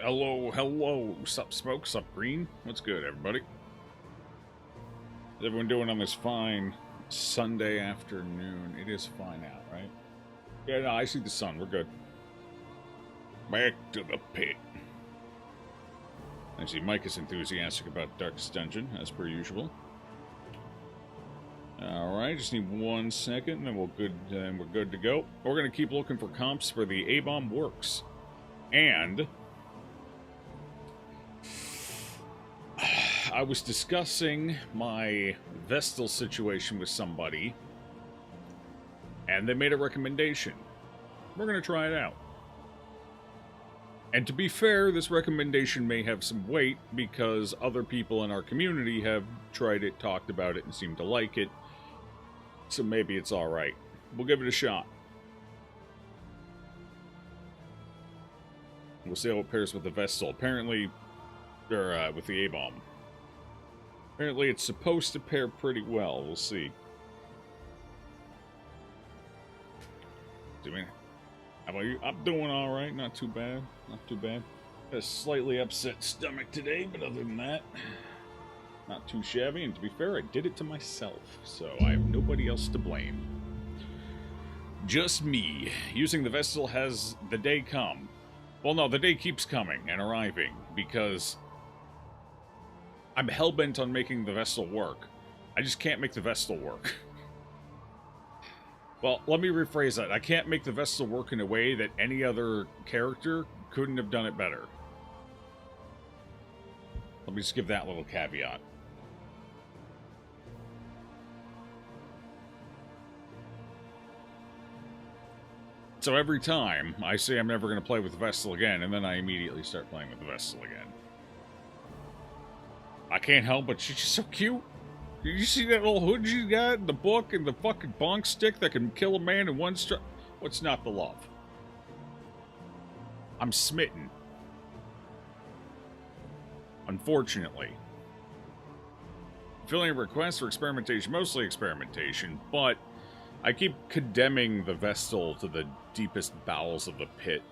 Hello, hello. Sup, Smoke? Sup, Green? What's good, everybody? How's everyone doing on this fine Sunday afternoon? It is fine out, right? Yeah, no, I see the sun. We're good. Back to the pit. I see Mike is enthusiastic about Darkest Dungeon, as per usual. Alright, just need 1 second, and then we're good to go. We're going to keep looking for comps for the abom works. And I was discussing my Vestal situation with somebody, and they made a recommendation. We're going to try it out. And to be fair, this recommendation may have some weight because other people in our community have tried it, talked about it, and seemed to like it. So maybe it's alright. We'll give it a shot. We'll see how it pairs with the Vestal. Apparently, or with the abom. Apparently it's supposed to pair pretty well. We'll see. How about you? I'm doing alright. Not too bad. Not too bad. Got a slightly upset stomach today, but other than that, not too shabby. And to be fair, I did it to myself, so I have nobody else to blame. Just me. Using the Vestal has the day come. Well, no, the day keeps coming and arriving, because I'm hell-bent on making the Vestal work. I just can't make the Vestal work. Well, let me rephrase that. I can't make the Vestal work in a way that any other character couldn't have done it better. Let me just give that little caveat. So every time I say I'm never going to play with the Vestal again, and then I immediately start playing with the Vestal again. I can't help but she's just so cute. Did you see that little hood she got in the book and the fucking bonk stick that can kill a man in one strike? What's not the love? I'm smitten. Unfortunately. Filling a request for experimentation, mostly experimentation, but I keep condemning the Vestal to the deepest bowels of the pit.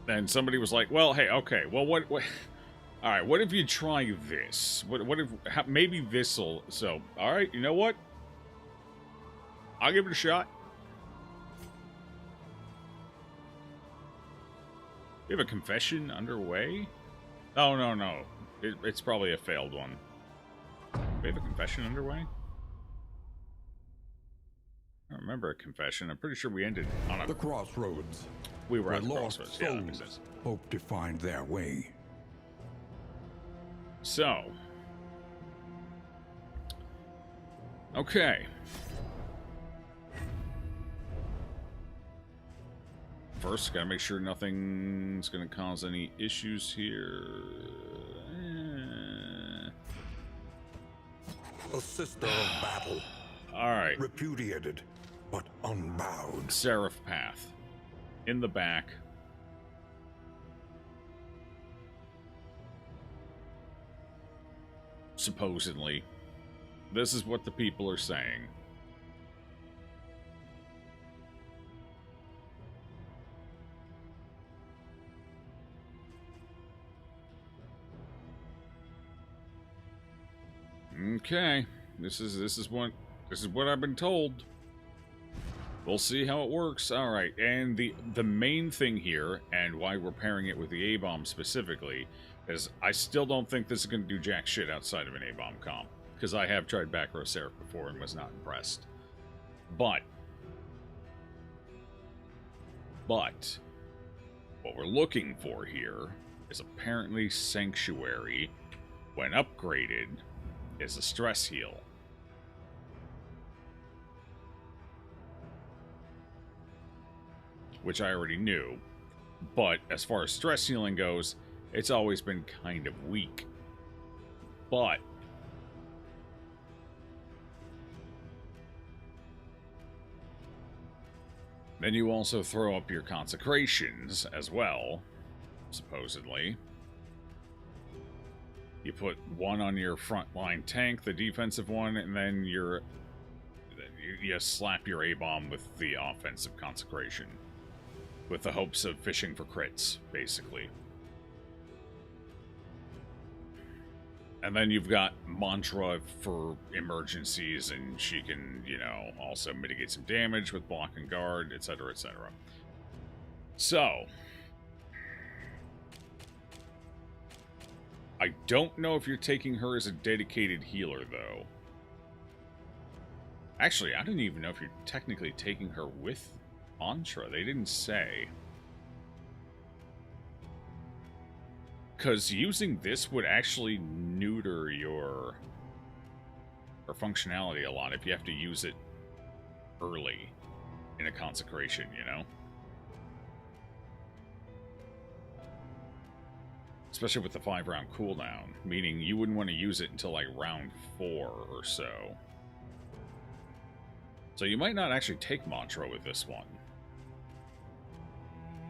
And somebody was like, well, hey, okay, well, what alright, what if you try this? What if, maybe this'll, so, alright, you know what? I'll give it a shot. You have a confession underway? Oh, no. It's probably a failed one. We have a confession underway? I don't remember a confession. I'm pretty sure we ended on a... The crossroads. We were at the lost crossroads. souls Yeah, hope to find their way. So. Okay. First, gotta make sure nothing's gonna cause any issues here. A sister of battle. Alright. Repudiated, but unbowed. Seraph Path. In the back. Supposedly. This is what the people are saying. Okay. This is what I've been told. We'll see how it works. Alright, and the main thing here, and why we're pairing it with the abom specifically, is I still don't think this is going to do jack shit outside of an abom comp. Because I have tried back row Seraph before and was not impressed. But, what we're looking for here is apparently Sanctuary, when upgraded, is a stress heal. Which I already knew, but as far as stress healing goes, it's always been kind of weak. But then you also throw up your consecrations as well, supposedly. You put one on your frontline tank, the defensive one, and then you slap your abom with the offensive consecration. with the hopes of fishing for crits, basically. And then you've got Mantra for emergencies, and she can, you know, also mitigate some damage with block and guard, etc., etc. So, I don't know if you're taking her as a dedicated healer, though. Actually, I don't even know if you're technically taking her with Mantra. They didn't say. Because using this would actually neuter your functionality a lot if you have to use it early in a consecration, you know? Especially with the 5-round cooldown, meaning you wouldn't want to use it until like round 4 or so. So you might not actually take Mantra with this one.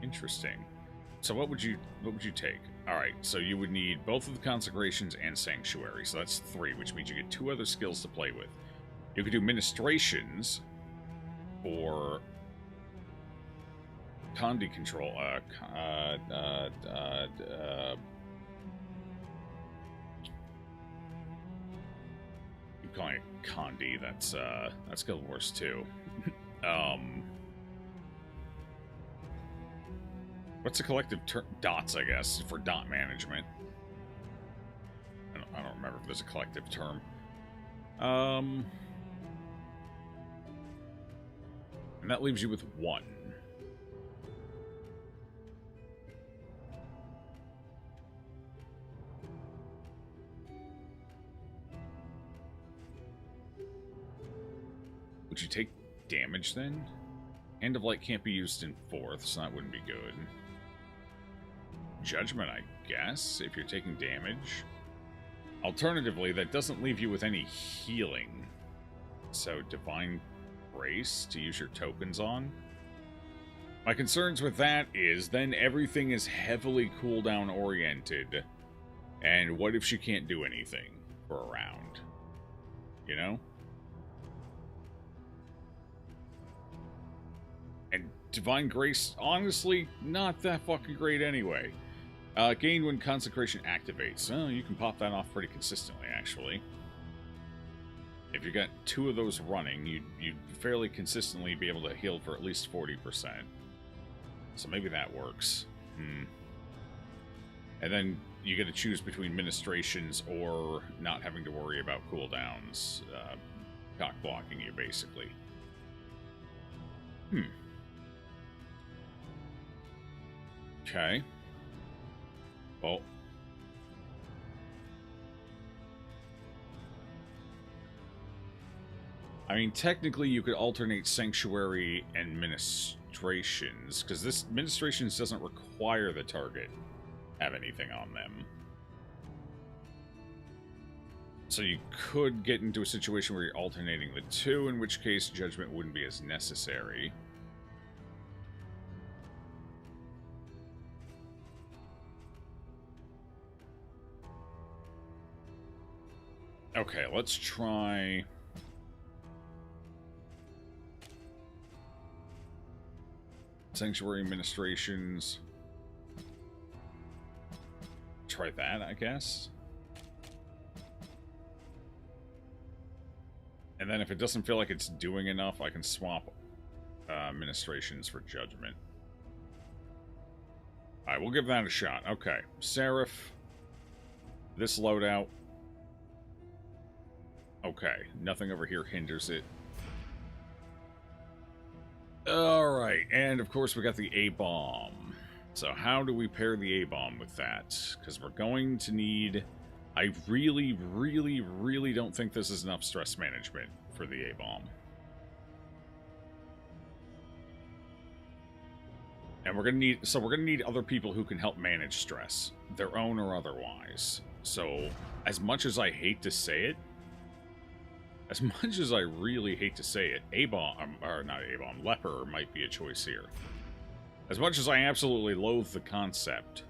Interesting. So what would you take? Alright, so you would need both of the consecrations and sanctuary. So that's 3, which means you get 2 other skills to play with. You could do ministrations for Condi control. Keep calling it Condi. That's Guild Wars 2. What's the collective term? Dots, I guess, for dot management. I don't remember if there's a collective term. And that leaves you with 1. Would you take damage then? Hand of Light can't be used in 4th, so that wouldn't be good. Judgment, I guess, if you're taking damage. Alternatively, that doesn't leave you with any healing. So, Divine Grace to use your tokens on. My concerns with that is then everything is heavily cooldown oriented. And what if she can't do anything for a round? You know? And Divine Grace, honestly, not that fucking great anyway. Gain when Consecration activates. Oh, you can pop that off pretty consistently, actually. If you got 2 of those running, you'd fairly consistently be able to heal for at least 40%. So maybe that works. And then you get to choose between ministrations or not having to worry about cooldowns, cock blocking you, basically. Okay. Well, I mean, technically you could alternate Sanctuary and Ministrations, because this Ministrations doesn't require the target have anything on them. So you could get into a situation where you're alternating the 2, in which case Judgment wouldn't be as necessary. Okay, let's try... Sanctuary Ministrations. Try that, I guess. And then if it doesn't feel like it's doing enough, I can swap Ministrations for Judgment. Alright, we'll give that a shot. Okay, Seraph. This loadout. Okay, nothing over here hinders it. Alright, and of course we got the abom. So how do we pair the abom with that? Because we're going to need... I really, really, really don't think this is enough stress management for the abom. And we're gonna need other people who can help manage stress, their own or otherwise. So, as much as I hate to say it, as much as I really hate to say it, Leper might be a choice here. As much as I absolutely loathe the concept,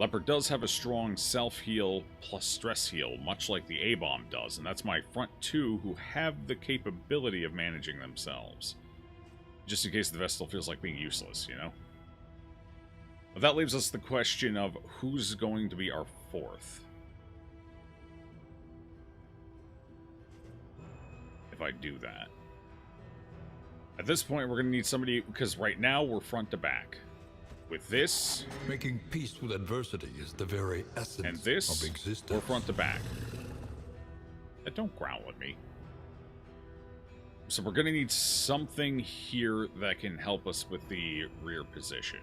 Leper does have a strong self-heal plus stress heal, much like the abom does, and that's my front 2 who have the capability of managing themselves. Just in case the Vestal feels like being useless, you know? But that leaves us the question of who's going to be our fourth. If I do that. At this point, we're going to need somebody, because right now we're front to back. With this... Making peace with adversity is the very essence and this, of existence. we're front to back. Don't growl at me. So we're going to need something here that can help us with the rear position.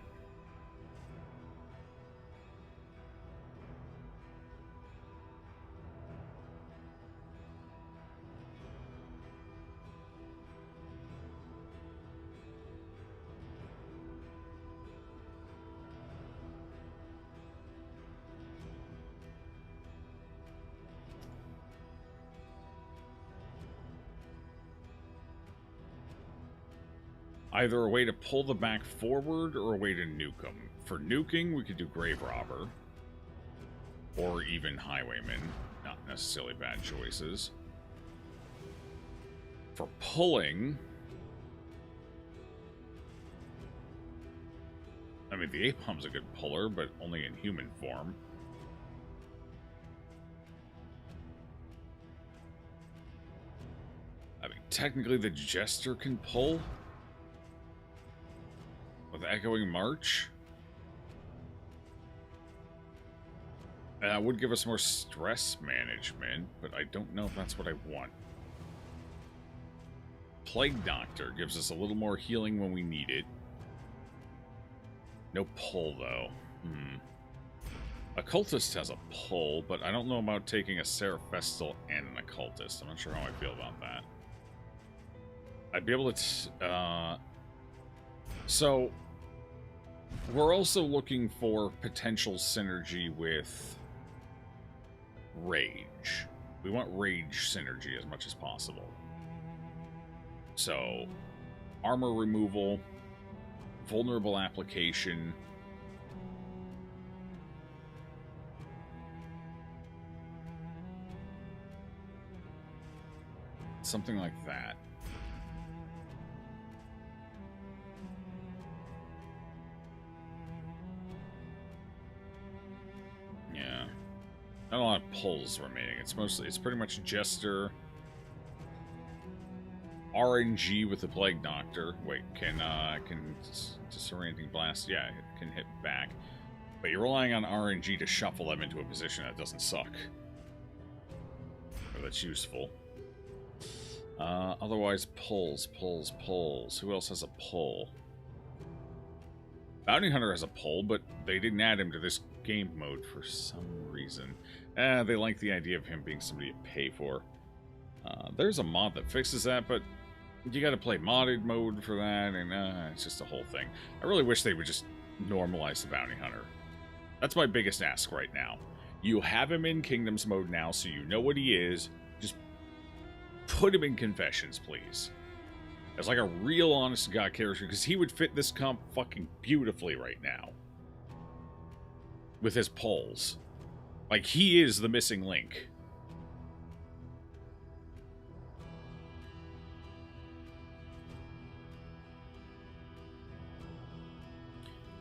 Either a way to pull the back forward or a way to nuke them. For nuking, we could do Grave Robber. Or even Highwayman. Not necessarily bad choices. For pulling... I mean, the Abom's a good puller, but only in human form. I mean, technically the Jester can pull. With Echoing March. And that would give us more stress management, but I don't know if that's what I want. Plague Doctor gives us a little more healing when we need it. No pull, though. Occultist has a pull, but I don't know about taking a Seraphestal and an Occultist. I'm not sure how I feel about that. I'd be able to... So... We're also looking for potential synergy with Rage. We want Rage synergy as much as possible. So, armor removal, vulnerable application, something like that. Yeah. Not a lot of pulls remaining. It's pretty much Jester. RNG with the Plague Doctor. Wait, can Disorienting Blast? Yeah, it can hit back. But you're relying on RNG to shuffle them into a position that doesn't suck. Or that's useful. Otherwise, pulls. Who else has a pull? Bounty Hunter has a pull, but they didn't add him to this game mode for some reason. They like the idea of him being somebody to pay for. There's a mod that fixes that, but you gotta play modded mode for that, and it's just a whole thing. I really wish they would just normalize the Bounty Hunter. That's my biggest ask right now. You have him in Kingdoms mode now, so you know what he is. Just put him in Confessions, please. As like a real honest-to-God character, because he would fit this comp fucking beautifully right now. With his pulls. Like, he is the missing link.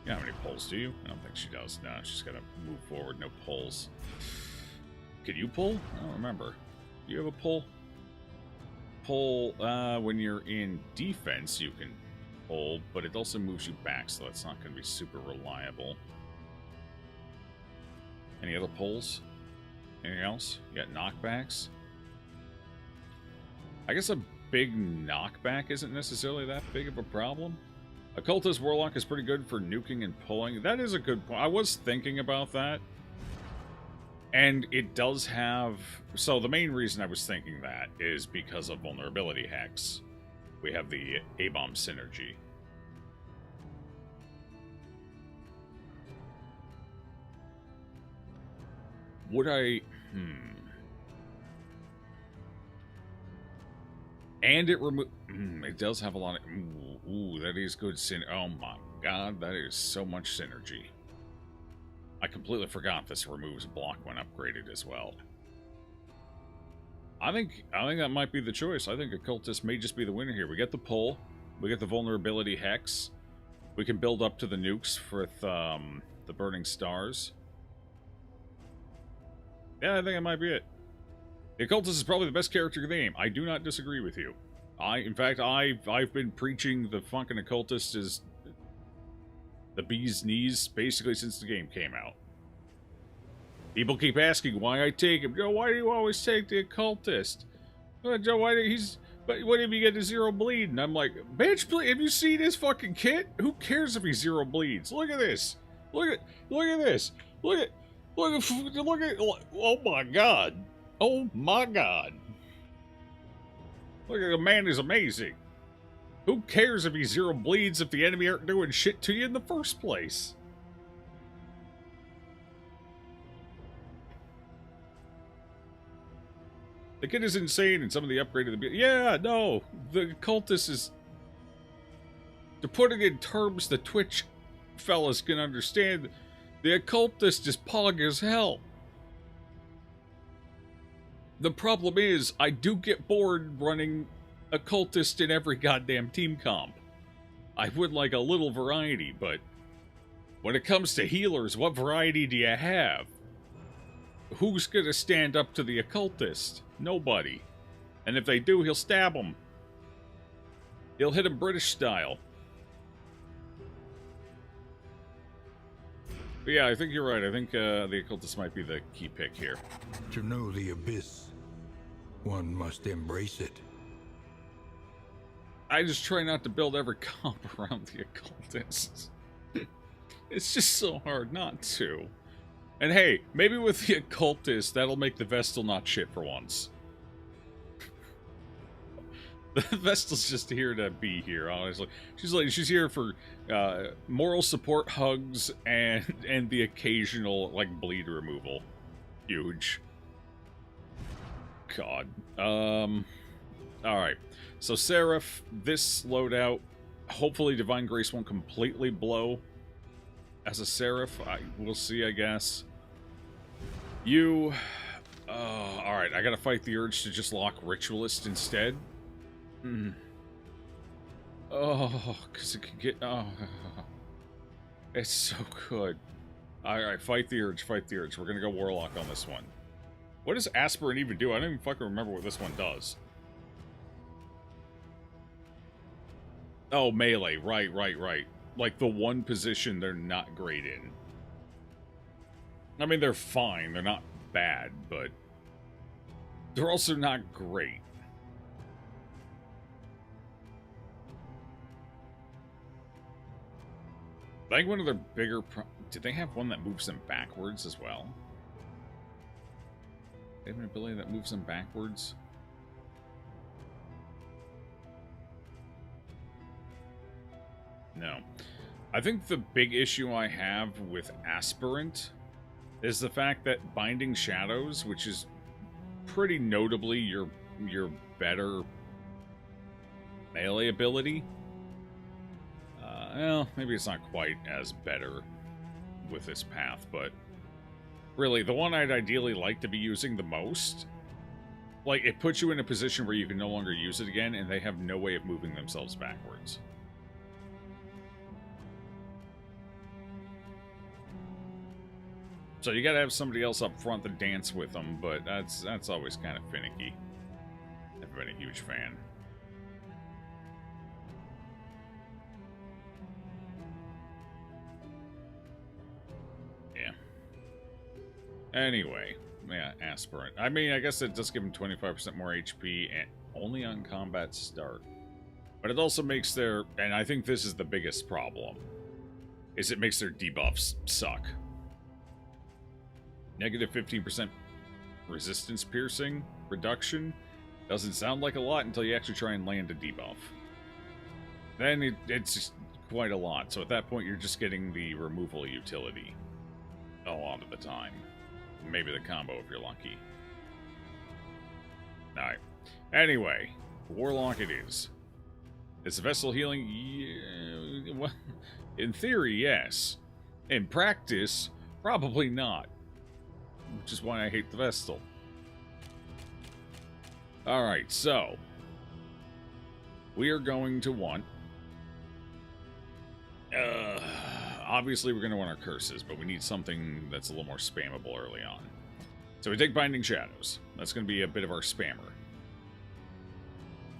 You know how many pulls do you? I don't think she does. No, she's got to move forward. No pulls. Can you pull? I don't remember. Do you have a pull? Pull, when you're in defense, you can pull, but it also moves you back, so that's not going to be super reliable. Any other pulls? Anything else? You got knockbacks? I guess a big knockback isn't necessarily that big of a problem. Occultist Warlock is pretty good for nuking and pulling. That is a good point. I was thinking about that. And it does have... So the main reason I was thinking that is because of Vulnerability Hex. We have the abom synergy. Would I... And it it does have a lot of... Ooh, that is good Oh my god, that is so much synergy. I completely forgot this removes block when upgraded as well. I think that might be the choice. I think Occultist may just be the winner here. We get the pull. We get the vulnerability hex. We can build up to the nukes with the burning stars. Yeah, I think that might be it. The occultist is probably the best character in the game. I do not disagree with you. In fact, I've been preaching the fucking occultist is the bee's knees basically since the game came out. People keep asking why I take him. Joe, why do you always take the occultist? Joe, why do he's... But what if you get to 0 bleed? And I'm like, bitch, have you seen his fucking kit? Who cares if he 0 bleeds? Look at this. Look at this. Look at, oh my god. Oh my god. Look at the man is amazing. Who cares if he 0 bleeds if the enemy aren't doing shit to you in the first place? The kid is insane, and some of the upgrade of the... Yeah, no. The cultist is... To put it in terms the Twitch fellas can understand, the occultist is pog as hell. The problem is, I do get bored running occultist in every goddamn team comp. I would like a little variety, but... When it comes to healers, what variety do you have? Who's gonna stand up to the occultist? Nobody. And if they do, he'll stab him. He'll hit him British style. But yeah, I think you're right. I think the occultist might be the key pick here. To know the abyss, one must embrace it. I just try not to build every comp around the occultist. It's just so hard not to. And hey, maybe with the occultist, that'll make the Vestal not shit for once. The Vestal's just here to be here, honestly. She's here for moral support, hugs, and the occasional like bleed removal. Huge. God. Alright. So Seraph, this loadout, hopefully Divine Grace won't completely blow as a Seraph. We'll see, I guess. You... alright, I gotta fight the urge to just lock Ritualist instead. Oh, because it can get... Oh, it's so good. Alright, fight the urge, fight the urge. We're gonna go Warlock on this one. What does Aspirant even do? I don't even fucking remember what this one does. Oh, melee. Right. Like the one position they're not great in. I mean, they're fine. They're not bad, but they're also not great. I think one of their bigger... Did they have one that moves them backwards as well? They have an ability that moves them backwards? No. I think the big issue I have with Aspirant is the fact that Binding Shadows, which is pretty notably your better melee ability, well, maybe it's not quite as better with this path, but really, the one I'd ideally like to be using the most, like, it puts you in a position where you can no longer use it again, and they have no way of moving themselves backwards. So you gotta have somebody else up front to dance with them, but that's always kind of finicky. Never been a huge fan. Anyway, yeah, Aspirant. I mean, I guess it does give them 25% more HP and only on combat start. But it also makes their, and I think this is the biggest problem, is it makes their debuffs suck. Negative 15% resistance piercing reduction doesn't sound like a lot until you actually try and land a debuff. Then it's quite a lot. So at that point, you're just getting the removal utility a lot of the time. Maybe the combo if you're lucky. Alright. Anyway, Warlock it is. Is the Vestal healing? Yeah, well, in theory, yes. In practice, probably not. Which is why I hate the Vestal. Alright, so we are going to want Obviously, we're going to want our curses, but we need something that's a little more spammable early on. So we take Binding Shadows. That's going to be a bit of our spammer.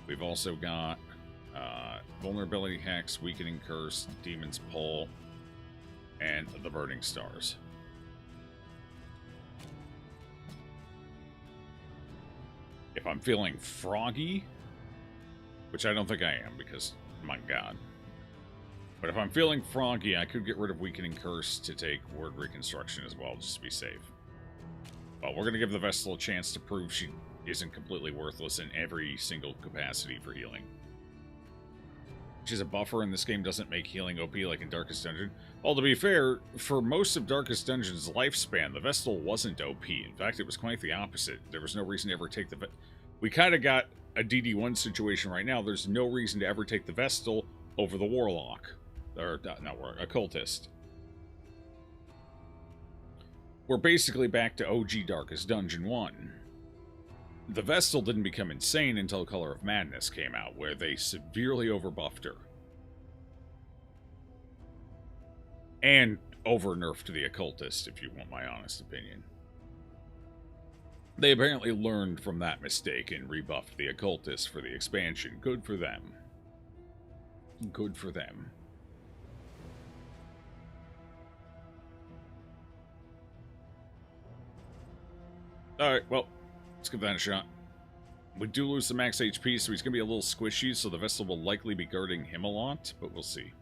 We've also got Vulnerability Hex, Weakening Curse, Demon's Pull, and the Burning Stars. If I'm feeling froggy, which I don't think I am because, my god. But if I'm feeling froggy, I could get rid of Weakening Curse to take Word Reconstruction as well, just to be safe. But we're going to give the Vestal a chance to prove she isn't completely worthless in every single capacity for healing. She's a buffer, and this game doesn't make healing OP like in Darkest Dungeon. Well, to be fair, for most of Darkest Dungeon's lifespan, the Vestal wasn't OP. In fact, it was quite the opposite. There was no reason to ever take the... We kind of got a DD1 situation right now. There's no reason to ever take the Vestal over the Warlock. Or, not Warlock, Occultist. We're basically back to OG Darkest Dungeon 1. The Vestal didn't become insane until Color of Madness came out, where they severely overbuffed her. And over-nerfed the Occultist, if you want my honest opinion. They apparently learned from that mistake and rebuffed the Occultist for the expansion. Good for them. Good for them. Alright, well, let's give that a shot. We do lose some max HP, so he's going to be a little squishy, so the Vestal will likely be guarding him a lot, but we'll see.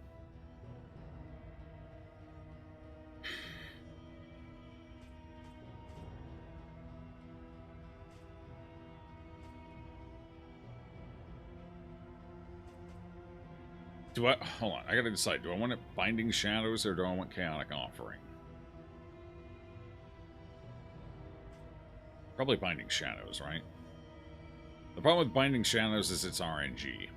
Hold on, I gotta decide. Do I want it Binding Shadows, or do I want Chaotic Offering? Probably Binding Shadows, right? The problem with Binding Shadows is it's RNG.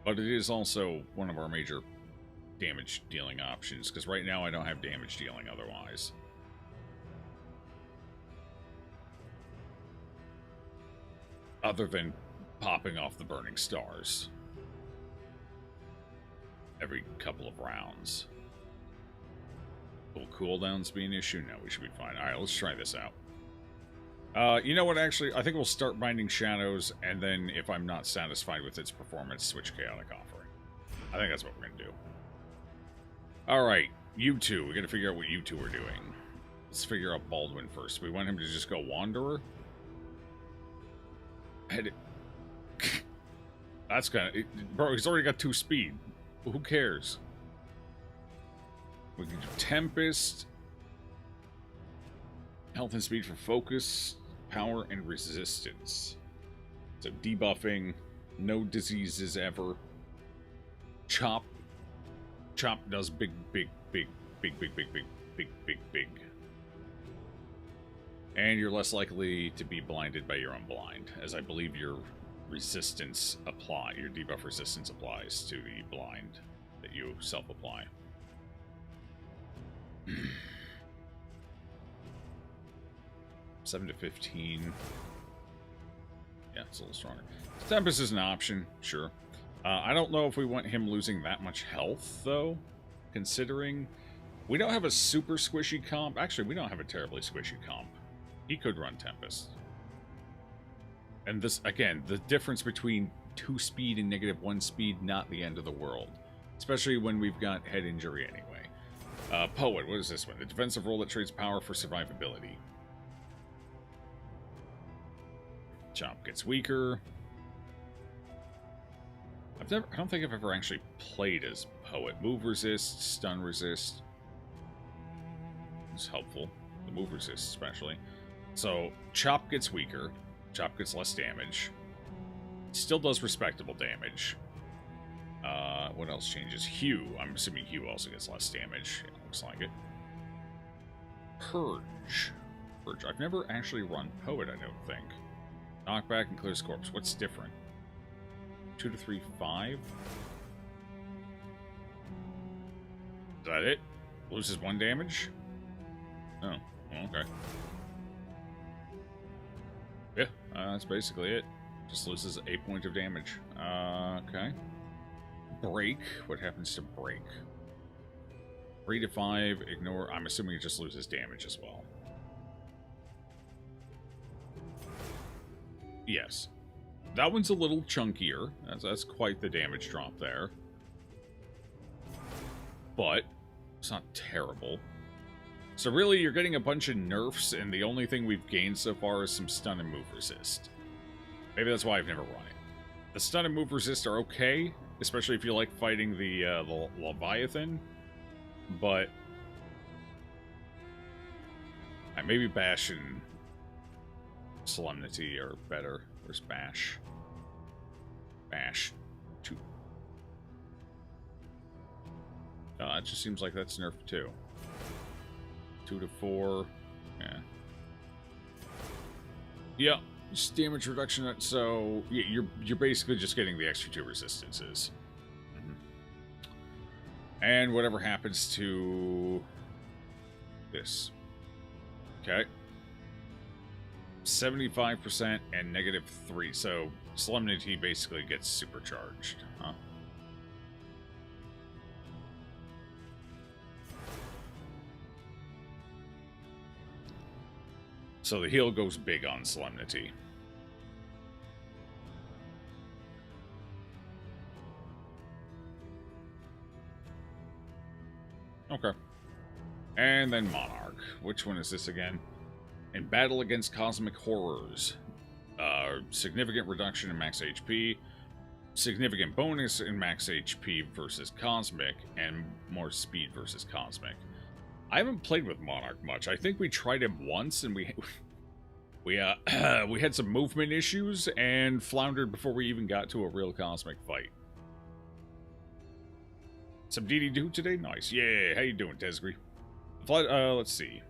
But it is also one of our major damage dealing options, because right now I don't have damage dealing otherwise. Other than popping off the Burning Stars every couple of rounds. Will cooldowns be an issue? No, we should be fine. Alright, let's try this out. You know what, actually, I think we'll start Binding Shadows, and then if I'm not satisfied with its performance, switch Chaotic Offering. I think that's what we're going to do. Alright, you two. We got to figure out what you two are doing. Let's figure out Baldwin first. We want him to just go Wanderer? That's kind of... Bro, he's already got 2 speed. Who cares? We can do Tempest. Health and speed for focus, power, and resistance. So debuffing, no diseases ever. Chop. Chop does big. And you're less likely to be blinded by your own blind, as I believe your resistance your debuff resistance applies to the blind that you self-apply. 7 to 15. Yeah, it's a little stronger. Tempest is an option, sure. I don't know if we want him losing that much health, though, considering we don't have a super squishy comp. Actually, we don't have a terribly squishy comp. He could run Tempest. And this, again, the difference between 2 speed and -1 speed, not the end of the world. Especially when we've got head injury anyway. Poet, what is this one? The defensive role that trades power for survivability. Chop gets weaker. I don't think I've ever actually played as Poet. Move resist, stun resist. It's helpful. The move resist, especially. So, Chop gets weaker. Chop gets less damage. Still does respectable damage. What else changes? Hue. I'm assuming Hue also gets less damage. Yeah, looks like it. Purge. Purge. I've never actually run Poet, I don't think. Knockback and clears corpse. What's different? 2 to 3, 5? Is that it? Loses 1 damage? Oh, okay. Yeah, that's basically it. Just loses 8 points of damage. Okay. Break. What happens to break? 3 to 5, ignore. I'm assuming it just loses damage as well. Yes. That one's a little chunkier. That's quite the damage drop there. But it's not terrible. So really, you're getting a bunch of nerfs, and the only thing we've gained so far is some stun and move resist. Maybe that's why I've never run it. The stun and move resist are okay, especially if you like fighting the Leviathan. But maybe Bash and Solemnity are better. Where's Bash? Bash 2. It just seems like that's nerfed too. 2 to 4. Yeah. Yeah. Just damage reduction. So yeah, you're basically just getting the extra 2 resistances. And whatever happens to this. Okay. 75% and -3. So Solemnity basically gets supercharged, huh? So the heal goes big on Solemnity. Okay. And then Monarch. Which one is this again? In battle against cosmic horrors. Significant reduction in max HP. Significant bonus in max HP versus cosmic. And more speed versus cosmic. I haven't played with Monarch much. I think we tried him once and we had some movement issues and floundered before we even got to a real cosmic fight. Some DD2 today? Nice. Yeah, how you doing, Desgri? Let's see.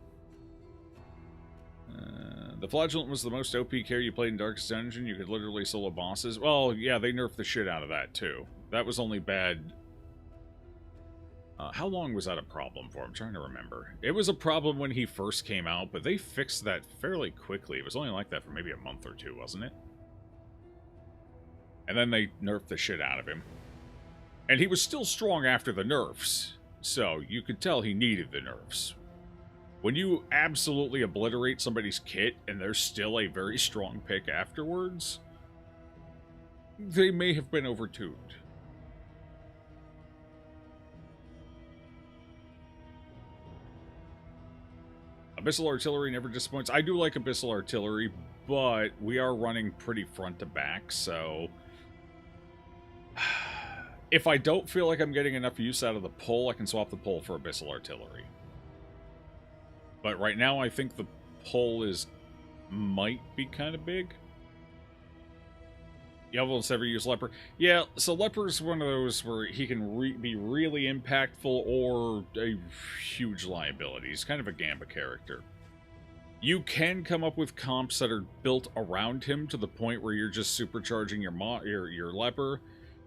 The Flagellant was the most OP carry you played in Darkest Dungeon. You could literally solo bosses. Well, yeah, they nerfed the shit out of that, too. That was only bad. How long was that a problem for? I'm trying to remember. It was a problem when he first came out, but they fixed that fairly quickly. It was only like that for maybe a month or 2, wasn't it? And then they nerfed the shit out of him. And he was still strong after the nerfs, so you could tell he needed the nerfs. When you absolutely obliterate somebody's kit and they're still a very strong pick afterwards, they may have been overtuned. Abyssal Artillery never disappoints. I do like Abyssal Artillery, but we are running pretty front to back, so if I don't feel like I'm getting enough use out of the pull, I can swap the pull for Abyssal Artillery. But right now, I think the pull might be kind of big. You almost ever use Leper? Yeah, so Leper's one of those where he can be really impactful or a huge liability. He's kind of a Gamba character. You can come up with comps that are built around him to the point where you're just supercharging your Leper,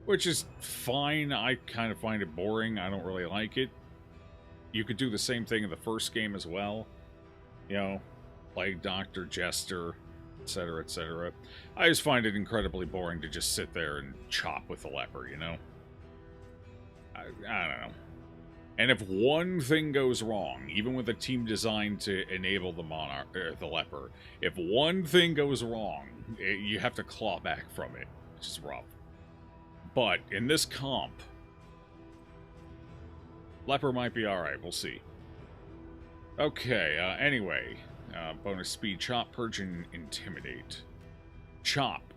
which is fine. I kind of find it boring. I don't really like it. You could do the same thing in the first game as well. You know, Plague Doctor, Jester, etc., etc. I just find it incredibly boring to just sit there and chop with the Leper, you know? I don't know. And if one thing goes wrong, even with a team designed to enable the the Leper, if one thing goes wrong, you have to claw back from it, which is rough. But in this comp, Leper might be alright, we'll see. Okay, anyway. Bonus speed, Chop, Purge, and Intimidate. Chop.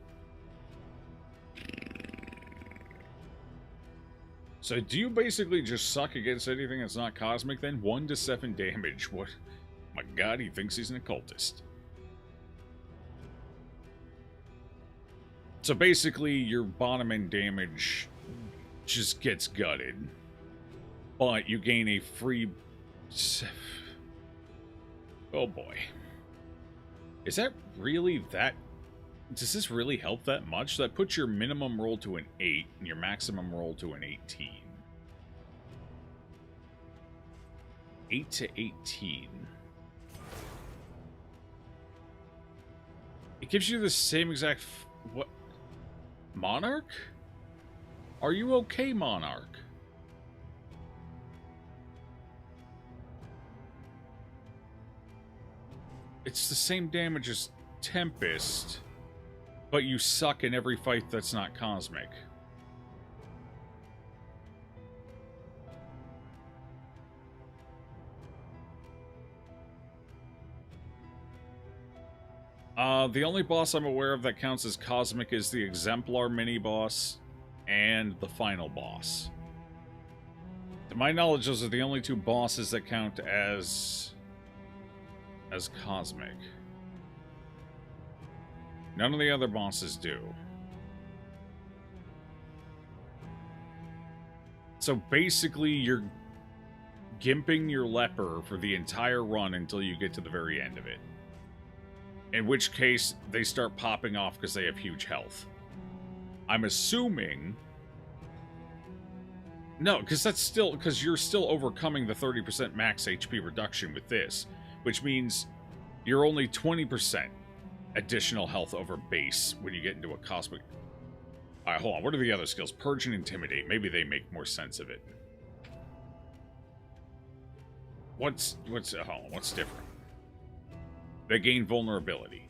So do you basically just suck against anything that's not cosmic then? 1 to 7 damage. What? My god, he thinks he's an occultist. So basically, your bottom end damage just gets gutted. But you gain a free... Oh boy. Is that really that... Does this really help that much? That puts your minimum roll to an 8 and your maximum roll to an 18. 8 to 18. It gives you the same exact... what? Monarch? Are you okay, Monarch? It's the same damage as Tempest, but you suck in every fight that's not cosmic. The only boss I'm aware of that counts as cosmic is the Exemplar mini-boss and the final boss. To my knowledge, those are the only two bosses that count as cosmic. None of the other bosses do. So basically, you're gimping your Leper for the entire run until you get to the very end of it. In which case, they start popping off because they have huge health. I'm assuming... No, because that's still... Because you're still overcoming the 30% max HP reduction with this. Which means you're only 20% additional health over base when you get into a cosmic... Alright, hold on. What are the other skills? Purge and Intimidate. Maybe they make more sense of it. What's different? They gain vulnerability.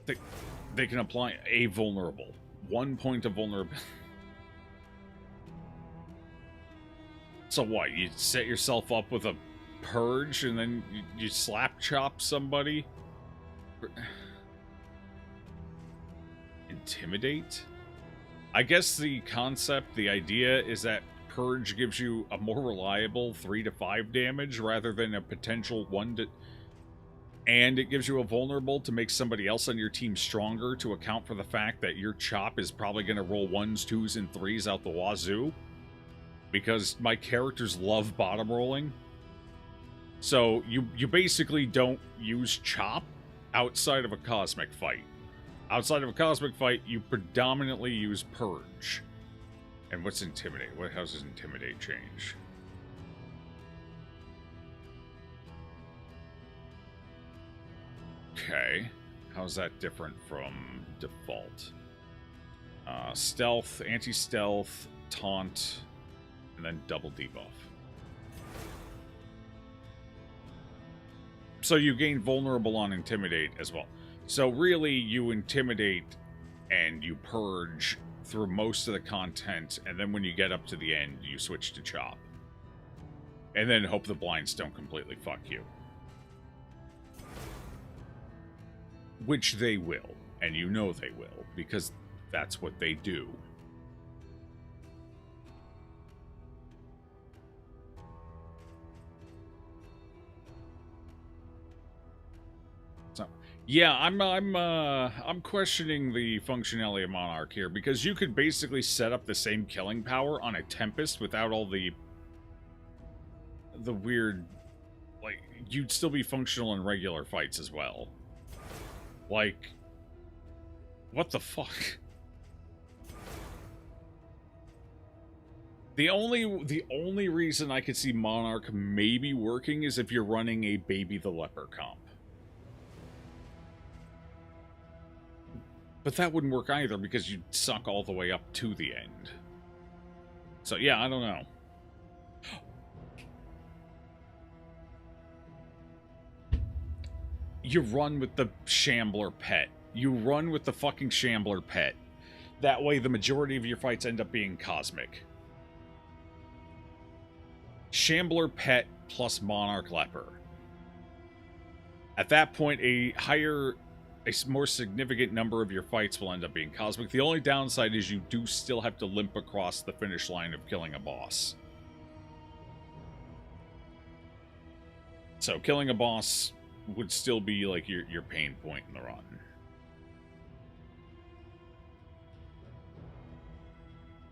They can apply a vulnerable. 1 point of vulnerability. So what? You set yourself up with a purge and then you slap chop somebody? Intimidate? I guess the concept, the idea is that Purge gives you a more reliable 3 to 5 damage rather than a potential 1 to... And it gives you a vulnerable to make somebody else on your team stronger to account for the fact that your chop is probably going to roll 1s, 2s, and 3s out the wazoo. Because my characters love bottom rolling. So you basically don't use chop outside of a cosmic fight. Outside of a cosmic fight, you predominantly use Purge. And what's Intimidate? How does Intimidate change? Okay. How's that different from default? Stealth, anti-stealth, taunt, and then double debuff. So you gain vulnerable on Intimidate as well. So really, you Intimidate and you Purge through most of the content, and then when you get up to the end, you switch to chop. And then hope the blinds don't completely fuck you. Which they will, and you know they will, because that's what they do. Yeah, I'm questioning the functionality of Monarch here, because you could basically set up the same killing power on a Tempest without all the weird, like, you'd still be functional in regular fights as well. Like, what the fuck? The only reason I could see Monarch maybe working is if you're running a Baby the Leper comp. But that wouldn't work either, because you'd suck all the way up to the end. So, yeah, I don't know. You run with the Shambler pet. You run with the fucking Shambler pet. That way, the majority of your fights end up being cosmic. Shambler pet plus Monarch Leper. At that point, a more significant number of your fights will end up being cosmic. The only downside is you do still have to limp across the finish line of killing a boss. So killing a boss would still be like your pain point in the run.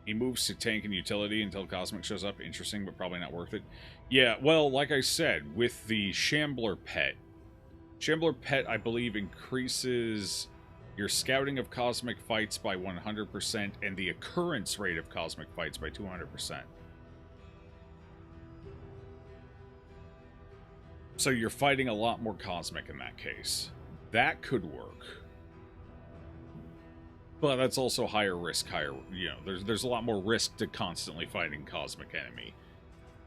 He moves to tank and utility until Cosmic shows up. Interesting, but probably not worth it. Yeah, well, like I said, with the Shambler pet, I believe, increases your scouting of cosmic fights by 100% and the occurrence rate of cosmic fights by 200%. So you're fighting a lot more cosmic in that case. That could work. But that's also higher risk, there's a lot more risk to constantly fighting cosmic enemy.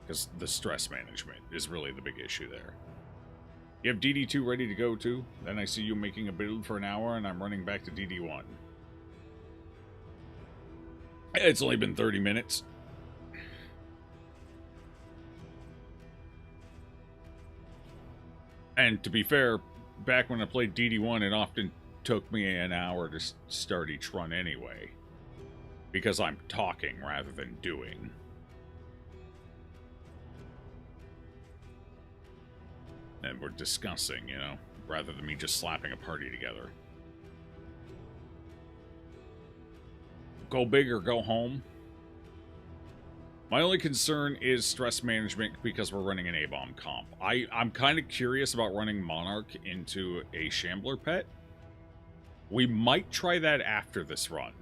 Because the stress management is really the big issue there. You have DD2 ready to go too? Then I see you making a build for an hour and I'm running back to DD1. It's only been 30 minutes. And to be fair, back when I played DD1, it often took me an hour to start each run anyway. Because I'm talking rather than doing. And we're discussing, rather than me just slapping a party together. Go big or go home. My only concern is stress management because we're running an abom comp. I'm kind of curious about running Monarch into a Shambler pet. We might try that after this run.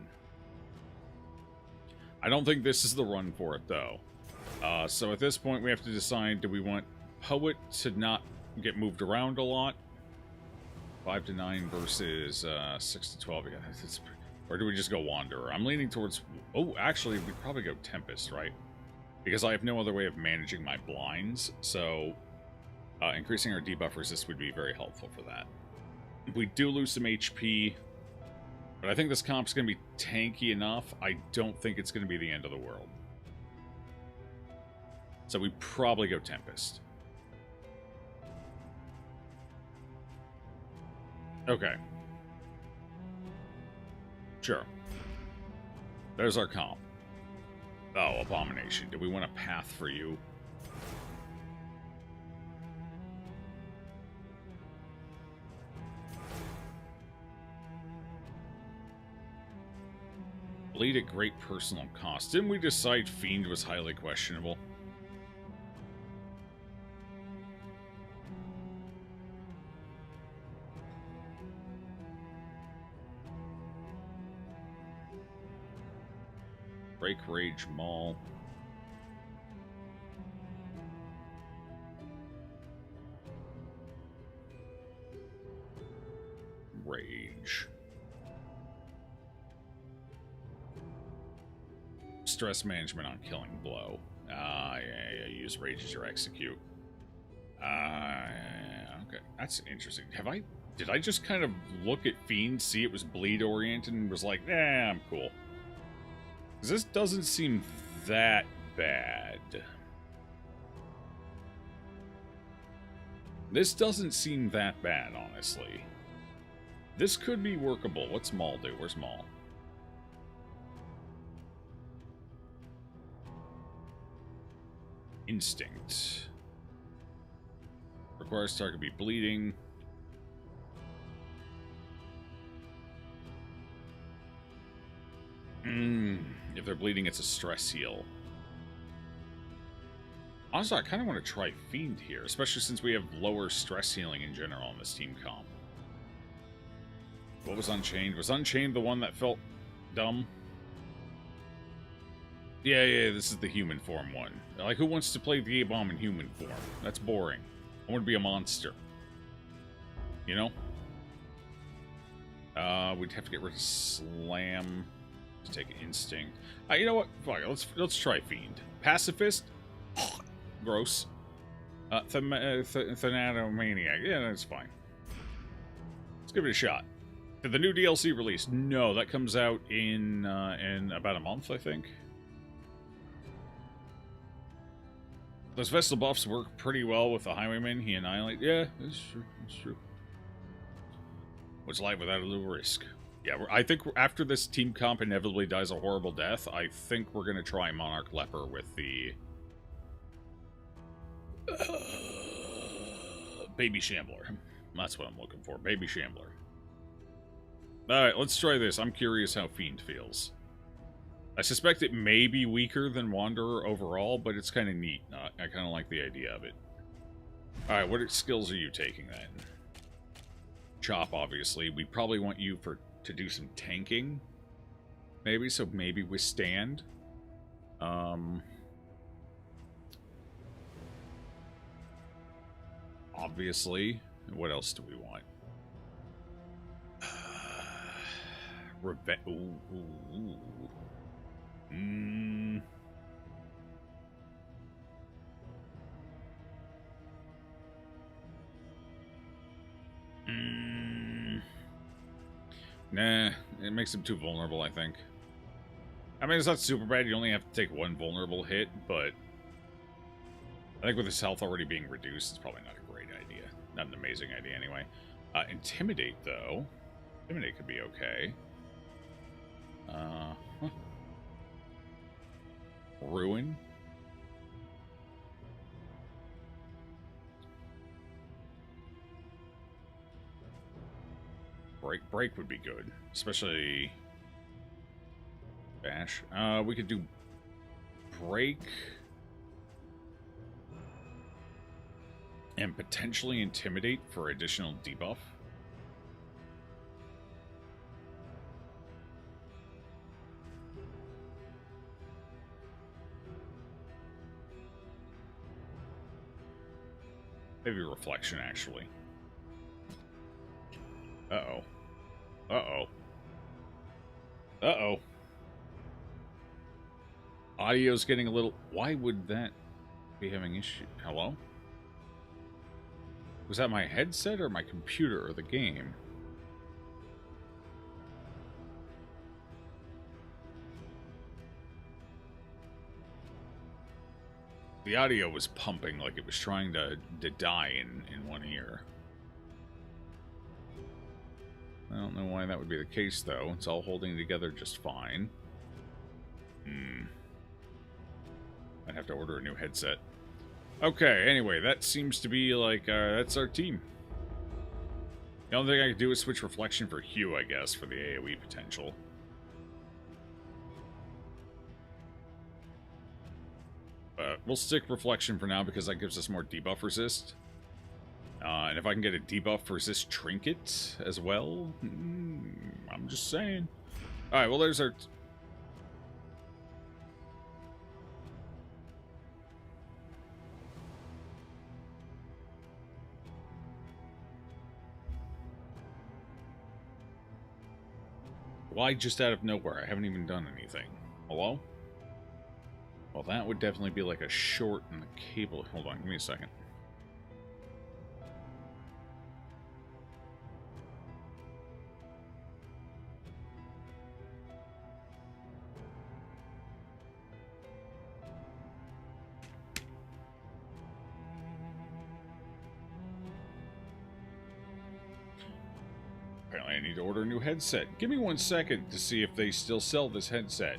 I don't think this is the run for it, though. So at this point, we have to decide, do we want Poet to not get moved around a lot? 5 to 9 versus 6 to 12. Yeah, or do we just go Wanderer? I'm leaning towards... Oh, actually, we'd probably go Tempest, right? Because I have no other way of managing my blinds, so increasing our debuff resist would be very helpful for that. We do lose some HP, but I think this comp's going to be tanky enough. I don't think it's going to be the end of the world. So we probably go Tempest. Okay. Sure. There's our comp. Oh, Abomination. Do we want a path for you? Bleed at great personal cost. Didn't we decide Fiend was highly questionable? Break Rage Maul. Rage. Stress management on Killing Blow. Yeah, use Rage as your execute. Okay, that's interesting. Did I just kind of look at Fiend, see it was bleed oriented, and was like, I'm cool. This doesn't seem that bad. This doesn't seem that bad, honestly. This could be workable. What's Maul do? Where's Maul? Instinct. Requires target be bleeding. If they're bleeding, it's a stress heal. Also, I kind of want to try Fiend here, especially since we have lower stress healing in general on this team comp. What was Unchained? Was Unchained the one that felt dumb? Yeah, this is the human form one. Like, who wants to play the abom in human form? That's boring. I want to be a monster. You know? We'd have to get rid of Slam to take Instinct. You know what? Fuck it. Let's try Fiend. Pacifist? Gross. Thanatomaniac. Yeah, that's fine. Let's give it a shot. Did the new DLC release? No, that comes out in about a month, I think. Those Vestal buffs work pretty well with the Highwayman. He annihilate. Yeah, that's true. That's true. What's life without a little risk? Yeah, I think after this team comp inevitably dies a horrible death, I think we're going to try Monarch Leper with the... Baby Shambler. That's what I'm looking for. Baby Shambler. Alright, let's try this. I'm curious how Fiend feels. I suspect it may be weaker than Wanderer overall, but it's kind of neat. I kind of like the idea of it. Alright, what skills are you taking then? Chop, obviously. We probably want you to do some tanking. Maybe, so maybe withstand. obviously. What else do we want? Revenge. Ooh. Nah, it makes him too vulnerable, I think. I mean, it's not super bad. You only have to take one vulnerable hit, but I think with his health already being reduced, it's probably not a great idea. Not an amazing idea, anyway. Intimidate, though. Intimidate could be okay. Ruin. Break would be good, especially bash. We could do break and potentially intimidate for additional debuff. Maybe reflection, actually. Uh-oh. Uh-oh. Uh-oh. Audio's getting a little... Why would that be having issue? Hello? Was that my headset or my computer or the game? The audio was pumping like it was trying to die in one ear. I don't know why that would be the case, though. It's all holding together just fine. I'd have to order a new headset. Okay, anyway, that seems to be like, that's our team. The only thing I could do is switch reflection for Hue, I guess, for the AoE potential. We'll stick reflection for now because that gives us more debuff resist. And if I can get a debuff resist trinket as well, I'm just saying. Alright, well there's our... Why just out of nowhere? I haven't even done anything. Hello? Well, that would definitely be like a short in the cable. Hold on, give me a second. Apparently I need to order a new headset. Give me 1 second to see if they still sell this headset.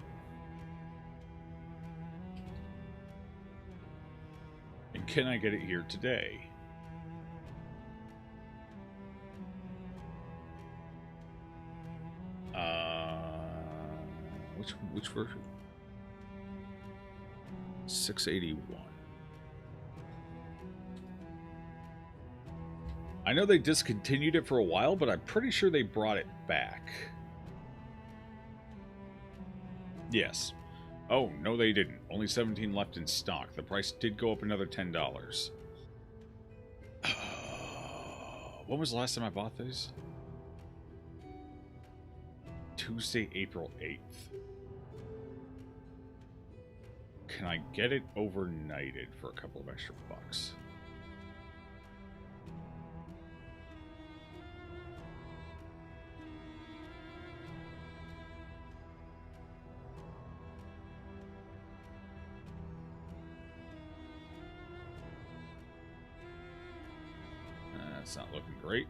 And can I get it here today? Which version? 681. I know they discontinued it for a while, but I'm pretty sure they brought it back. Yes. Oh, no they didn't. Only 17 left in stock. The price did go up another $10. When was the last time I bought these? Tuesday, April 8th. Can I get it overnighted for a couple of extra bucks? That's not looking great.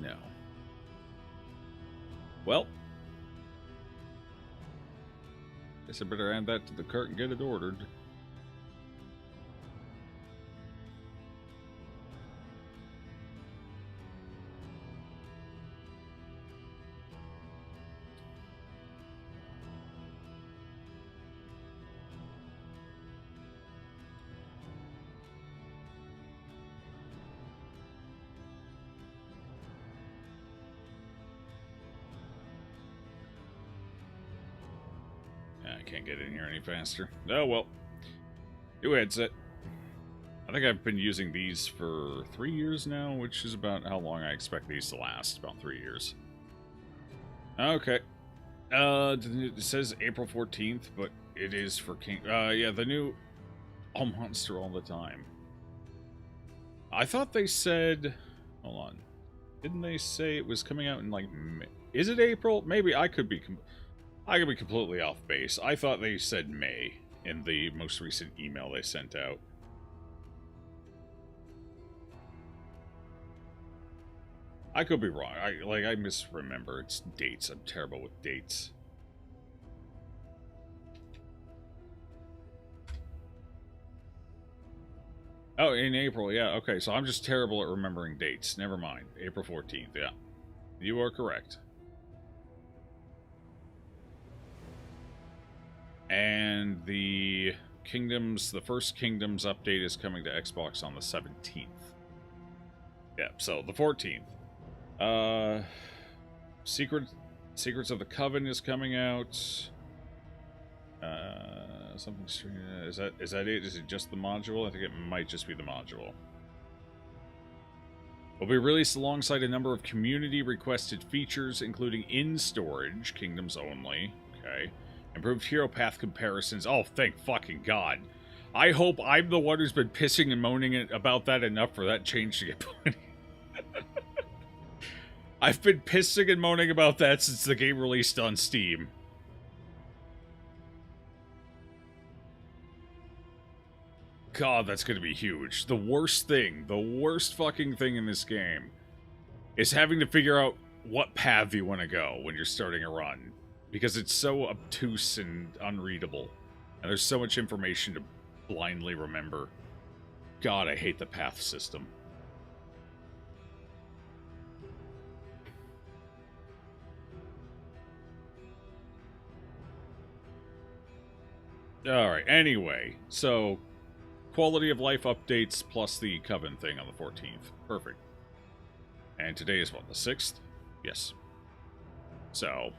No. Well, guess I better add that to the cart and get it ordered. can't get in here any faster. Oh, well. New headset. I think I've been using these for 3 years now, which is about how long I expect these to last. About 3 years. Okay. It says April 14th, but it is for King... yeah, the new... All Monster All the Time. I thought they said... Hold on. Didn't they say it was coming out in, like... May? Is it April? Maybe I could be completely off base. I thought they said May in the most recent email they sent out. I could be wrong. I misremember. It's dates. I'm terrible with dates. Oh, in April, yeah. Okay, so I'm just terrible at remembering dates. Never mind. April 14th, yeah. You are correct. And the first Kingdoms update is coming to Xbox on the 17th. Yeah, so the 14th. Secrets of the Coven is coming out. Something strange. Is that it? Is it just the module? I think it might just be the module. Will be released alongside a number of community requested features, including in-storage, Kingdoms only. Okay. Improved hero path comparisons. Oh, thank fucking God. I hope I'm the one who's been pissing and moaning about that enough for that change to get put. I've been pissing and moaning about that since the game released on Steam. God, that's going to be huge. The worst fucking thing in this game is having to figure out what path you want to go when you're starting a run. Because it's so obtuse and unreadable. And there's so much information to blindly remember. God, I hate the path system. Alright, anyway. So, quality of life updates plus the Coven thing on the 14th. Perfect. And today is what, the 6th? Yes. So...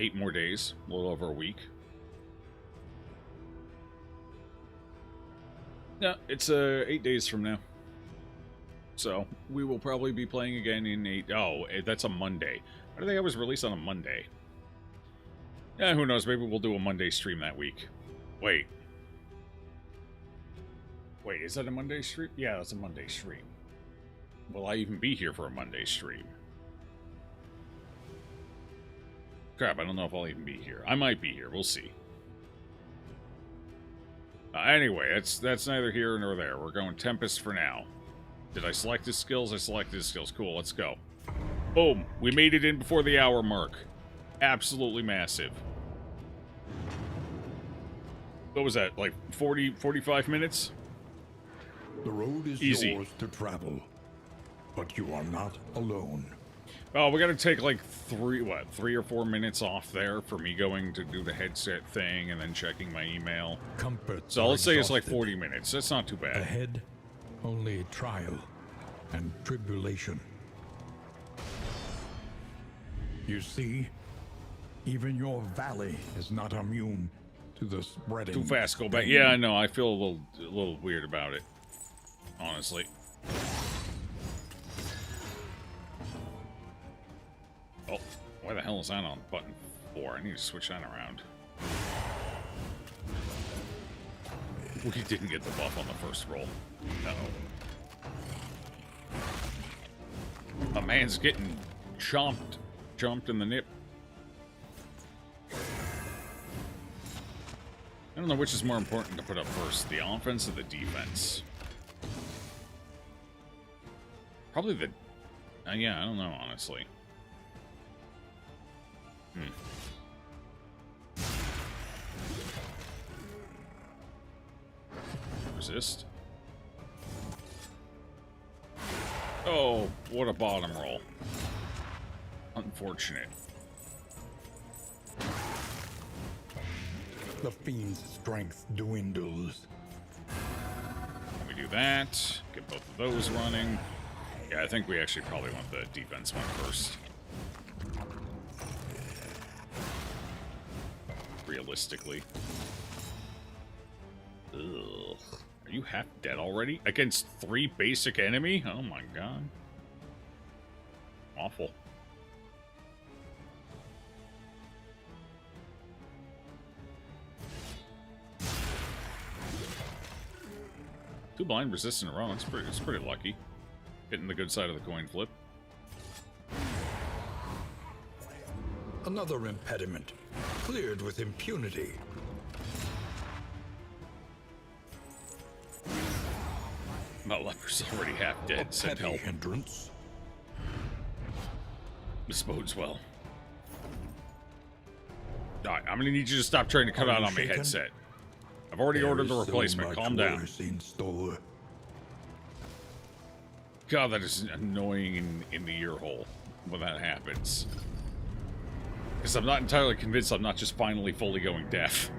8 more days, a little over a week. Yeah, it's 8 days from now. So, we will probably be playing again in 8... Oh, that's a Monday. Why do they always release on a Monday? Yeah, who knows, maybe we'll do a Monday stream that week. Wait, is that a Monday stream? Yeah, that's a Monday stream. Will I even be here for a Monday stream? Crap, I don't know if I'll even be here. I might be here. We'll see. Anyway, that's neither here nor there. We're going Tempest for now. Did I select his skills? I selected his skills. Cool, let's go. Boom. We made it in before the hour mark. Absolutely massive. What was that, like 45 minutes? The road is Easy. Yours to travel, but you are not alone. Oh, we gotta take like 3 or 4 minutes off there for me going to do the headset thing and then checking my email. Comforts So let's say it's like exhausted. 40 minutes. That's not too bad. Ahead, only trial and tribulation. You see, even your valley is not immune to the spreading. Too fast, go back. Yeah, I know. I feel a little weird about it, honestly. Oh, why the hell is that on button 4? I need to switch that around. We didn't get the buff on the first roll. Uh-oh. A man's getting chomped in the nip. I don't know which is more important to put up first, the offense or the defense. Probably the... yeah, I don't know, honestly. Resist. Oh, what a bottom roll. Unfortunate. The fiend's strength dwindles. Let me do that. Get both of those running. Yeah, I think we actually probably want the defense one first. realistically. Ugh. Are you half dead already? Against 3 basic enemy? Oh my god. Awful. Two blind resistant in a row. It's pretty lucky. Hitting the good side of the coin flip. Another impediment, cleared with impunity. My Leper's already half dead. Send help. Hindrance. This bodes well. Alright, I'm gonna need you to stop trying to cut out on my headset. I've already ordered the replacement. Calm down. God, that is annoying in the ear hole when that happens. Because I'm not entirely convinced I'm not just finally fully going deaf.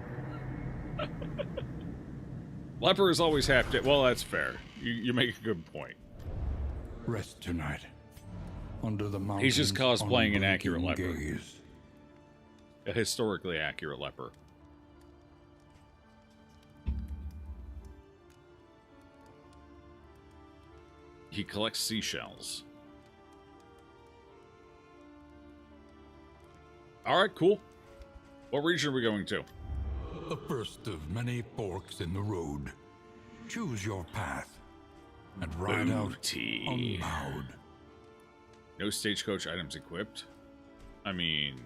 Leper is always half dead. Well, that's fair. You make a good point. Rest tonight. Under the mountains. He's just cosplaying an accurate Leper. Gaze. A historically accurate Leper. He collects seashells. Alright, cool. What region are we going to? The first of many forks in the road. Choose your path and ride Booty. out unbowed. No stagecoach items equipped. I mean,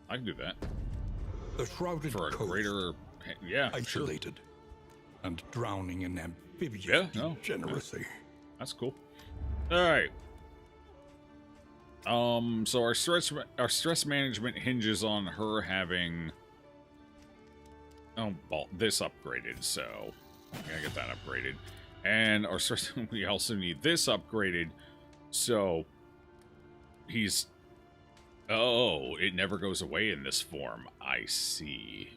I can do that. The shrouded For a coast, greater... Yeah, isolated, sure. and drowning in amphibious degeneracy. That's cool. Alright. So our stress management hinges on her having... Oh, well, this upgraded, so... I'm gonna get that upgraded. And our stress... We also need this upgraded, so... He's... Oh, it never goes away in this form. I see.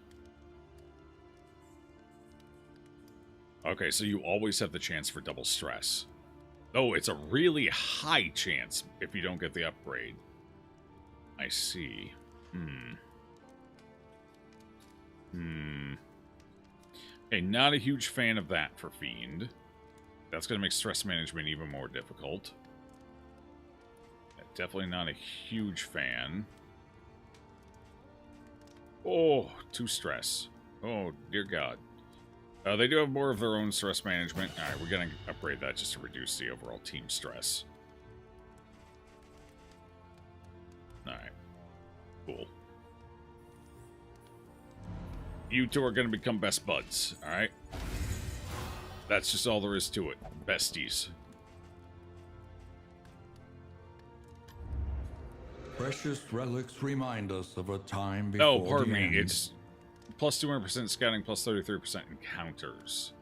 Okay, so you always have the chance for double stress. Oh, it's a really high chance if you don't get the upgrade. I see. Okay, not a huge fan of that for Fiend. That's going to make stress management even more difficult. Definitely not a huge fan. Oh, 2 stress. Oh, dear God. They do have more of their own stress management. Alright, we're going to upgrade that just to reduce the overall team stress. Alright. Cool. You two are going to become best buds, alright? That's just all there is to it. Besties. Precious relics remind us of a time before. Oh, pardon me. End. It's plus 200% scouting, plus 33% encounters.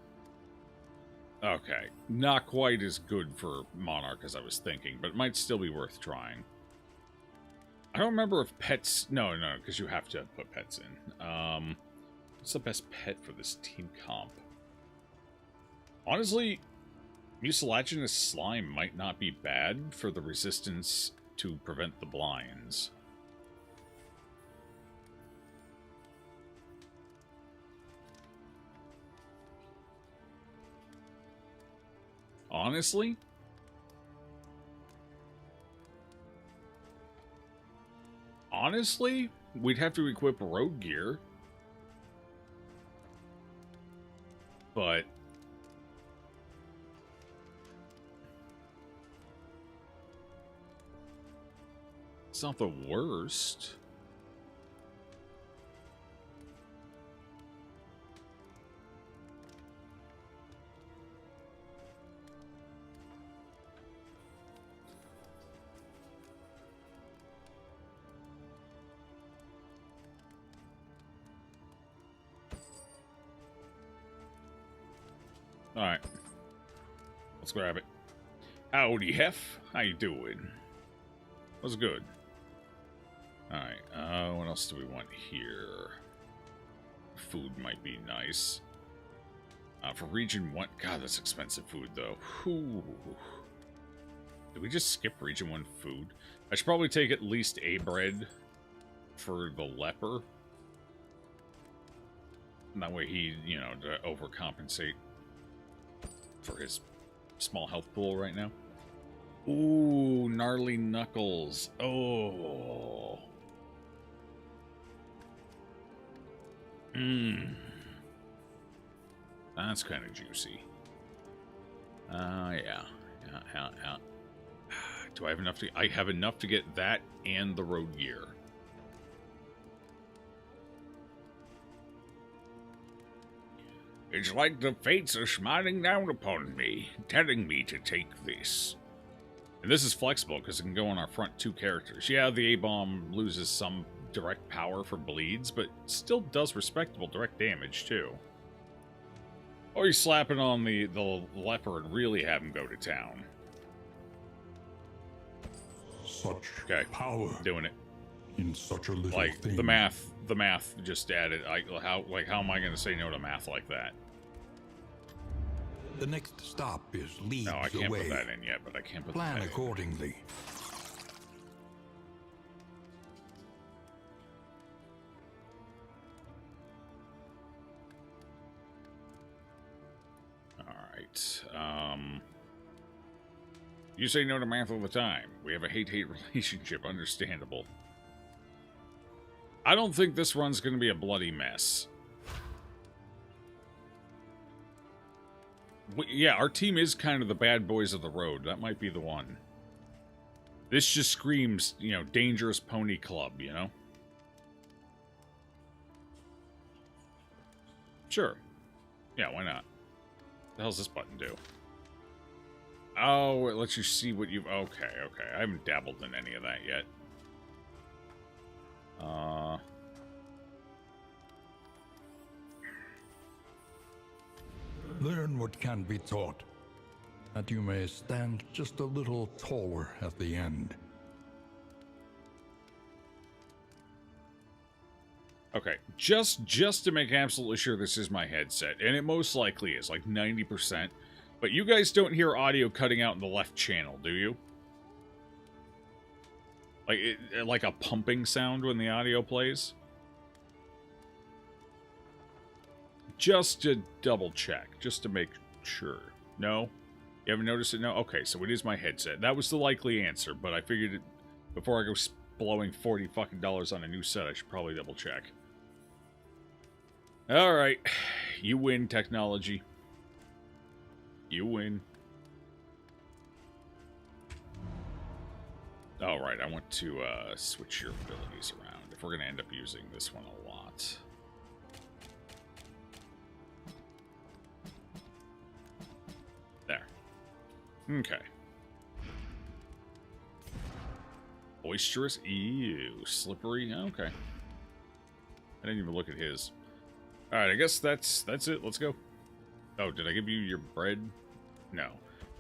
Okay. Not quite as good for Monarch as I was thinking, but it might still be worth trying. I don't remember if pets... No, because you have to put pets in. What's the best pet for this team comp? Honestly, mucilaginous slime might not be bad for the resistance to prevent the blinds. Honestly? Honestly? We'd have to equip road gear. But... it's not the worst. Alright. Let's grab it. Howdy, Hef. How you doing? What's good? Alright, what else do we want here? Food might be nice. For Region 1... God, that's expensive food, though. Whew. Did we just skip Region 1 food? I should probably take at least a bread. for the Leper. And that way he, you know, to overcompensate for his small health pool right now. Ooh, gnarly knuckles. Oh. Mmm. That's kind of juicy. Yeah. Do I have enough to... I have enough to get that and the road gear. It's like the fates are smiling down upon me, telling me to take this. And this is flexible because it can go on our front 2 characters. Yeah, the abom loses some direct power for bleeds, but still does respectable direct damage too. Or you slap it on the leper and really have him go to town. Such power. Doing it. In such a little like thing. the math how am I going to say no to math like that? The next stop is leagues No, I can't away. put that in yet, but I can't put Plan that in. accordingly. You say no to math all the time. We have a hate-hate relationship, understandable. I don't think this run's going to be a bloody mess. Yeah, our team is kind of the bad boys of the road. That might be the one. This just screams, you know, dangerous pony club, you know? Sure. Yeah, why not? What the hell's this button do? Oh, it lets you see what you've... Okay. I haven't dabbled in any of that yet. Learn what can be taught, that you may stand just a little taller at the end. Okay, just to make absolutely sure this is my headset, and it most likely is, like 90%. But you guys don't hear audio cutting out in the left channel, do you? Like a pumping sound when the audio plays? Just to double check, just to make sure. No? You haven't noticed it? No? Okay, so it is my headset. That was the likely answer, but I figured it, before I go blowing $40 fucking on a new set, I should probably double check. Alright. You win, technology. You win. Alright, I want to switch your abilities around if we're going to end up using this one a lot. There. Okay. Boisterous? Ew. Slippery? Okay. I didn't even look at his. Alright, I guess that's it. Let's go. Oh, did I give you your bread? No.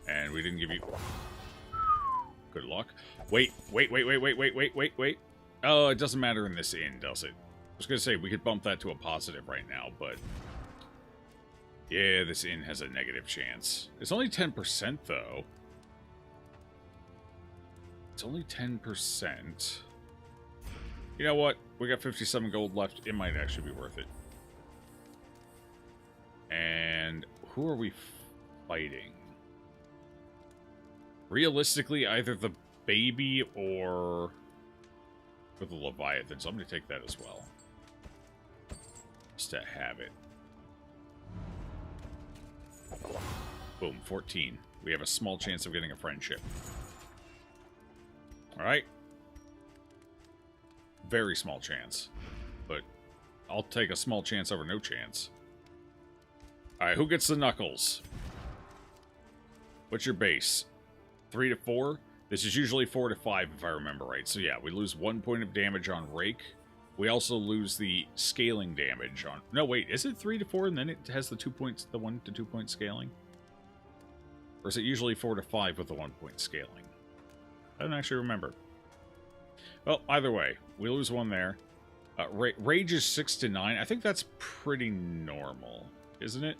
And we didn't give you... Good luck. Wait. Oh, it doesn't matter in this inn, does it? I was going to say, we could bump that to a positive right now, but... Yeah, this inn has a negative chance. It's only 10%, though. It's only 10%. You know what? We got 57 gold left. It might actually be worth it. And who are we fighting? Realistically, either the baby or the Leviathan. So I'm going to take that as well. Just to have it. Boom, 14. We have a small chance of getting a friendship. Alright. Very small chance. But I'll take a small chance over no chance. Alright, who gets the knuckles? What's your base? 3 to 4? This is usually 4 to 5 if I remember right. So yeah, we lose 1 point of damage on Rake. We also lose the scaling damage on... No, wait, is it 3 to 4 and then it has the 2 points, the 1 to 2 point scaling? Or is it usually 4 to 5 with the 1 point scaling? I don't actually remember. Well, either way, we lose 1 there. Rage is 6 to 9. I think that's pretty normal, isn't it?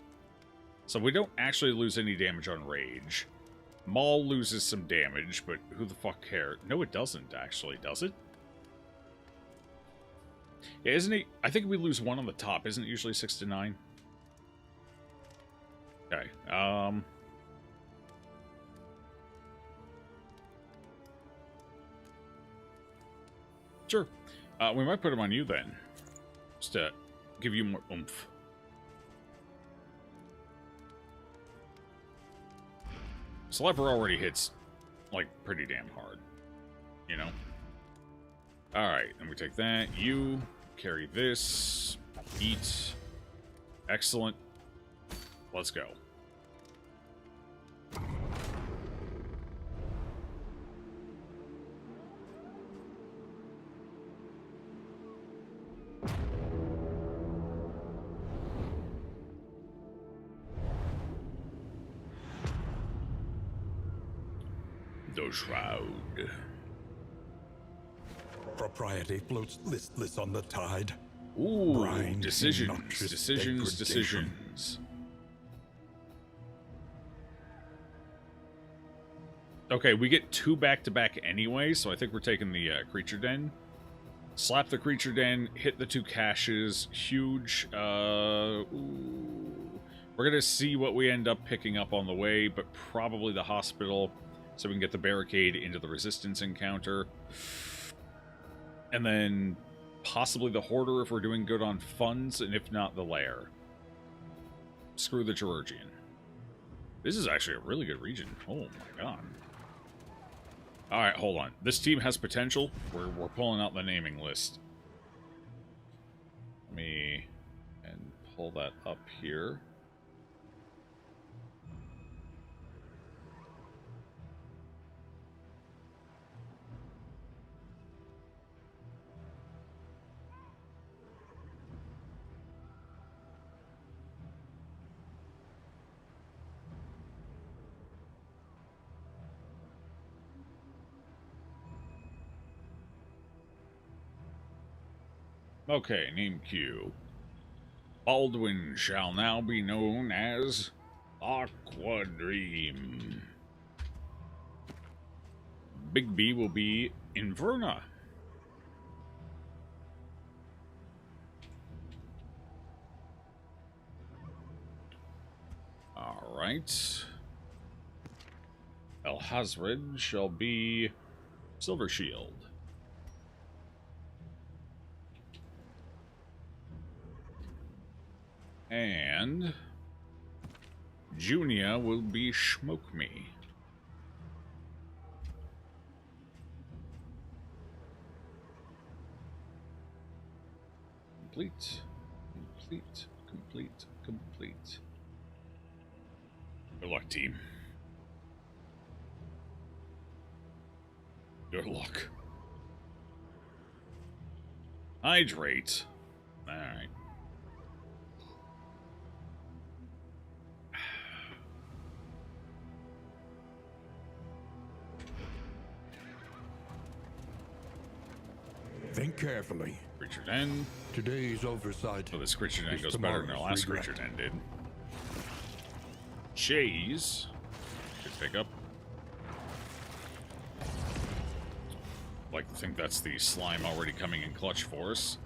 So we don't actually lose any damage on Rage. Maul loses some damage, but who the fuck cares? No, it doesn't, actually, does it? Yeah, isn't he? I think we lose 1 on the top. Isn't it usually 6 to 9? Okay. Sure. We might put him on you then. Just to give you more oomph. So Leper already hits, like, pretty damn hard. You know? Alright, then we take that. You carry this. Eat. Excellent. Let's go. The Shroud. Propriety floats listless on the tide. Ooh, Blind, decisions, obnoxious decisions, degradation. decisions. Okay, we get 2 back-to-back anyway, so I think we're taking the creature den. Slap the creature den, hit the 2 caches, huge. Ooh. We're gonna see what we end up picking up on the way, but probably the hospital, so we can get the barricade into the resistance encounter. And then possibly the Hoarder if we're doing good on funds, and if not, the Lair. Screw the Chirurgian. This is actually a really good region. Oh my god. Alright, hold on. This team has potential. We're pulling out the naming list. Let me pull that up here. Okay, name Q. Baldwin shall now be known as Aqua Dream. Big B will be Inverna. Alright. El Hazred shall be Silver Shield. And Junia will be Smoke Me. Complete. Complete. Complete. Complete. Good luck, team. Good luck. Hydrate. Alright. Think carefully. Creature Den. Today's oversight. So this creature den is goes better than our tomorrow's last regret. creature den did. Chase. Should pick up. Like to think that's the slime already coming in clutch for us.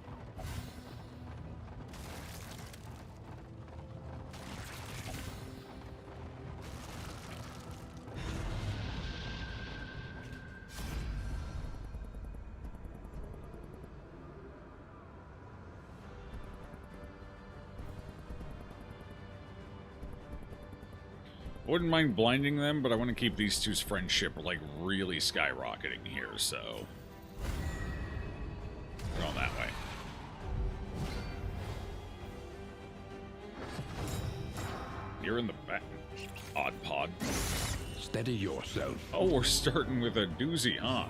Wouldn't mind blinding them, but I want to keep these two's friendship like really skyrocketing here, so we're going that way. You're in the back, Odd Pod. Steady yourself. Oh, we're starting with a doozy, huh?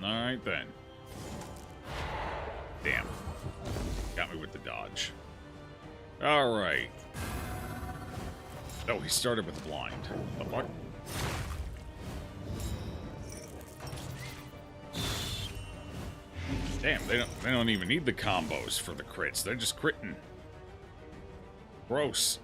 Alright then. Damn. Got me with the dodge. Alright. Oh, he started with blind. The fuck? Damn, they don't even need the combos for the crits. They're just critting. Gross.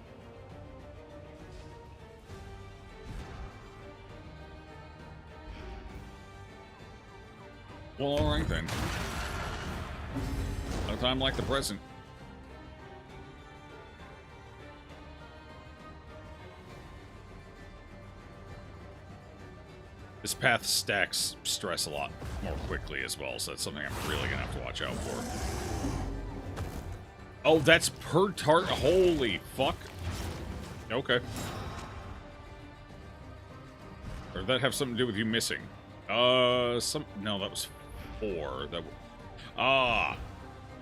Well, alright then. No time like the present. This path stacks stress a lot more quickly as well, so that's something I'm really gonna have to watch out for. Oh, that's per tart. Holy fuck. Okay. Or did that have something to do with you missing? No, that was 4.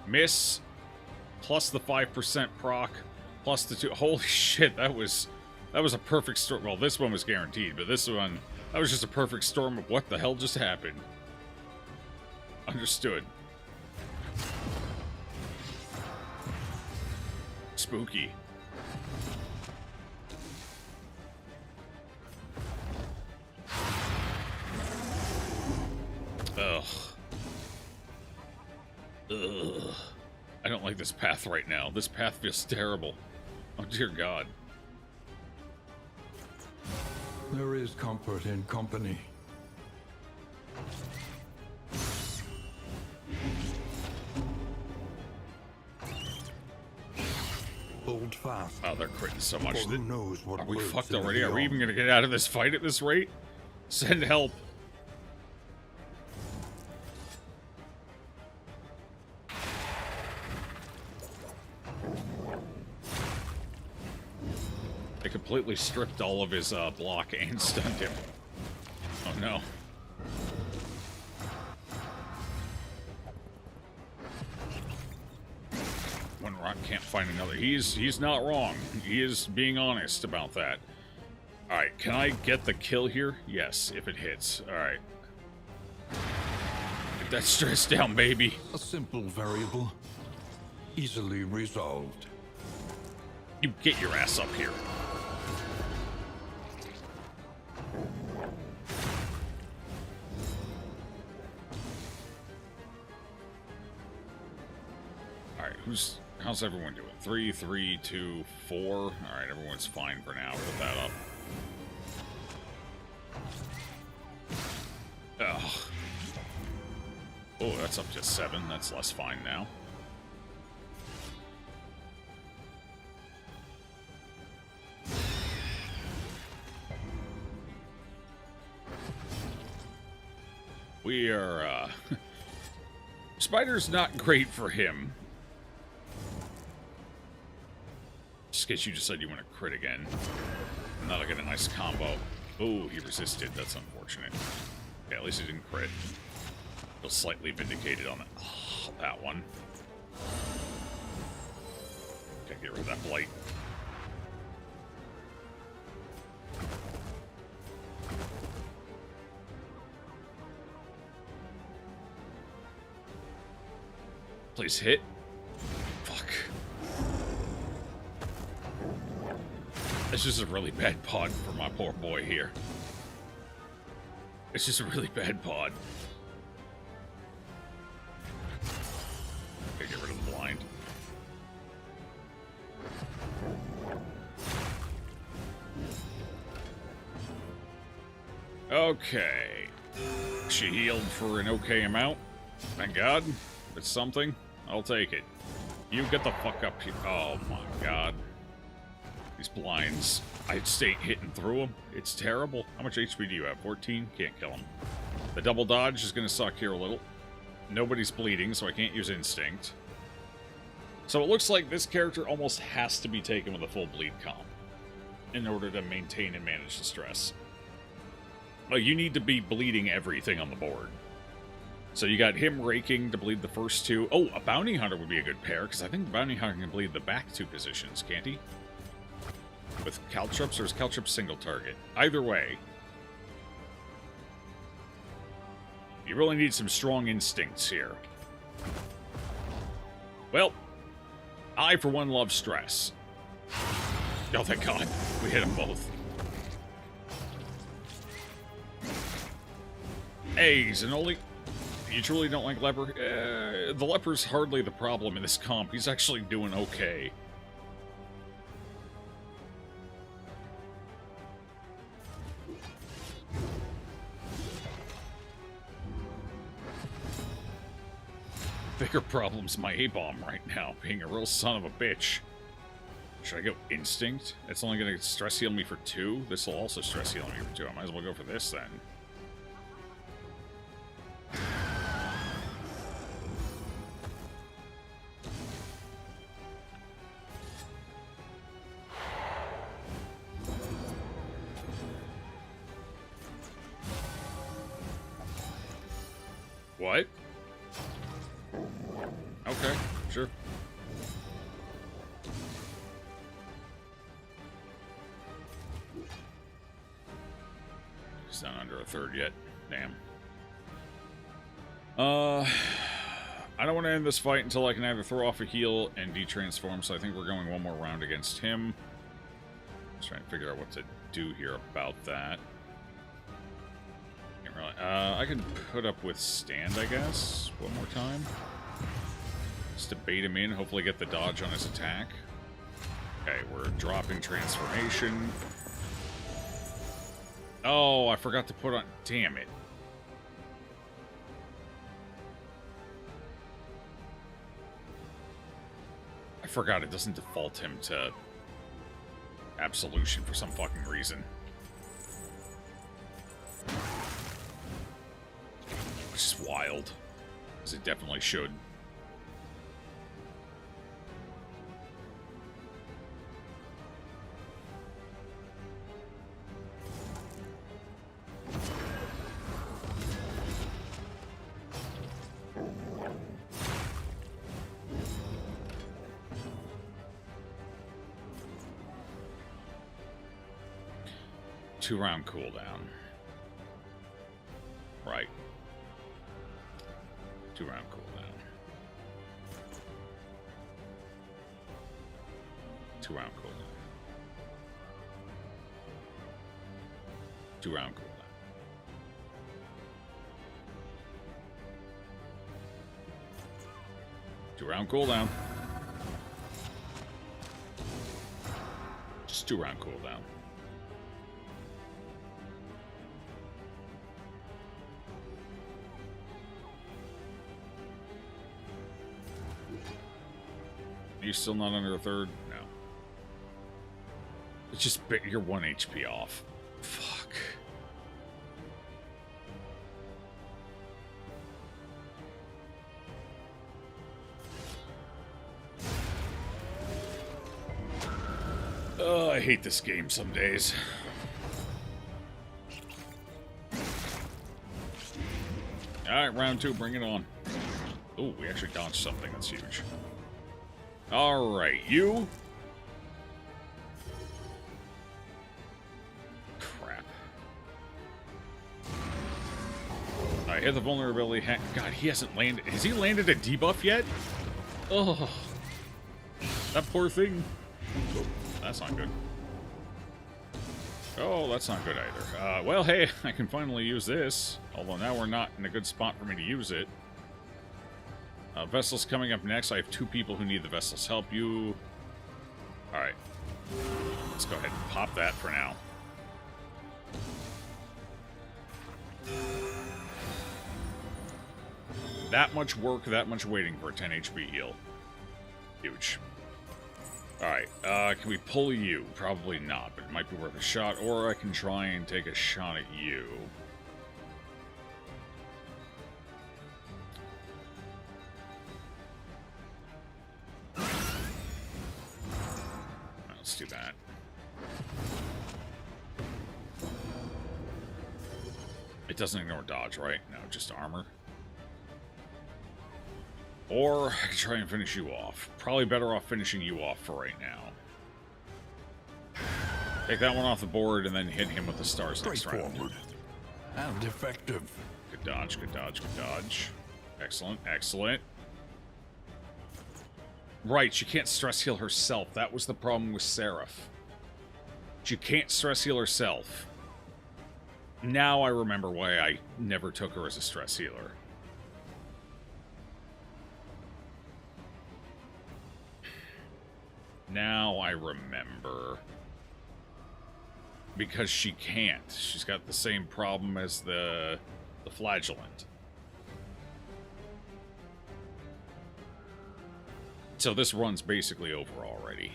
Miss plus the 5% proc plus the 2. Holy shit, that was a perfect storm. Well, this one was guaranteed, but this one, that was just a perfect storm of what the hell just happened. Understood. Spooky. Ugh. Ugh. I don't like this path right now. This path feels terrible. Oh, dear God. There is comfort in company. Hold fast. Oh, they're critting so much. Who knows what Are we lurks fucked in the already? Are we beyond? even gonna get out of this fight at this rate? Send help. They completely stripped all of his block and stunned him. Oh no. One rock can't find another. He's not wrong. He is being honest about that. Alright, can I get the kill here? Yes, if it hits. Alright. Get that stress down, baby. A simple variable, easily resolved. You get your ass up here. Alright, how's everyone doing? 3, 3, 2, 4. Alright, everyone's fine for now. Put that up. Ugh. Oh, that's up to 7. That's less fine now. We are, Spider's not great for him. Just in case you just said you want to crit again. And that'll get a nice combo. Oh, he resisted. That's unfortunate. Yeah, at least he didn't crit. Feels slightly vindicated on that. Oh, that one. Gotta get rid of that blight. Please hit. Fuck. This is a really bad pod for my poor boy here. It's just a really bad pod. Gotta get rid of the blind. Okay. She healed for an okay amount. Thank God. If it's something, I'll take it. You get the fuck up here. Oh my God. These blinds. I stay hitting through them. It's terrible. How much HP do you have? 14? Can't kill him. The double dodge is going to suck here a little. Nobody's bleeding, so I can't use instinct. So it looks like this character almost has to be taken with a full bleed comp in order to maintain and manage the stress. Well, you need to be bleeding everything on the board. So you got him raking to bleed the first 2. Oh, a bounty hunter would be a good pair, because I think the bounty hunter can bleed the back 2 positions, can't he? With Caltrops, or is Caltrops single target? Either way. You really need some strong instincts here. Well, I, for one, love stress. Oh, thank God. We hit them both. Hey, Zanoli. You truly don't like Leper? The Leper's hardly the problem in this comp. He's actually doing okay. bigger problem's my abom right now, being a real son of a bitch. Should I go instinct? It's only going to stress heal me for 2. This will also stress heal me for 2. I might as well go for this then. What? Okay, sure. He's not under a third yet. Damn. I don't want to end this fight until I can either throw off a heal and de-transform, so I think we're going one more round against him. Just trying to figure out what to do here about that. Can't really... I can put up Withstand, I guess, one more time. Just to bait him in, hopefully get the dodge on his attack. Okay, we're dropping Transformation. Oh, I forgot to put on... Damn it. I forgot it doesn't default him to Absolution for some fucking reason. Which is wild. Because it definitely should. Two-round cooldown. Right. Two-round cooldown. Two-round cooldown. Two-round cooldown. Two-round cooldown. Just two-round cooldown. You still not under a third? No. It's just you're 1 HP off. Fuck. Oh, I hate this game some days. Alright, round 2, bring it on. Oh, we actually dodged something. That's huge. Alright, you. Crap. I hit the vulnerability. God, he hasn't landed. Has he landed a debuff yet? Oh. That poor thing. Oh, that's not good. Oh, that's not good either. Well, hey, I can finally use this. Although now we're not in a good spot for me to use it. Vessel's coming up next. I have 2 people who need the Vessel's help. You... Alright. Let's go ahead and pop that for now. That much work, that much waiting for a 10 HP heal. Huge. Alright, can we pull you? Probably not, but it might be worth a shot. Or I can try and take a shot at you. Let's do that. It doesn't ignore dodge, right? No, just armor. Or I can try and finish you off. Probably better off finishing you off for right now. Take that one off the board and then hit him with the stars next round. And effective. Good dodge, good dodge, good dodge. Excellent, excellent. Right, she can't stress heal herself. That was the problem with Seraph. She can't stress heal herself. Now I remember why I never took her as a stress healer. Now I remember. Because she can't. She's got the same problem as the flagellant. So this run's basically over already.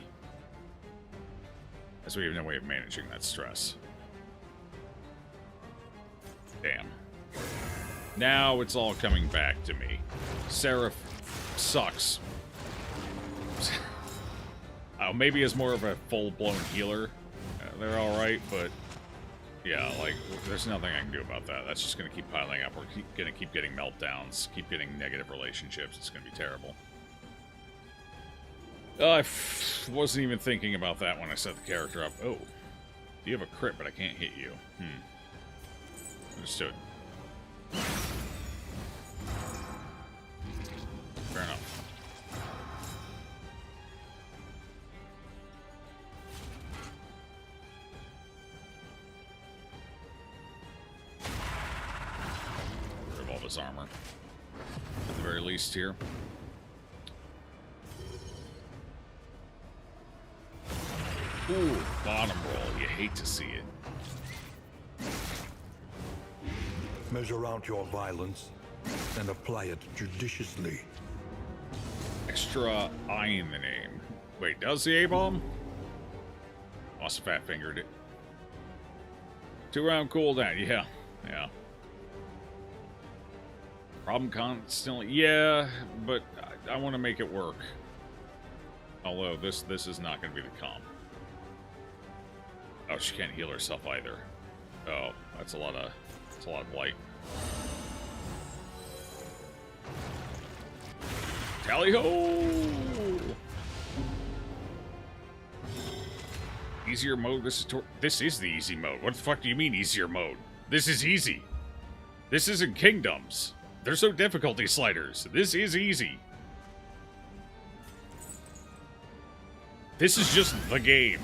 As we have no way of managing that stress. Damn. Now it's all coming back to me. Seraph sucks. Maybe as more of a full-blown healer, they're alright, but yeah, like, there's nothing I can do about that. That's just going to keep piling up. We're going to keep getting meltdowns, keep getting negative relationships. It's going to be terrible. I wasn't even thinking about that when I set the character up. Oh, you have a crit, but I can't hit you. Understood. Fair enough. Rid of all this armor. At the very least here. Ooh, bottom roll. You hate to see it. Measure out your violence and apply it judiciously. Extra I in the name. Wait, does the abom? Must have fat fingered it. 2-round cooldown. Yeah. Yeah. Problem constantly. Yeah, but I want to make it work. Although this is not going to be the comp. Oh, she can't heal herself either. Oh, that's a lot of blight. Tally ho! Easier mode. This is the easy mode. What the fuck do you mean easier mode? This is easy. This isn't Kingdoms. There's no difficulty sliders. This is easy. This is just the game.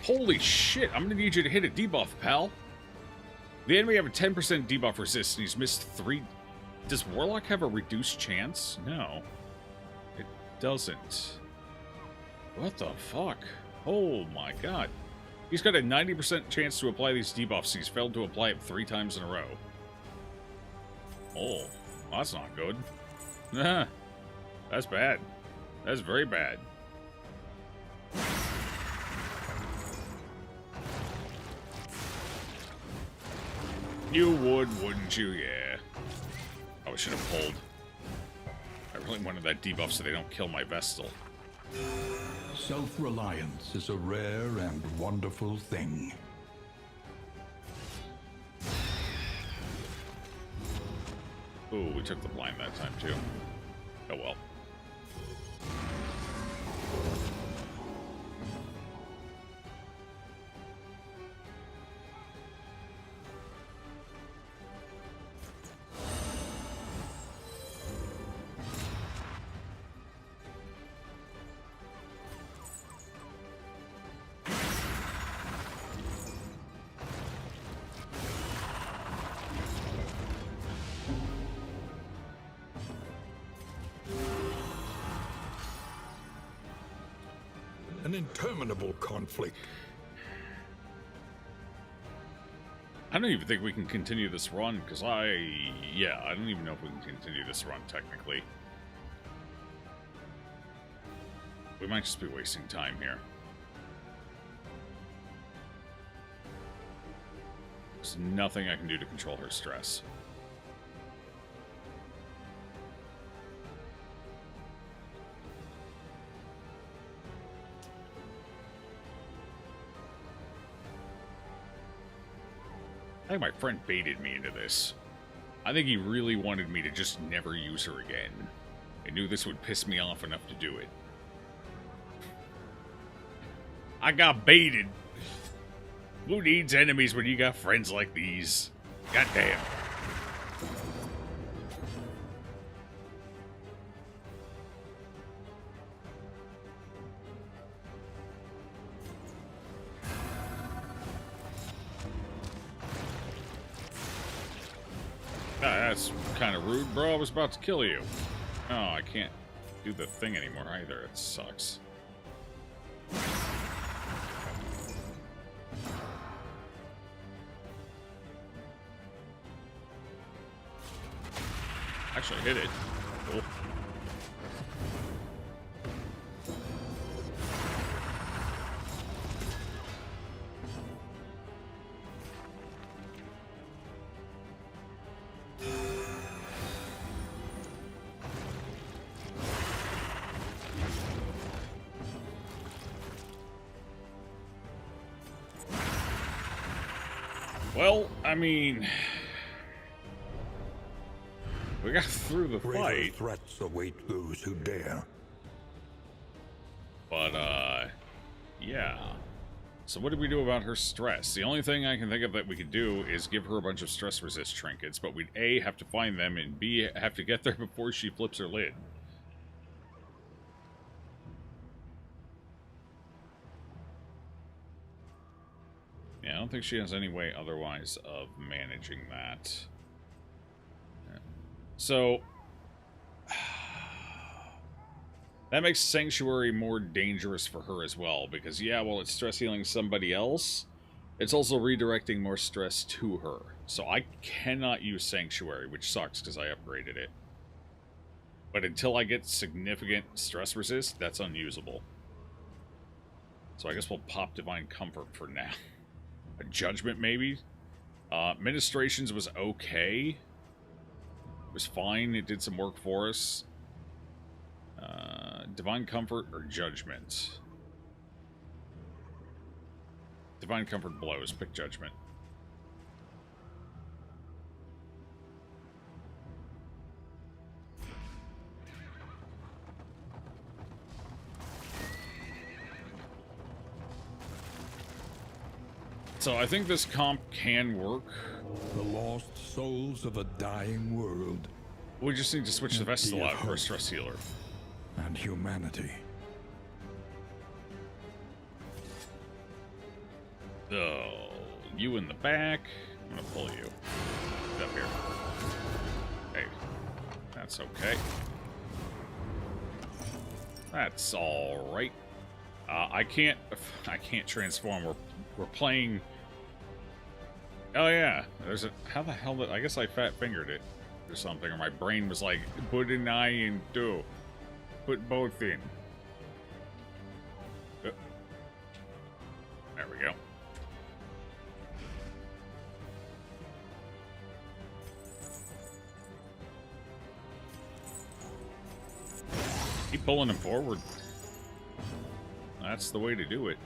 Holy shit, I'm gonna need you to hit a debuff, pal. The enemy have a 10% debuff resist, and he's missed 3... Does Warlock have a reduced chance? No. It doesn't. What the fuck? Oh my god. He's got a 90% chance to apply these debuffs. He's failed to apply it 3 times in a row. Oh, that's not good. That's bad. That's very bad. You would, wouldn't you? Yeah. Oh, I should have pulled. I really wanted that debuff so they don't kill my Vestal. Self-reliance is a rare and wonderful thing. Ooh, we took the blind that time too. Oh well. An interminable conflict. I don't even think we can continue this run, because I don't even know if we can continue this run, technically. We might just be wasting time here. There's nothing I can do to control her stress. I think my friend baited me into this. I think he really wanted me to just never use her again. He knew this would piss me off enough to do it. I got baited. Who needs enemies when you got friends like these? Goddamn. Ah, that's kind of rude, bro. I was about to kill you. Oh, I can't do the thing anymore either. It sucks. Actually hit it. Cool. Well, I mean, we got through the Greater fight. threats await those who dare. But, yeah. So what do we do about her stress? The only thing I can think of that we could do is give her a bunch of stress resist trinkets, but we'd A, have to find them, and B, have to get there before she flips her lid. Yeah, I don't think she has any way otherwise of managing that. Yeah. So, that makes Sanctuary more dangerous for her as well, because yeah, while it's stress healing somebody else, it's also redirecting more stress to her. So I cannot use Sanctuary, which sucks because I upgraded it. But until I get significant stress resist, that's unusable. So I guess we'll pop Divine Comfort for now. A Judgment, maybe? Ministrations was okay. It was fine. It did some work for us. Divine Comfort or Judgment? Divine Comfort blows. Pick Judgment. So I think this comp can work. The lost souls of a dying world. We just need to switch the Vestal out for a stress healer. And humanity. Oh, you in the back. I'm gonna pull you. Get up here. Hey, that's okay. That's all right. I can't transform. We're playing. Oh yeah, there's a. How the hell did I guess I fat fingered it or something, or my brain was like, put an eye in two, put both in. There we go. Keep pulling him forward. That's the way to do it.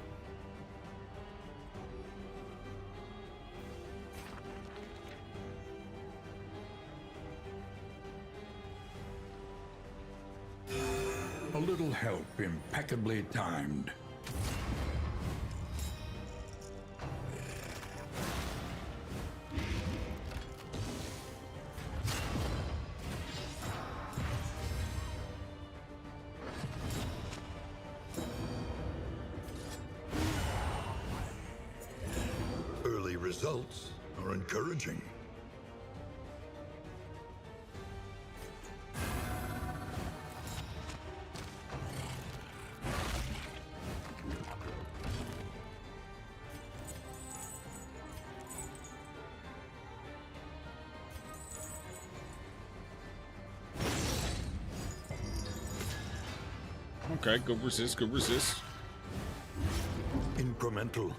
A little help impeccably timed. Early results are encouraging. Okay, go resist, go resist. Incremental,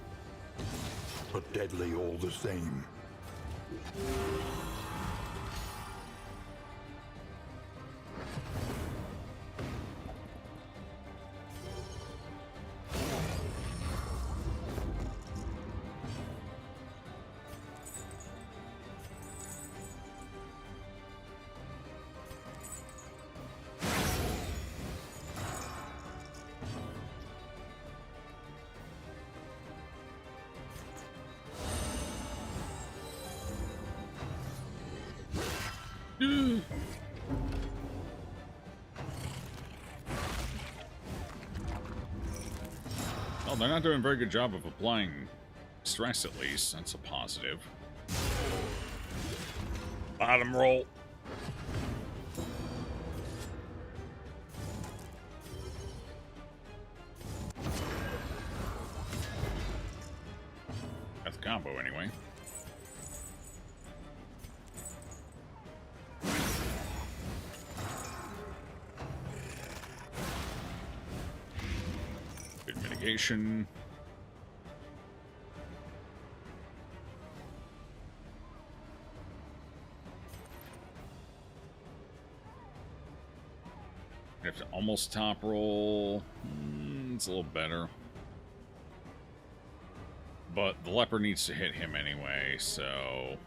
but deadly all the same. Oh, they're not doing a very good job of applying stress, at least. That's a positive. Bottom roll. That's the combo anyway. Good mitigation. We have to almost top roll. It's a little better. But the leper needs to hit him anyway, so...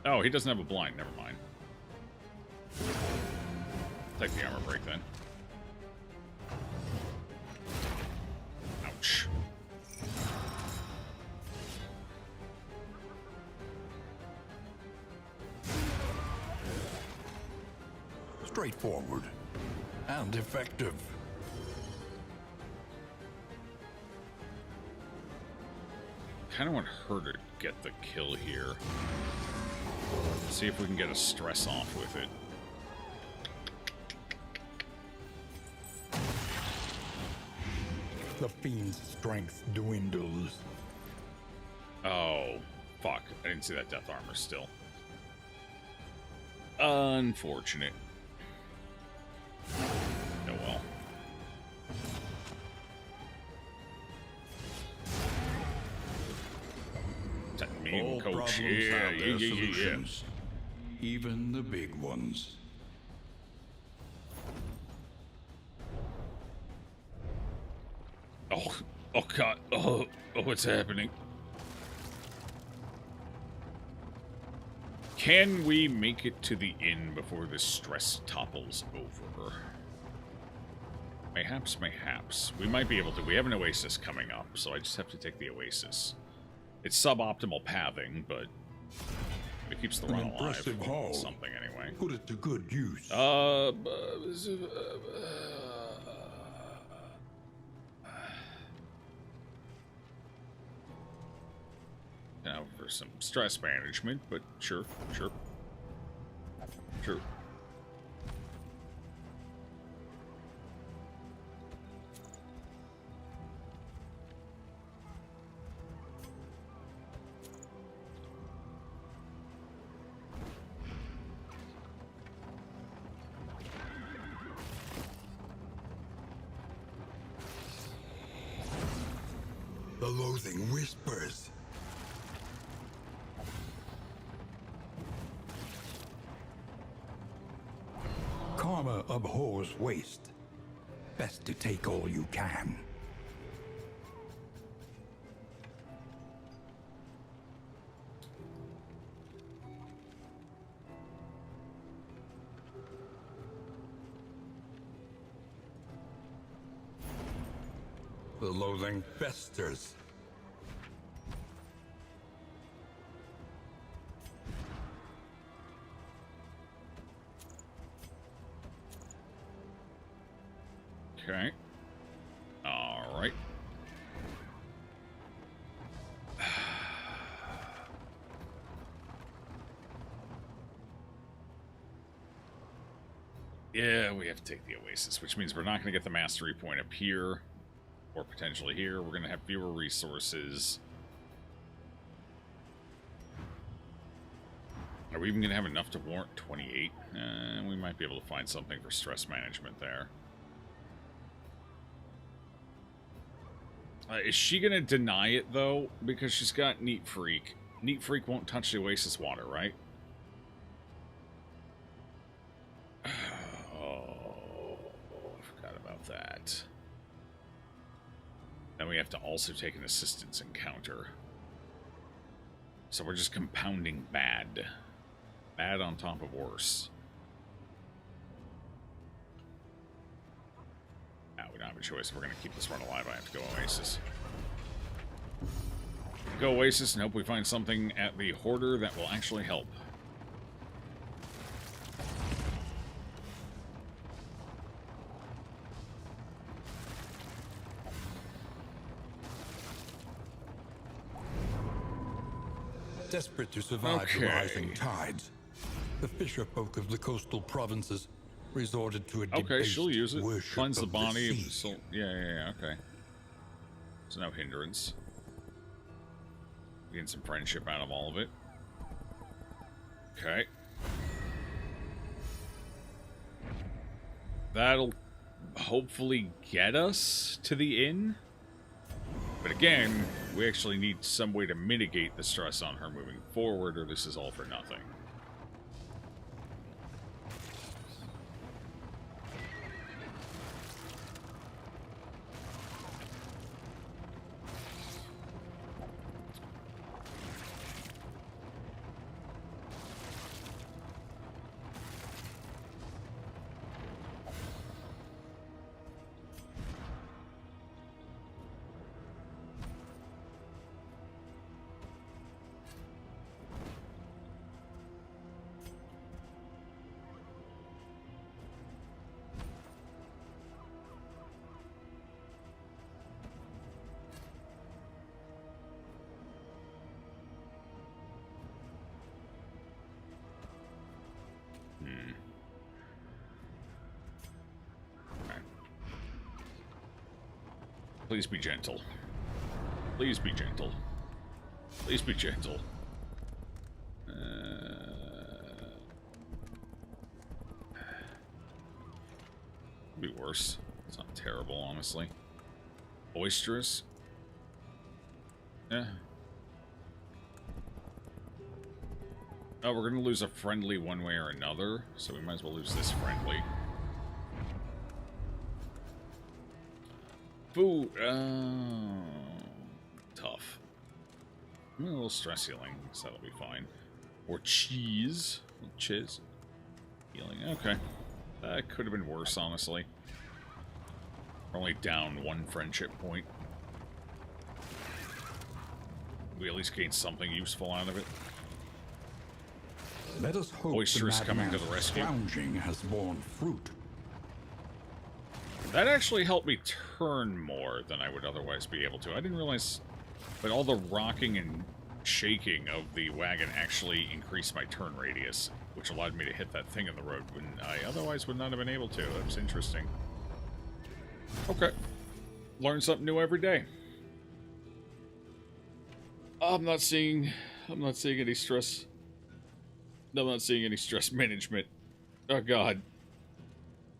Oh, he doesn't have a blind. Never mind. Take the armor break then. Ouch. Straightforward and effective. Kind of want her to get the kill here. See if we can get a stress off with it. The fiend's strength dwindles. Oh, fuck. I didn't see that death armor still. Unfortunate. Oh well. All Coach. problems have their solutions, even the big ones. Oh God. Oh, what's happening? Can we make it to the inn before the stress topples over? Mayhaps, mayhaps. We might be able to. We have an oasis coming up, so I just have to take the oasis. It's suboptimal pathing, but it keeps the run alive. Impressive haul. Something anyway. Put it to good use. Now for some stress management, but sure. The loathing whispers. Karma abhors waste. Best to take all you can. The loathing festers. Okay. All right. Yeah, we have to take the oasis, which means we're not going to get the mastery point up here. Or potentially here. We're going to have fewer resources. Are we even going to have enough to warrant 28? We might be able to find something for stress management there. Is she going to deny it, though? Because she's got Neat Freak. Neat Freak won't touch the oasis water, right? Oh, I forgot about that. Then we have to also take an assistance encounter. So we're just compounding bad. Bad on top of worse. Now we don't have a choice. We're going to keep this run alive. I have to go Oasis. Go Oasis and hope we find something at the Hoarder that will actually help. Desperate to survive the rising tides, the fisher folk of the coastal provinces resorted to a Okay, she'll use it. worship Cleanse the of body. sea. So, yeah, okay. So no hindrance. Getting some friendship out of all of it. Okay. That'll hopefully get us to the inn. But again, we actually need some way to mitigate the stress on her moving forward, or this is all for nothing. Please be gentle. Please be gentle. Please be gentle. Be worse. It's not terrible, honestly. Boisterous. Yeah. Oh, we're gonna lose a friendly one way or another, so we might as well lose this friendly. Food. Tough. A little stress healing, so that'll be fine. Or cheese. Chiz. Healing. Okay. That could have been worse, honestly. We're only down one friendship point. We at least gained something useful out of it. Let us hope Boisterous the coming to the rescue. scrounging has borne fruit. That actually helped me turn more than I would otherwise be able to. I didn't realize that all the rocking and shaking of the wagon actually increased my turn radius, which allowed me to hit that thing in the road when I otherwise would not have been able to. That was interesting. Okay. Learn something new every day. I'm not seeing any stress. I'm not seeing any stress management. Oh, God.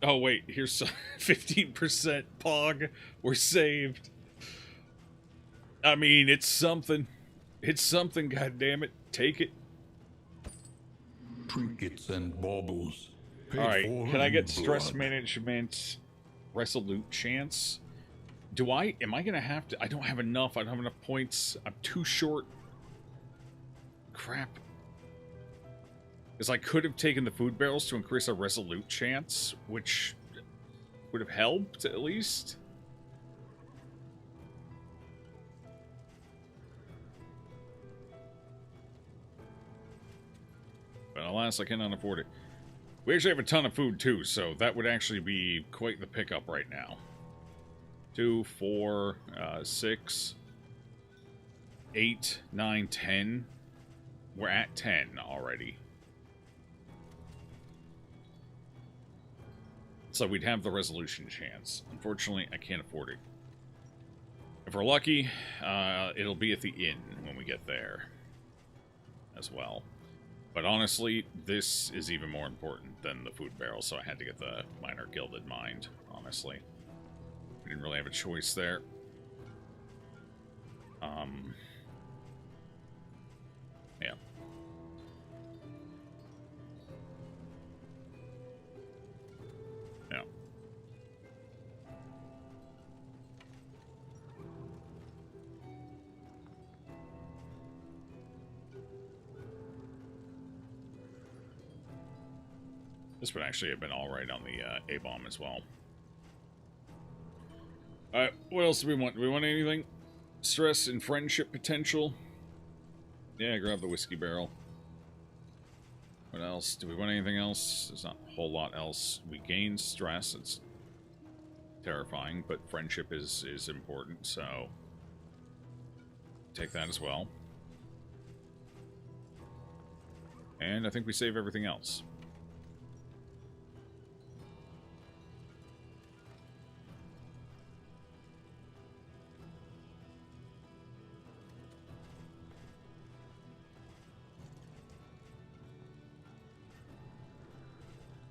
Oh, wait. Here's 15% POG. We're saved. I mean, it's something. It's something, goddammit. Take it. Trinkets and baubles. Alright, can I get stress management resolute chance? Am I gonna have to? I don't have enough. I don't have enough points. I'm too short. Crap. Because I could have taken the food barrels to increase our resolute chance, which would have helped, at least. But alas, I cannot afford it. We actually have a ton of food, too, so that would actually be quite the pickup right now. 2, 4, 6, 8, 9, 10. We're at 10 already. So we'd have the resolution chance. Unfortunately, I can't afford it. If we're lucky, it'll be at the inn when we get there as well. But honestly, this is even more important than the food barrel, so I had to get the minor gilded mind, honestly. We didn't really have a choice there. Yeah. Yeah. This would actually have been alright on the abom as well. Alright, what else do we want? Do we want anything? Stress and friendship potential? Yeah, grab the whiskey barrel. What else? Do we want anything else? There's not a whole lot else. We gain stress. It's terrifying, but friendship is important, so take that as well. And I think we save everything else.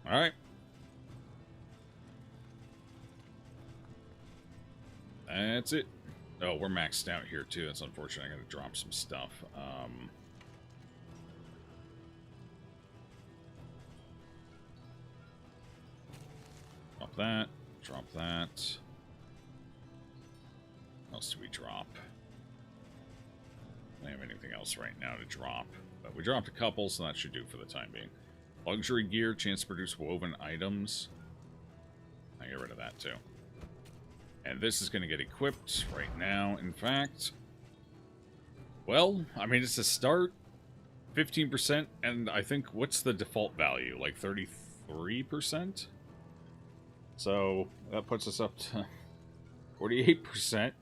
Alright. That's it. Oh, we're maxed out here, too. That's unfortunate. I gotta drop some stuff. Drop that. Drop that. What else do we drop? I don't have anything else right now to drop. But we dropped a couple, so that should do for the time being. Luxury gear, chance to produce woven items. I get rid of that, too. And this is going to get equipped right now, in fact. Well, I mean, it's a start. 15%, and I think, what's the default value? Like 33%? So, that puts us up to 48%.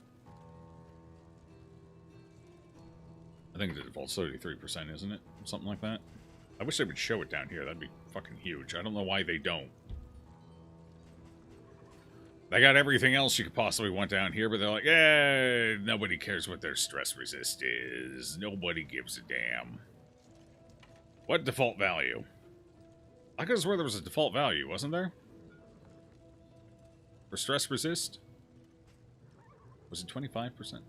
I think the default's 33%, isn't it? Something like that. I wish they would show it down here. That'd be fucking huge. I don't know why they don't. They got everything else you could possibly want down here, but they're like, eh, nobody cares what their stress resist is. Nobody gives a damn. What default value? I could have sworn there was a default value, wasn't there? For stress resist? Was it 25%?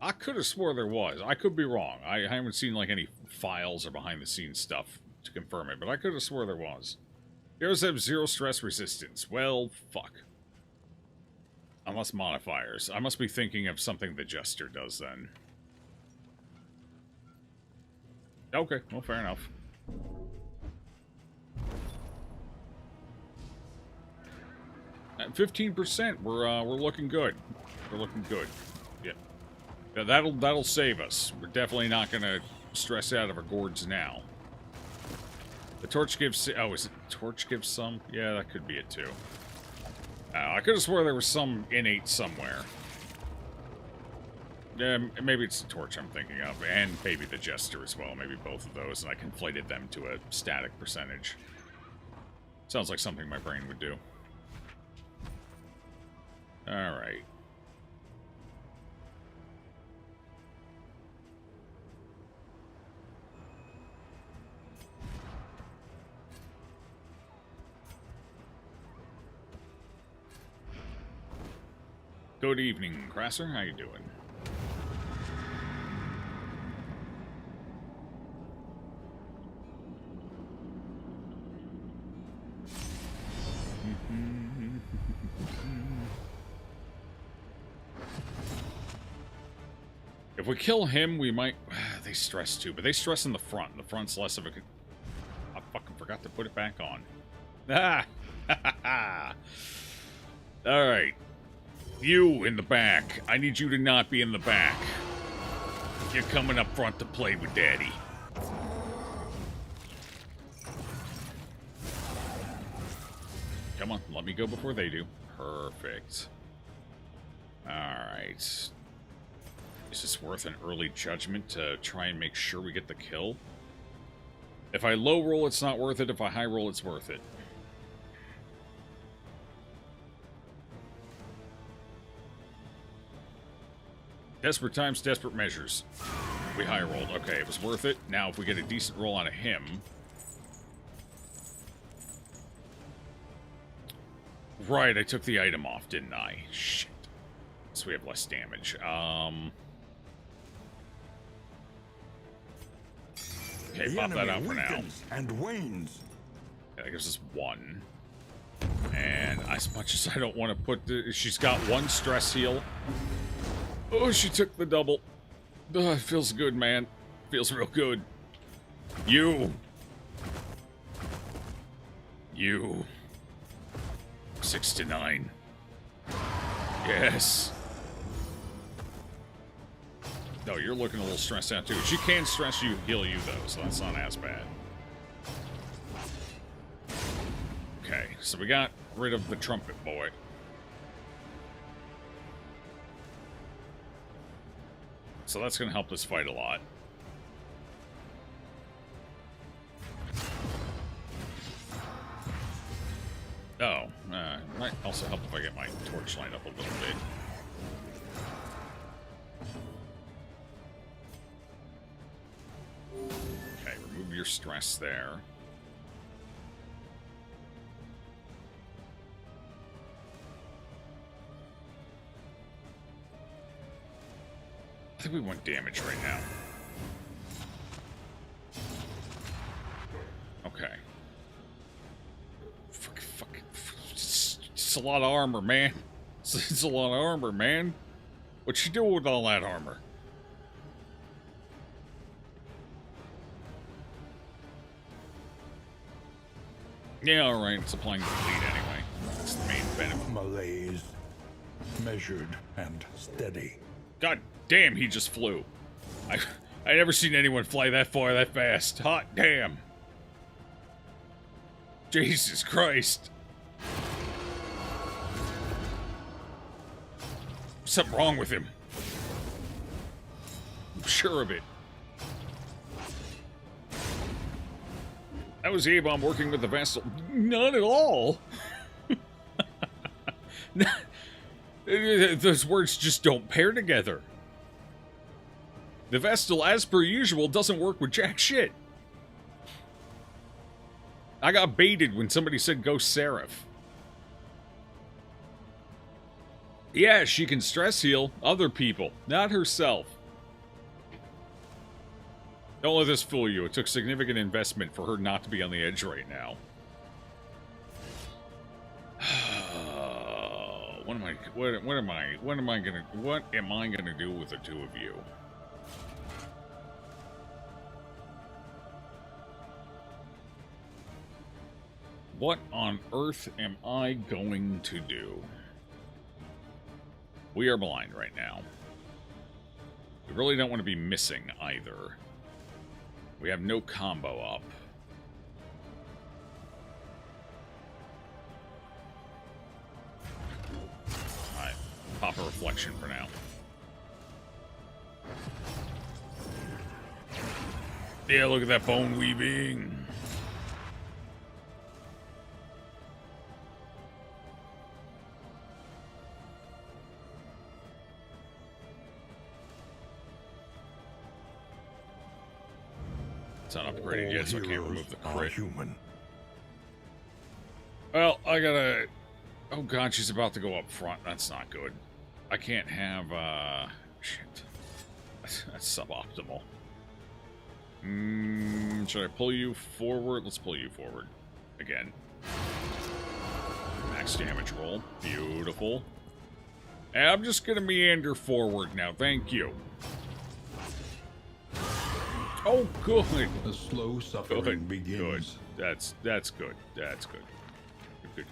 I could have swore there was. I could be wrong. I haven't seen like any files or behind the scenes stuff to confirm it, but I could have swore there was. Heroes have 0 stress resistance. Well, fuck. Unless modifiers. I must be thinking of something the Jester does then. Okay, well, fair enough. At 15%, we're looking good. We're looking good. Yeah. Yeah, that'll save us. We're definitely not gonna stress out of our gourds now. The torch gives... Oh, is it torch gives some? Yeah, that could be it too. I could have swore there was some innate somewhere. Yeah, maybe it's the torch I'm thinking of, and maybe the Jester as well. Maybe both of those, and I conflated them to a static percentage. Sounds like something my brain would do. Alright. Good evening, Crasser. How you doing? If we kill him, we might... They stress too, but they stress in the front. The front's less of a... I fucking forgot to put it back on. Ah! Alright. You in the back. I need you to not be in the back. You're coming up front to play with Daddy. Come on, let me go before they do. Perfect. Alright. Is this worth an early judgment to try and make sure we get the kill? If I low roll, it's not worth it. If I high roll, it's worth it. Desperate times, desperate measures. We high rolled. Okay, it was worth it. Now, if we get a decent roll out of him... Right, I took the item off, didn't I? Shit. So we have less damage. Okay, pop that out for now. And wanes. Yeah, that gives us 1. And as much as I don't want to put the... She's got 1 stress heal. Oh, she took the double. Oh, it feels good, man. Feels real good. You. 6 to 9. Yes. No, you're looking a little stressed out, too. She can stress you, heal you, though, so that's not as bad. Okay, so we got rid of the trumpet boy. So that's going to help this fight a lot. Oh, might also help if I get my torchlight up a little bit. Okay, remove your stress there. I think we want damage right now. Okay. Fuck. It's a lot of armor, man. It's a lot of armor, man. What you doing with all that armor? Yeah, alright. It's applying the bleed anyway. That's the main benefit. Malaise. Measured and steady. God damn, he just flew. I never seen anyone fly that far that fast. Hot damn. Jesus Christ. Something wrong with him. I'm sure of it. That was abom working with the Vestal. Not at all. Those words just don't pair together. The Vestal, as per usual, doesn't work with jack shit. I got baited when somebody said go Seraph. Yeah, she can stress heal other people, not herself. Don't let this fool you. It took significant investment for her not to be on the edge right now. What am I gonna do with the two of you? What on earth am I going to do? We are blind right now. We really don't want to be missing either. We have no combo up. Alright, pop a reflection for now. Yeah, look at that bone weaving. It's not upgraded yet, so I can't remove the crit. Human. Well, I gotta... Oh god, she's about to go up front. That's not good. I can't have, shit. That's suboptimal. Should I pull you forward? Let's pull you forward. Again. Max damage roll. Beautiful. And I'm just gonna meander forward now. Thank you. Oh, good. The slow suffering begins. Good. That's good. That's good. Good.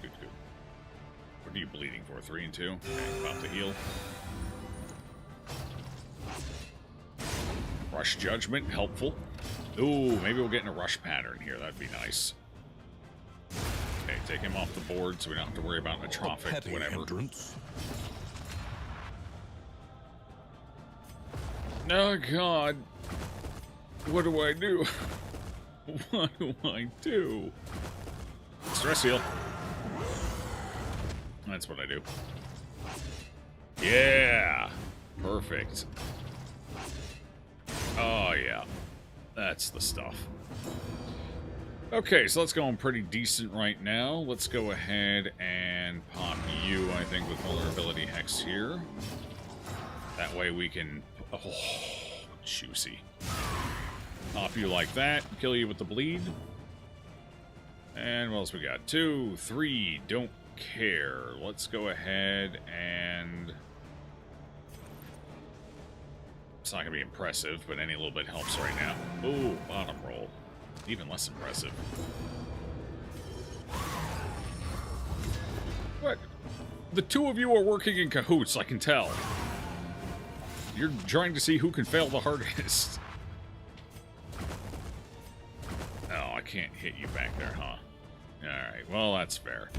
What are you bleeding for? 3 and 2? Okay, about to heal. Rush Judgment, helpful. Ooh, maybe we'll get in a rush pattern here. That'd be nice. Okay, take him off the board so we don't have to worry about atrophic, whatever. Hindrance. Oh, God. What do I do? What do I do? Stress heal. That's what I do. Yeah. Perfect. Oh, yeah. That's the stuff. Okay, so let's go on pretty decent right now. Let's go ahead and pop you, I think, with vulnerability hex here. That way we can... Oh, juicy. Pop you like that. Kill you with the bleed. And what else we got? 2, 3. Don't care. Let's go ahead and... It's not going to be impressive, but any little bit helps right now. Ooh, bottom roll. Even less impressive. What? The two of you are working in cahoots, I can tell. You're trying to see who can fail the hardest. Oh, I can't hit you back there, huh? Alright, well, that's fair.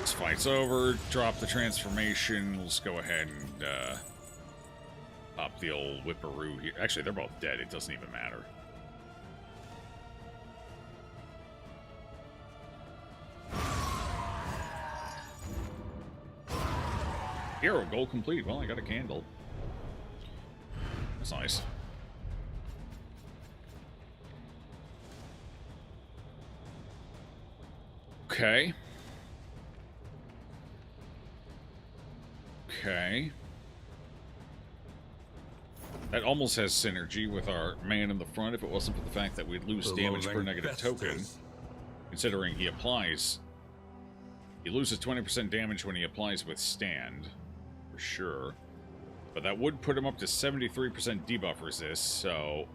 This fight's over. Drop the transformation. Let's go ahead and, pop the old whipperoo here. Actually, they're both dead. It doesn't even matter. Hero goal complete. Well, I got a candle. That's nice. Okay. Okay. That almost has synergy with our man in the front if it wasn't for the fact that we'd lose damage per negative token. Considering he applies... He loses 20% damage when he applies Withstand. For sure. But that would put him up to 73% debuff resist, so...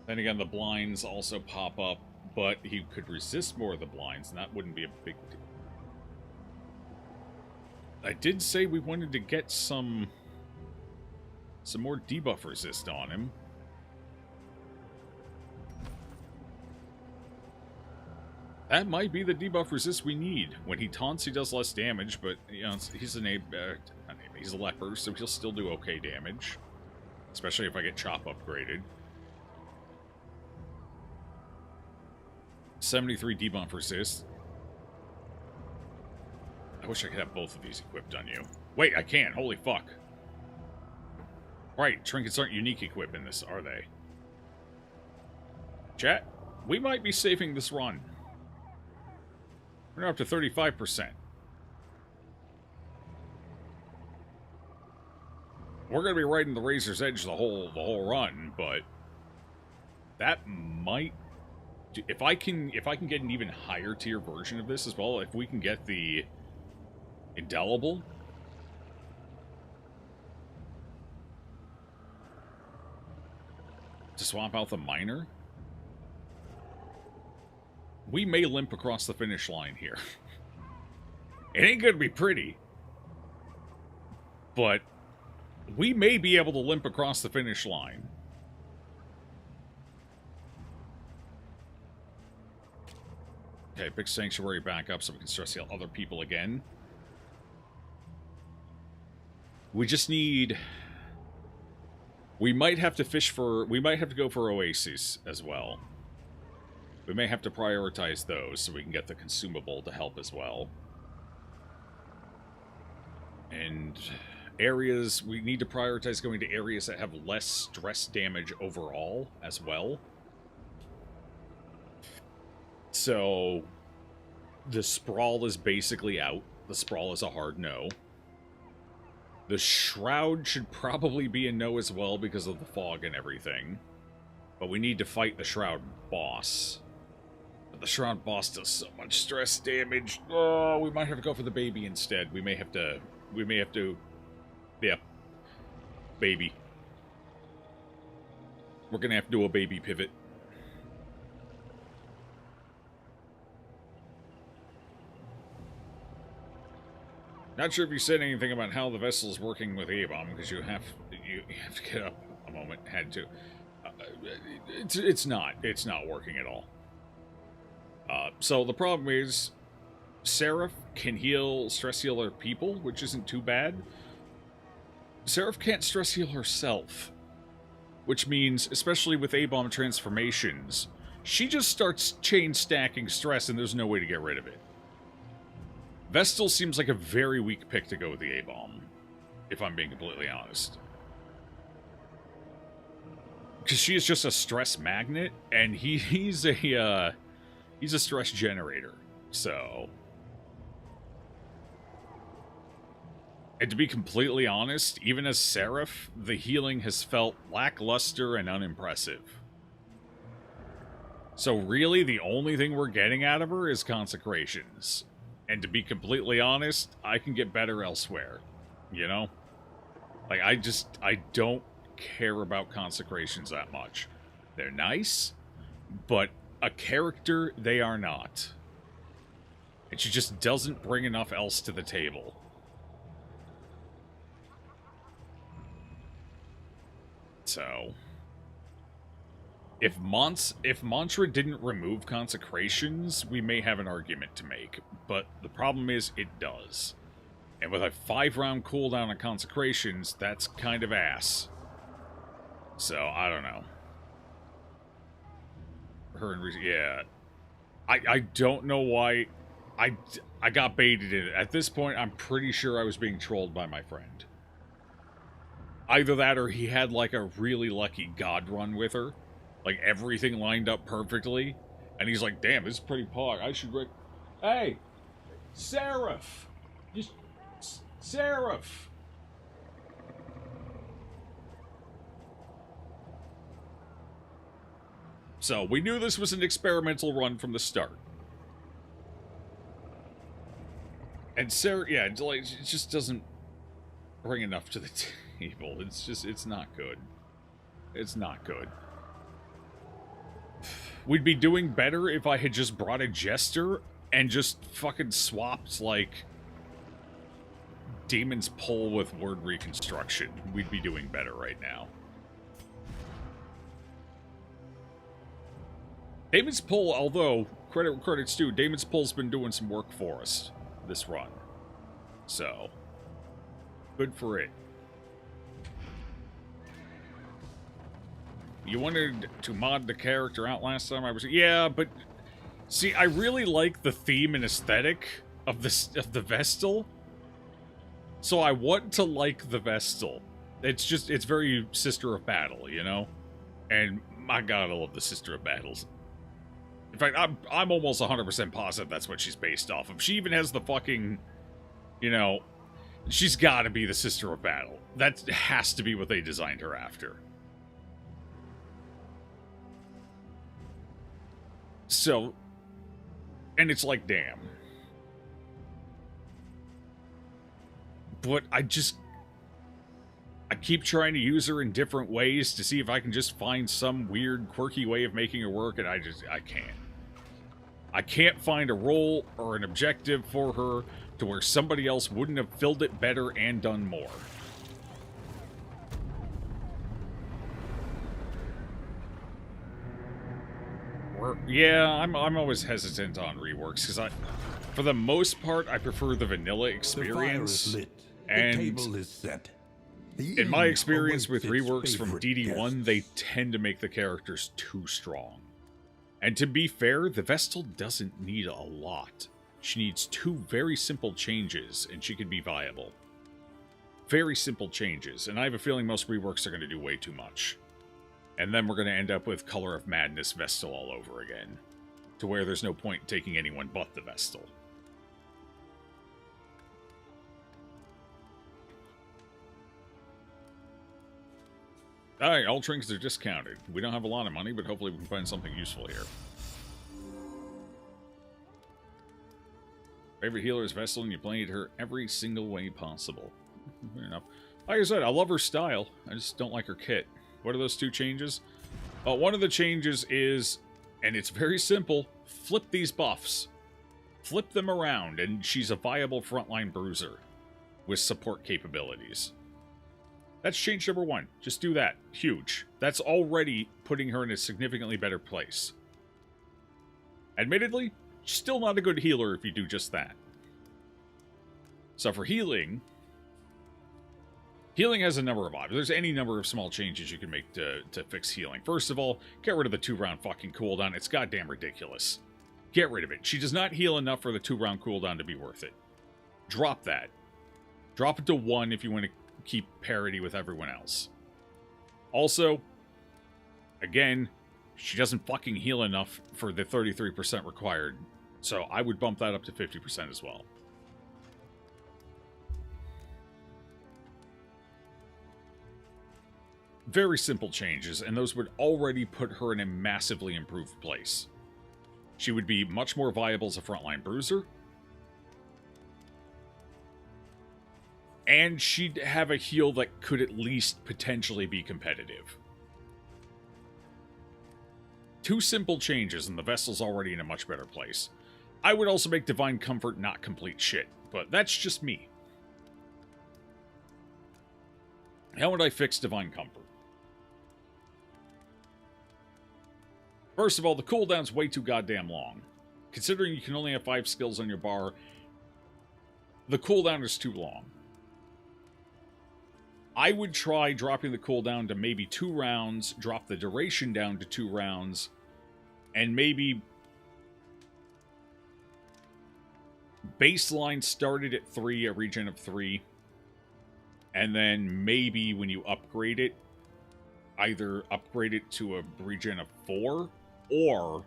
Then again, the blinds also pop up, but he could resist more of the blinds, and that wouldn't be a big deal. I did say we wanted to get some more debuff resist on him. That might be the debuff resist we need. When he taunts, he does less damage, but you know, he's he's a leper, so he'll still do okay damage. Especially if I get chop upgraded. 73 debuff resist. I wish I could have both of these equipped on you. Wait, I can't. Holy fuck. Right, trinkets aren't unique equip in this, are they? Chat, we might be saving this run. We're now up to 35%. We're gonna be riding the razor's edge the whole run, but that might. If I can get an even higher tier version of this as well, if we can get the indelible. To swap out the minor, we may limp across the finish line here. It ain't gonna be pretty, but we may be able to limp across the finish line. Okay, pick Sanctuary back up so we can stress heal other people again. We just need... We might have to go for Oases as well. We may have to prioritize those so we can get the consumable to help as well. And areas, we need to prioritize going to areas that have less stress damage overall as well. So, the Sprawl is basically out. The Sprawl is a hard no. The Shroud should probably be a no as well because of the fog and everything. But we need to fight the Shroud boss. But the Shroud boss does so much stress damage. Oh, we might have to go for the baby instead. We may have to... Yeah. Baby. We're gonna have to do a baby pivot. Not sure if you said anything about how the vessel is working with abom, because you have to get up a moment. Had to. It's not working at all. So the problem is, Seraph can stress heal other people, which isn't too bad. Seraph can't stress heal herself, which means, especially with abom transformations, she just starts chain stacking stress, and there's no way to get rid of it. Vestal seems like a very weak pick to go with the abom, if I'm being completely honest. Because she is just a stress magnet, and he's a stress generator. So, and to be completely honest, even as Seraph, the healing has felt lackluster and unimpressive. So really, the only thing we're getting out of her is consecrations. And to be completely honest, I can get better elsewhere. You know? Like, I don't care about consecrations that much. They're nice, but a character, they are not. And she just doesn't bring enough else to the table. So... If Mantra didn't remove consecrations, we may have an argument to make. But the problem is, it does. And with a 5-round cooldown on consecrations, that's kind of ass. So, I don't know. Yeah. I don't know why... I got baited in it. At this point, I'm pretty sure I was being trolled by my friend. Either that or he had, like, a really lucky god run with her. Like, everything lined up perfectly. And he's like, damn, this is pretty pog. I should Hey! Seraph! Just... Seraph! So, we knew this was an experimental run from the start. And Sarah, yeah, like, it just doesn't bring enough to the table. It's not good. It's not good. We'd be doing better if I had just brought a jester and just fucking swapped, like, Demon's Pull with word reconstruction. We'd be doing better right now. Damon's Pull, although, credit's due, Damon's Pull's been doing some work for us this run. So, good for it. You wanted to mod the character out last time I was... Yeah, but... See, I really like the theme and aesthetic of the Vestal. So I want to like the Vestal. It's very Sister of Battle, you know? And my god, I love the Sister of Battles. In fact, I'm almost 100% positive that's what she's based off of. She even has the fucking, you know, she's got to be the Sister of Battle. That has to be what they designed her after. So, and it's like, damn. But I keep trying to use her in different ways to see if I can just find some weird, quirky way of making her work, and I can't. I can't find a role or an objective for her to where somebody else wouldn't have filled it better and done more. Yeah, I'm always hesitant on reworks, because for the most part, I prefer the vanilla experience. The fire is lit. And the table is set. In my experience with reworks from DD1, they tend to make the characters too strong. And to be fair, the Vestal doesn't need a lot. She needs 2 very simple changes, and she can be viable. Very simple changes, and I have a feeling most reworks are going to do way too much. And then we're going to end up with Color of Madness Vestal all over again. To where there's no point in taking anyone but the Vestal. Alright, all trinkets are discounted. We don't have a lot of money, but hopefully we can find something useful here. Favorite healer is Vestal, and you played her every single way possible. Fair enough. Like I said, I love her style. I just don't like her kit. What are those 2 changes? One of the changes is, and it's very simple, flip these buffs. Flip them around, and she's a viable frontline bruiser with support capabilities. That's change number 1. Just do that. Huge. That's already putting her in a significantly better place. Admittedly, still not a good healer if you do just that. So for healing... Healing has a number of options. There's any number of small changes you can make to fix healing. First of all, get rid of the 2-round fucking cooldown. It's goddamn ridiculous. Get rid of it. She does not heal enough for the 2-round cooldown to be worth it. Drop that. Drop it to 1 if you want to keep parity with everyone else. Also, again, she doesn't fucking heal enough for the 33% required, so I would bump that up to 50% as well. Very simple changes, and those would already put her in a massively improved place. She would be much more viable as a frontline bruiser, and she'd have a heal that could at least potentially be competitive. 2 simple changes, and the Vestal's already in a much better place. I would also make Divine Comfort not complete shit, but that's just me. How would I fix Divine Comfort? First of all, the cooldown's way too goddamn long. Considering you can only have 5 skills on your bar, the cooldown is too long. I would try dropping the cooldown to maybe 2 rounds, drop the duration down to 2 rounds, and maybe baseline started at 3, a regen of 3, and then maybe when you upgrade it, either upgrade it to a regen of 4, or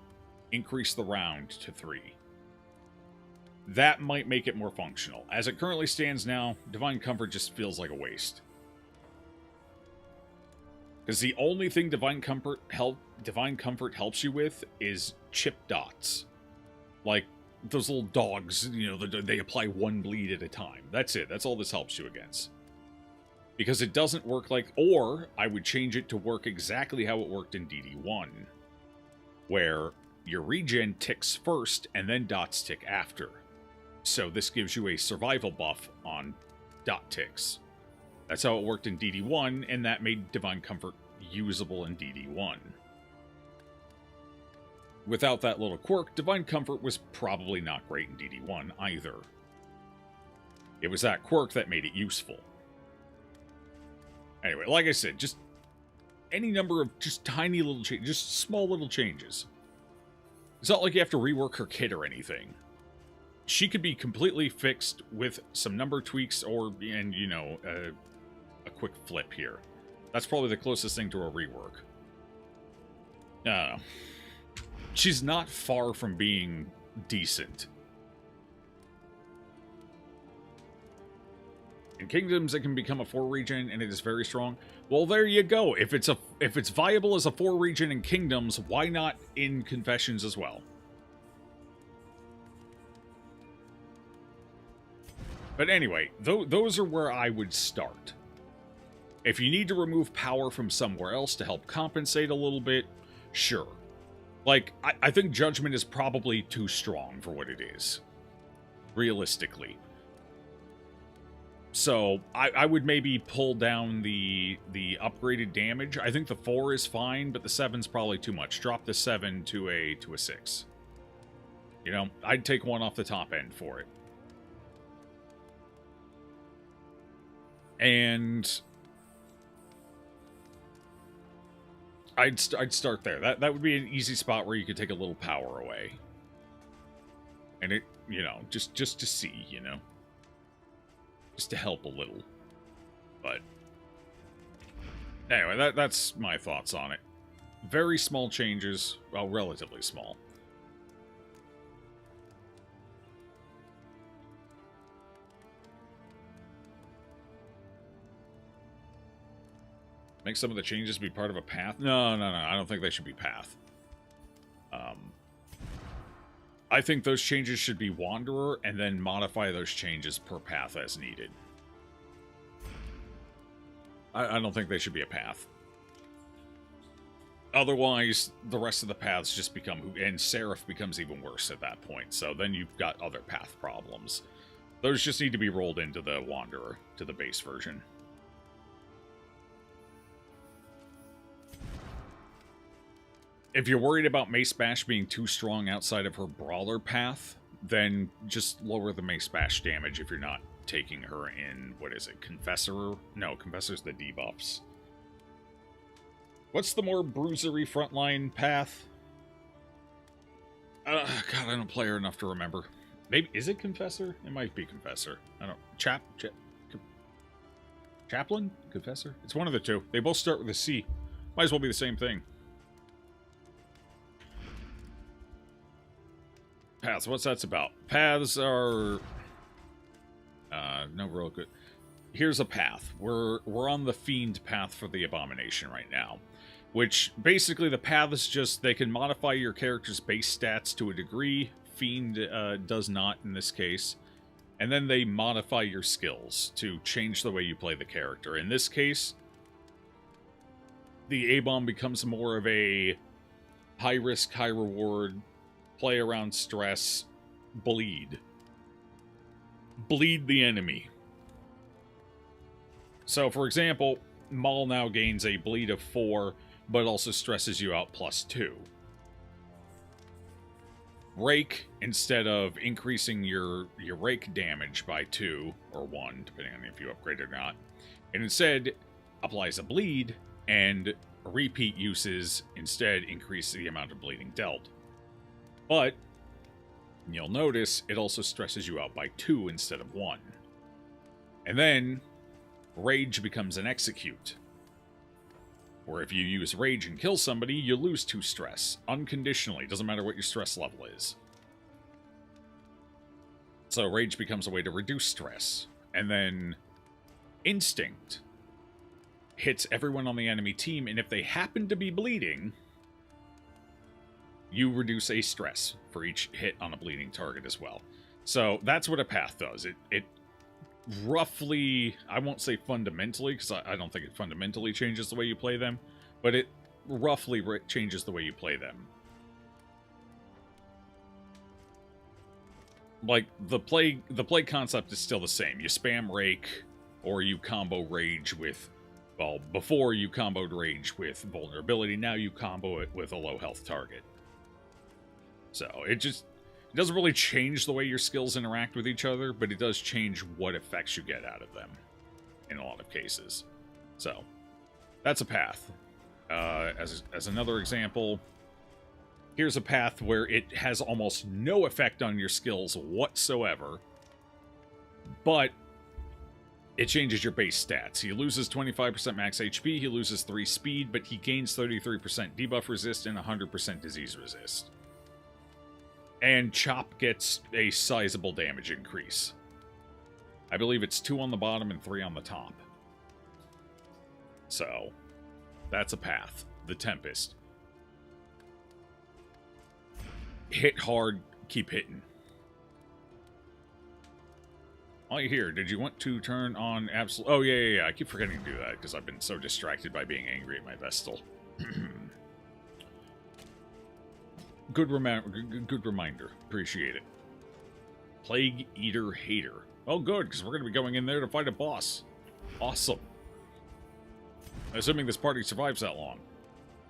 increase the round to 3. That might make it more functional. As it currently stands now, Divine Comfort just feels like a waste. Because the only thing Divine Comfort helps you with is chip dots. Like those little dogs, they apply 1 bleed at a time. That's it. That's all this helps you against. Because it doesn't work like... Or, I would change it to work exactly how it worked in DD1. Where your regen ticks first, and then dots tick after. So this gives you a survival buff on dot ticks. That's how it worked in DD1, and that made Divine Comfort usable in DD1. Without that little quirk, Divine Comfort was probably not great in DD1 either. It was that quirk that made it useful. Anyway, like I said, just any number of just tiny little changes, just small little changes. It's not like you have to rework her kit or anything. She could be completely fixed with some number tweaks or, a quick flip here. That's probably the closest thing to a rework. She's not far from being decent. In Kingdoms, it can become a 4 regen, and it is very strong. Well, there you go. If it's viable as a 4 regen in Kingdoms, why not in Confessions as well? But anyway, those are where I would start. If you need to remove power from somewhere else to help compensate a little bit, sure. Like, I think Judgment is probably too strong for what it is. Realistically. So, I would maybe pull down the upgraded damage. I think the 4 is fine, but the 7's probably too much. Drop the 7 to a 6. I'd take 1 off the top end for it. And I'd start there. That would be an easy spot where you could take a little power away. And it, just to see, just to help a little. But anyway, that's my thoughts on it. Very small changes, well, relatively small. Make some of the changes be part of a path? No. I don't think they should be path. I think those changes should be Wanderer, and then modify those changes per path as needed. I don't think they should be a path. Otherwise, the rest of the paths just become... And Seraph becomes even worse at that point, so then you've got other path problems. Those just need to be rolled into the Wanderer, to the base version. If you're worried about Mace Bash being too strong outside of her Brawler path, then just lower the Mace Bash damage if you're not taking her in, what is it, Confessor? No, Confessor's the debuffs. What's the more bruisery frontline path? God, I don't play her enough to remember. Maybe, is it Confessor? It might be Confessor. I don't, Chaplain? Confessor? It's one of the two. They both start with a C. Might as well be the same thing. Paths, what's that's about? Paths are... no real good. Here's a path. We're on the Fiend path for the Abomination right now. Which, basically, the path is just, they can modify your character's base stats to a degree. Fiend does not in this case. And then they modify your skills to change the way you play the character. In this case, the abom becomes more of a high-risk, high-reward... play around stress, bleed. Bleed the enemy. So, for example, Maul now gains a bleed of 4, but also stresses you out +2. Rake, instead of increasing your rake damage by 2, or 1, depending on if you upgrade or not, it instead applies a bleed, and repeat uses instead increase the amount of bleeding dealt. But And you'll notice it also stresses you out by 2 instead of 1. And then, Rage becomes an Execute. Where if you use Rage and kill somebody, you lose 2 stress. Unconditionally. Doesn't matter what your stress level is. So Rage becomes a way to reduce stress. And then, Instinct hits everyone on the enemy team, and if they happen to be bleeding, you reduce a stress for each hit on a bleeding target as well. So that's what a path does. It roughly, I won't say fundamentally, because I don't think it fundamentally changes the way you play them, but it roughly changes the way you play them. Like, the play concept is still the same. You spam Rake, or you combo Rage with, well, before you comboed Rage with Vulnerability, now you combo it with a low health target. So, it doesn't really change the way your skills interact with each other, but it does change what effects you get out of them, in a lot of cases. So, that's a path. As another example, here's a path where it has almost no effect on your skills whatsoever, but it changes your base stats. He loses 25% max HP, he loses 3 speed, but he gains 33% debuff resist and 100% disease resist. And Chop gets a sizable damage increase. I believe it's 2 on the bottom and 3 on the top. So, that's a path. The Tempest. Hit hard, keep hitting. While you're here, did you want to turn on absolute... Oh, yeah. I keep forgetting to do that because I've been so distracted by being angry at my Vestal. Good reminder. Appreciate it. Plague Eater Hater. Oh, good, because we're going to be going in there to fight a boss. Awesome. Assuming this party survives that long.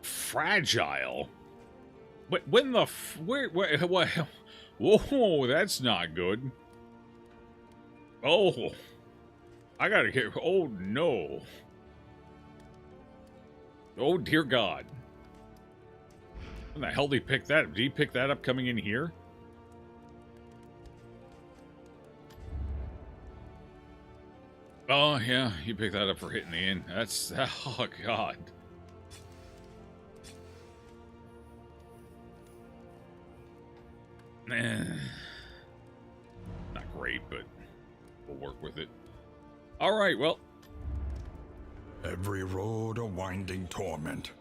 Fragile? But when the... Where, what? Whoa, that's not good. Oh. I gotta get... Oh, no. Oh, dear God. When the hell did he pick that up? Did he pick that up coming in here? Oh, yeah, he picked that up for hitting the inn. That's... Oh, God. Not great, but we'll work with it. Alright, well. Every road a winding torment.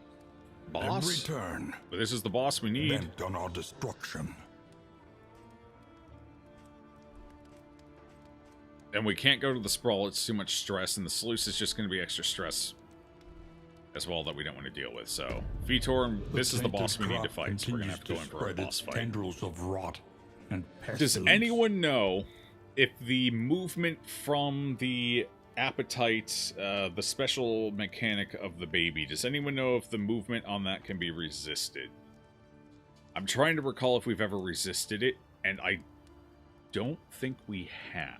Boss? Every turn. But this is the boss we need. Bent on our destruction. And we can't go to the Sprawl, it's too much stress, and the Sluice is just going to be extra stress as well that we don't want to deal with. So, Vitor, this is the boss we need to fight, so we're going to have to go in for a boss fight. Tendrils of rot and Does anyone know if the movement from the appetite, the special mechanic of the baby, does anyone know if the movement on that can be resisted? I'm trying to recall if we've ever resisted it, and I don't think we have.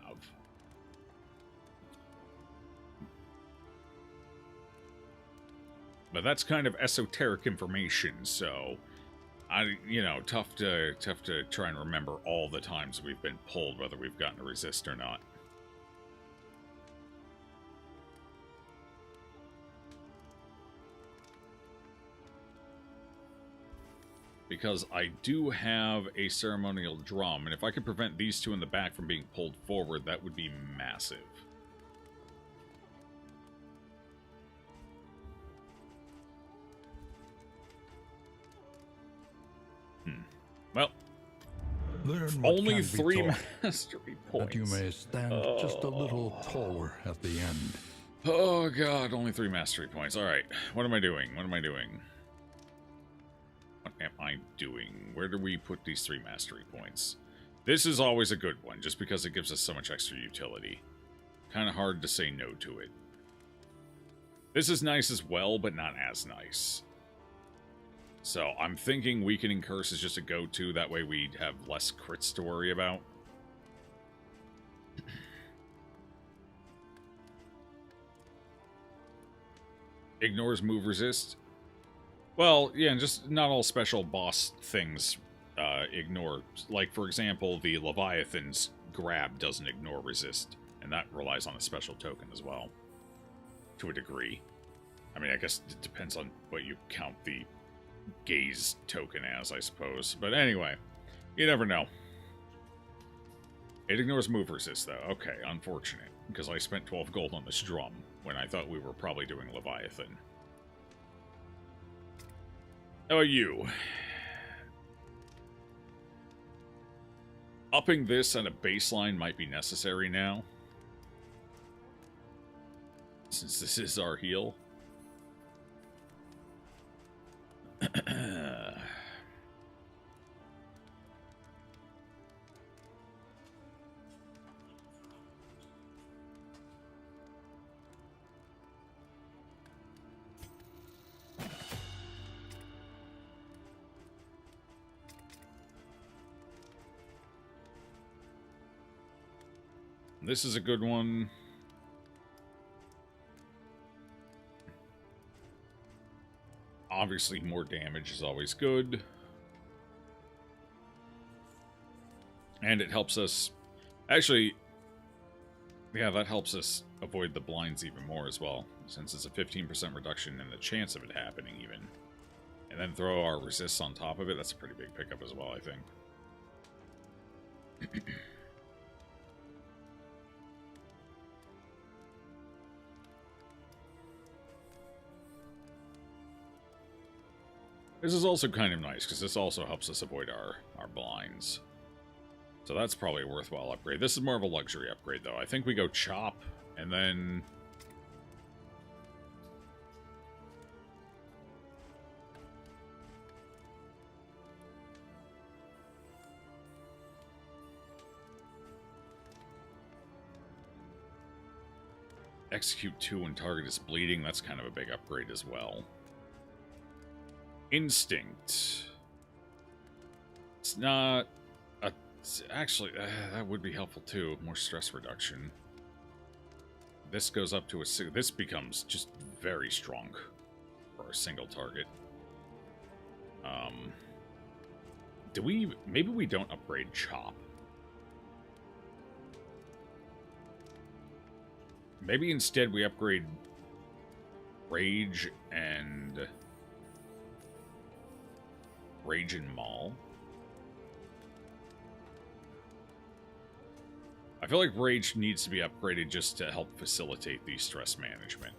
But that's kind of esoteric information, so tough to try and remember all the times we've been pulled, whether we've gotten a resist or not. Because I do have a ceremonial drum, and if I could prevent these two in the back from being pulled forward, that would be massive. Well, only 3 mastery points. That you may stand just a little taller at the end. Oh god, only 3 mastery points. Alright, what am I doing? What am I doing? What am I doing? Where do we put these 3 mastery points? This is always a good one, just because it gives us so much extra utility. Kind of hard to say no to it. This is nice as well, but not as nice. So, I'm thinking Weakening Curse is just a go-to, that way we'd have less crits to worry about. Ignores move resist. Well, yeah, just not all special boss things ignore. Like, for example, the Leviathan's grab doesn't ignore resist, and that relies on a special token as well, to a degree. I mean, I guess it depends on what you count the gaze token as, I suppose. But anyway, you never know. It ignores move resist, though. Okay, unfortunate, because I spent 12 gold on this drum when I thought we were probably doing Leviathan. How about you? Upping this at a baseline might be necessary now, since this is our heal. This is a good one. Obviously, more damage is always good. And it helps us... Actually, yeah, that helps us avoid the blinds even more as well, since it's a 15% reduction in the chance of it happening even. And then throw our resists on top of it. That's a pretty big pickup as well, I think. This is also kind of nice, because this also helps us avoid our blinds. So that's probably a worthwhile upgrade. This is more of a luxury upgrade, though. I think we go Chop, and then... Execute 2 when target is bleeding. That's kind of a big upgrade as well. Instinct. It's not... Actually, that would be helpful too. More stress reduction. This goes up to a... This becomes just very strong for a single target. Do we... Maybe we don't upgrade Chop. Maybe instead we upgrade Rage and Maul. I feel like Rage needs to be upgraded just to help facilitate the stress management.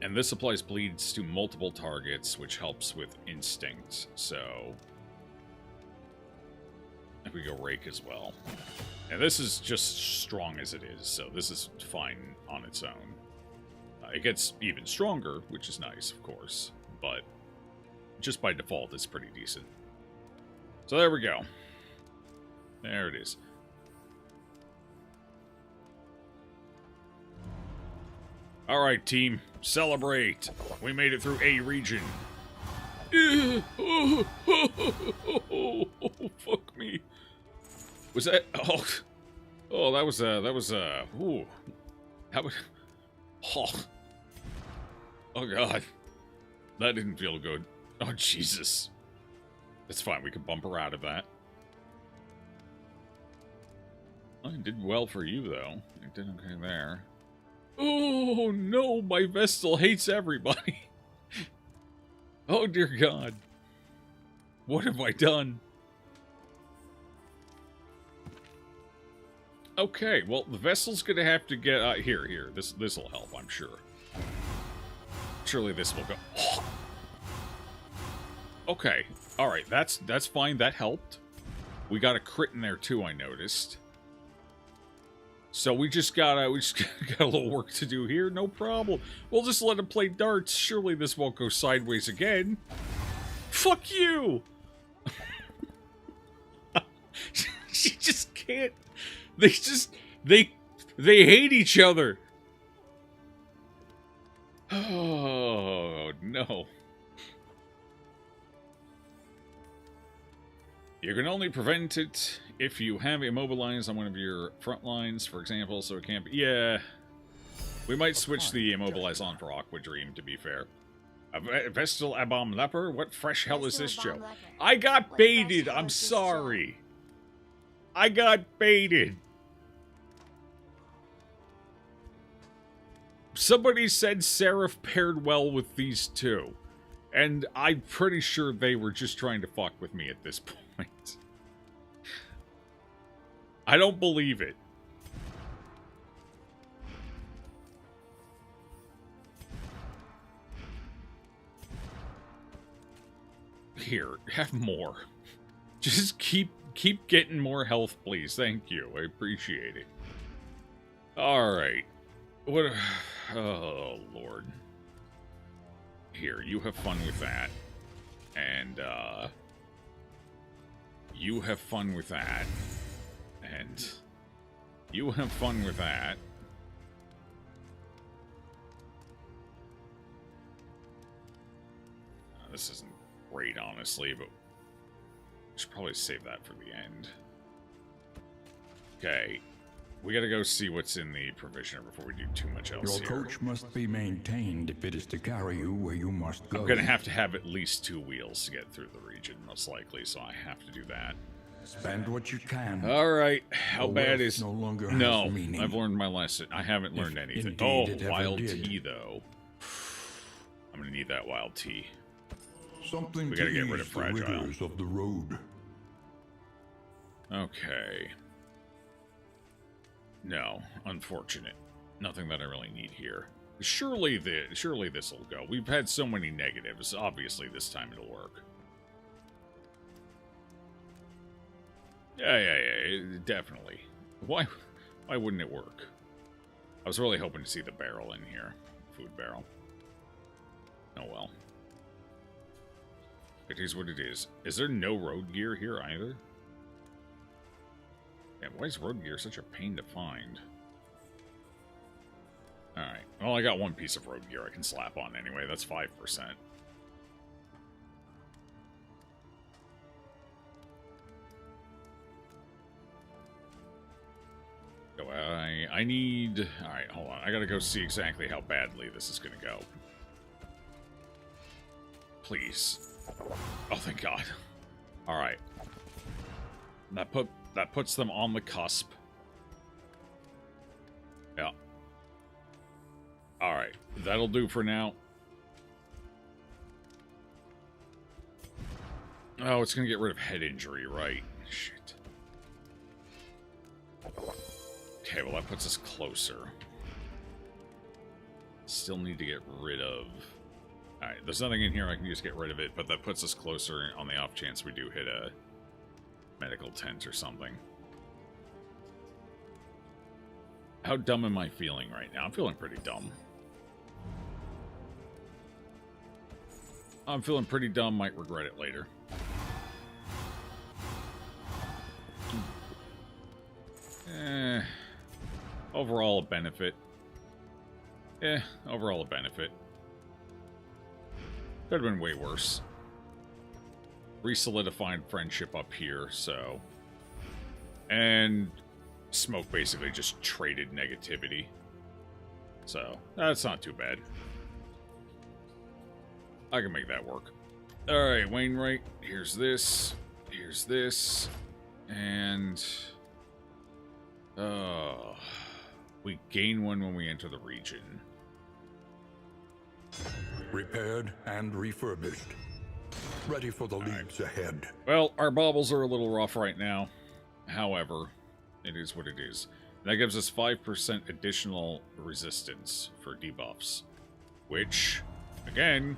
And this applies bleeds to multiple targets, which helps with Instinct, so... If we go Rake as well. And this is just strong as it is, so this is fine on its own. It gets even stronger, which is nice, of course, but just by default, it's pretty decent. So there we go. There it is. Alright, team. Celebrate. We made it through A region. Oh, fuck me. Was that... Oh, that was, ooh. That was... Oh, God. That didn't feel good. Oh, Jesus. That's fine. We can bumper out of that. I did well for you, though. I did okay there. Oh, no. My Vestal hates everybody. Oh, dear God. What have I done? Okay, well, the Vestal's gonna have to get... here. This'll help, I'm sure. Surely this will go... Okay, alright, that's fine, that helped. We got a crit in there, too, I noticed. So we just got a little work to do here, no problem. We'll just let him play darts. Surely this won't go sideways again. Fuck you! She just can't... They hate each other. Oh, no. You can only prevent it if you have immobilized on one of your front lines, for example, so it can't be... Yeah. We might switch the Immobilize on for Aqua Dream, to be fair. A Vestal Abom Leper? What fresh hell is this, Joe? I got baited! I'm sorry! I got baited! Somebody said Seraph paired well with these two. And I'm pretty sure they were just trying to fuck with me at this point. I don't believe it. Here, have more. Just keep getting more health, please. Thank you. I appreciate it. Alright. What? Oh, Lord. Here, you have fun with that. And, you have fun with that. And you have fun with that. This isn't great, honestly, but we should probably save that for the end. Okay. We gotta go see what's in the provisioner before we do too much else Your here. coach must be maintained if it is to carry you where you must go. I'm gonna have to have at least 2 wheels to get through the region, most likely, so I have to do that. Spend what you can. Alright, how bad is... No longer no, has meaning. I've learned my lesson. I haven't learned anything. Oh, wild tea, though. I'm gonna need that wild tea. Something We gotta to get rid of ease the fragile. rigors of the road. Okay. No, unfortunate. Nothing that I really need here. Surely this will go. We've had so many negatives. Obviously, this time it'll work. Yeah, definitely. Why wouldn't it work? I was really hoping to see the barrel in here. Food barrel. Oh well. It is what it is. Is there no road gear here either? Yeah, why is road gear such a pain to find? Alright. Well, I got 1 piece of road gear I can slap on anyway. That's 5%. So I need... Alright, hold on. I gotta go see exactly how badly this is gonna go. Please. Oh, thank God. Alright. That puts them on the cusp. Yeah. Alright. That'll do for now. Oh, it's gonna get rid of head injury, right? Shit. Okay, well that puts us closer. Still need to get rid of... Alright, there's nothing in here I can just get rid of it, but that puts us closer on the off chance we do hit a medical tent or something. How dumb am I feeling right now? I'm feeling pretty dumb. I'm feeling pretty dumb, might regret it later. Overall a benefit. Overall a benefit. Could have been way worse. Re-solidified friendship up here, so... And Smoke basically just traded negativity. So, that's not too bad. I can make that work. Alright, Wainwright. Here's this. Here's this. And... we gain 1 when we enter the region. Repaired and refurbished. Ready for the leagues ahead. Well, our baubles are a little rough right now. However, it is what it is. That gives us 5% additional resistance for debuffs. Which, again,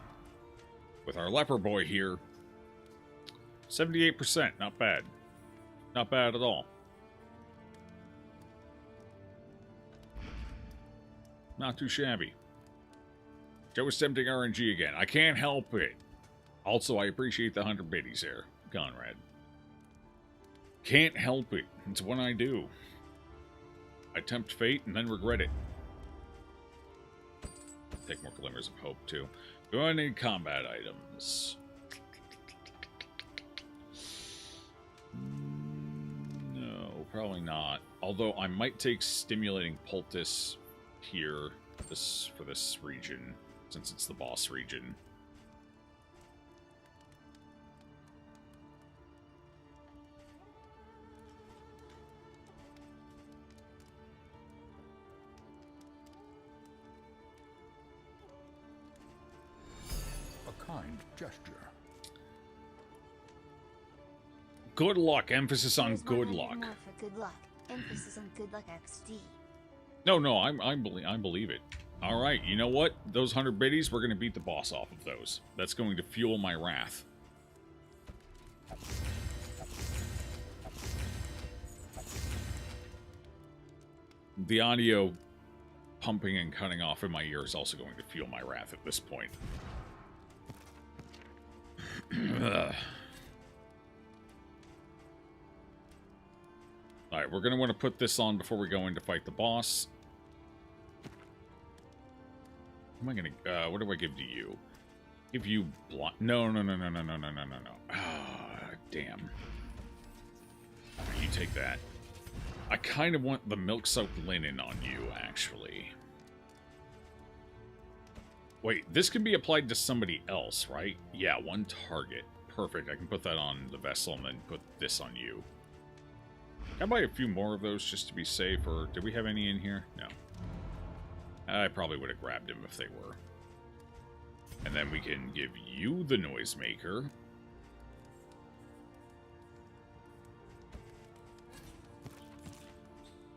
with our Leper boy here, 78%, not bad. Not bad at all. Not too shabby. Joe was tempting RNG again. I can't help it. Also, I appreciate the 100 biddies there, Conrad. Can't help it. It's what I do. I tempt fate and then regret it. Take more glimmers of hope, too. Do I need combat items? No, probably not. Although I might take stimulating poultice here for this region, since it's the boss region. A kind gesture. Good luck. Emphasis on good luck. More for good luck. Emphasis on good luck XD. No, I believe it. All right, you know what? Those 100 biddies, we're going to beat the boss off of those. That's going to fuel my wrath. The audio pumping and cutting off in my ear is also going to fuel my wrath at this point. Alright, we're going to want to put this on before we go in to fight the boss. What am I going to... what do I give to you? Give you... No. Ah, damn. You take that. I kind of want the milk-soaked linen on you, actually. Wait, this can be applied to somebody else, right? Yeah, one target. Perfect. I can put that on the vessel and then put this on you. Can I buy a few more of those just to be safe, or did we have any in here? No. I probably would have grabbed them if they were. And then we can give you the noisemaker.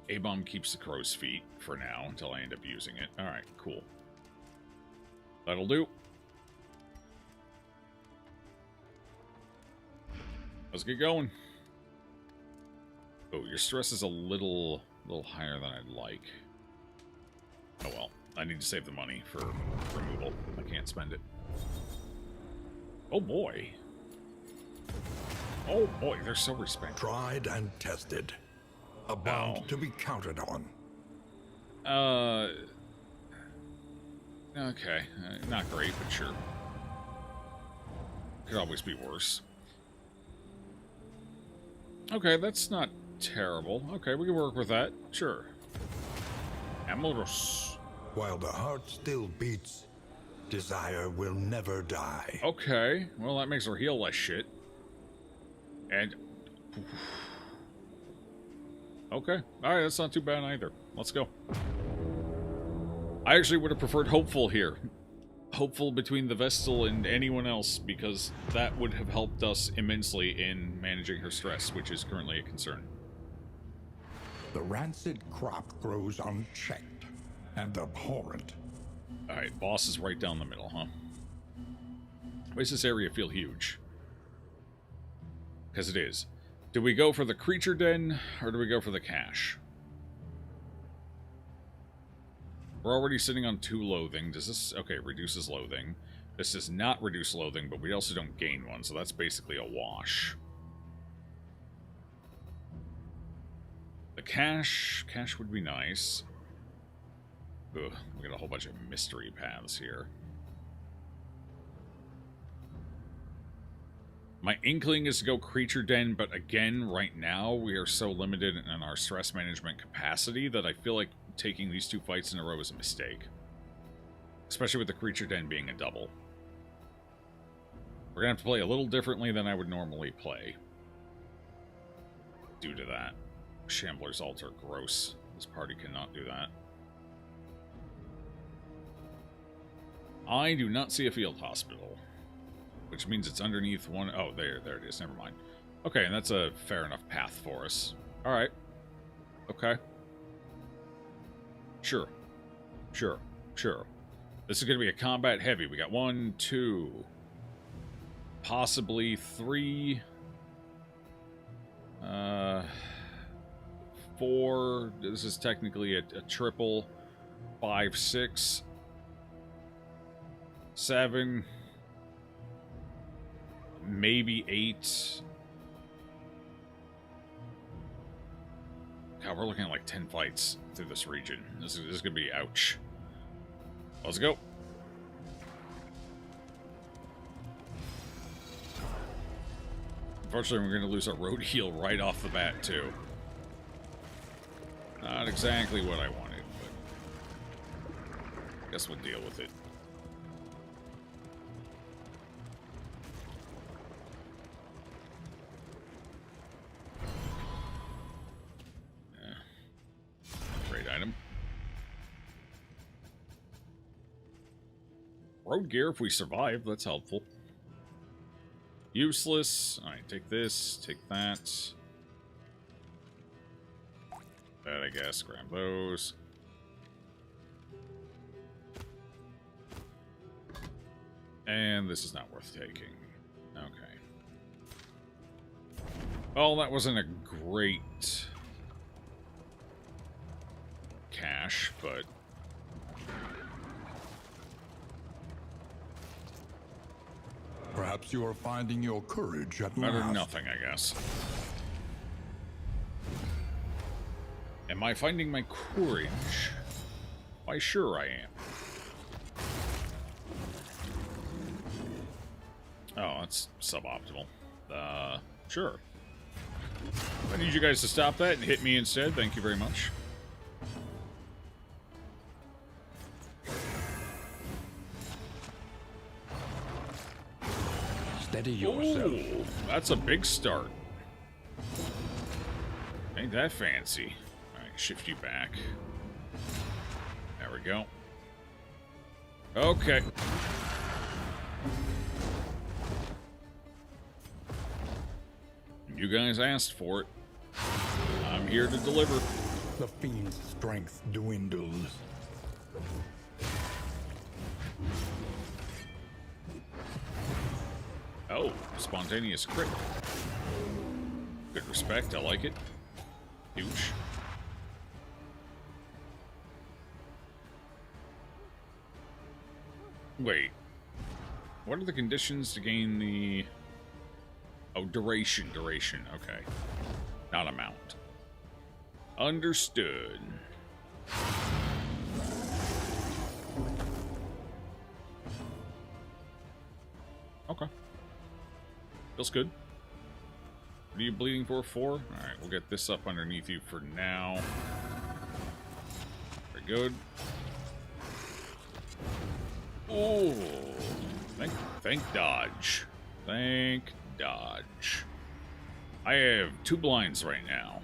Abom keeps the crow's feet for now until I end up using it. Alright, cool. That'll do. Let's get going. Oh, your stress is a little higher than I'd like. Oh well, I need to save the money for removal. I can't spend it. Oh boy. Oh boy, they're so respectful. Tried and tested. A bond to be counted on. Okay. Not great, but sure. Could always be worse. Okay, that's not terrible. Okay, we can work with that. Sure. Amorous. While the heart still beats, desire will never die. Okay, well that makes her heal less shit. And... okay, alright, that's not too bad either. Let's go. I actually would have preferred hopeful here. Hopeful between the Vestal and anyone else, because that would have helped us immensely in managing her stress, which is currently a concern. The rancid crop grows unchecked and abhorrent. Alright, boss is right down the middle, huh? Why does this area feel huge? Because it is. Do we go for the creature den, or do we go for the cache? We're already sitting on 2 loathing. Does this... okay, reduces loathing. This does not reduce loathing, but we also don't gain one, so that's basically a wash. The cache would be nice. Ugh, we got a whole bunch of mystery paths here. My inkling is to go creature den, but again, right now, we are so limited in our stress management capacity that I feel like taking these 2 fights in a row is a mistake. Especially with the creature den being a double. We're gonna have to play a little differently than I would normally play. Due to that. Shambler's Altar, gross. This party cannot do that. I do not see a field hospital. Which means it's underneath one... oh, there it is. Never mind. Okay, and that's a fair enough path for us. Alright. Okay. Sure. This is going to be a combat heavy. We got 1, 2... possibly 3... 4... this is technically a triple. 5, 6... 7... maybe 8. God, we're looking at like 10 fights through this region. This is gonna be ouch. Let's go. Unfortunately, we're gonna lose our road heal right off the bat, too. Not exactly what I wanted, but... Guess we'll deal with it. Great item. Road gear if we survive, that's helpful. Useless. Alright, take this, take that. That, I guess. Grab those. And this is not worth taking. Okay. Well, that wasn't a great cache, but Perhaps you are finding your courage at better last. than nothing, I guess. Am I finding my courage? Why, sure I am. Oh, that's suboptimal. Sure. I need you guys to stop that and hit me instead. Thank you very much. Steady yourself. Ooh, that's a big start. Ain't that fancy. Alright, shift you back. There we go. Okay. You guys asked for it. I'm here to deliver. The fiend's strength dwindles. Oh, spontaneous crit. Good respect, I like it. Huge. Wait. What are the conditions to gain the... Oh, duration, okay. Not amount. Understood. Okay. Feels good. What are you bleeding for? 4? Alright, we'll get this up underneath you for now. Very good. Oh, thank dodge. Thank dodge. I have 2 blinds right now.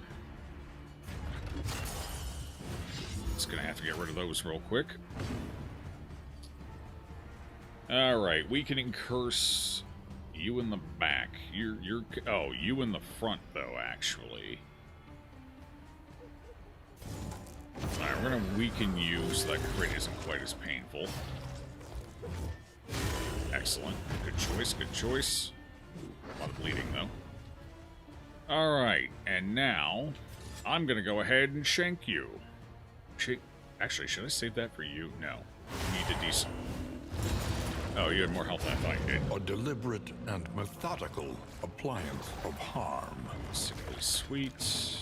Just gonna have to get rid of those real quick. Alright, weakening curse. You in the back. Oh, you in the front though, actually. Alright, we're gonna weaken you so that crit isn't quite as painful. Excellent. Good choice, good choice. A lot of bleeding, though. Alright, and now, I'm gonna go ahead and shank you. Actually, should I save that for you? No. You need a decent... Oh, you had more health than I thought you did. A deliberate and methodical appliance of harm. Sickly sweet.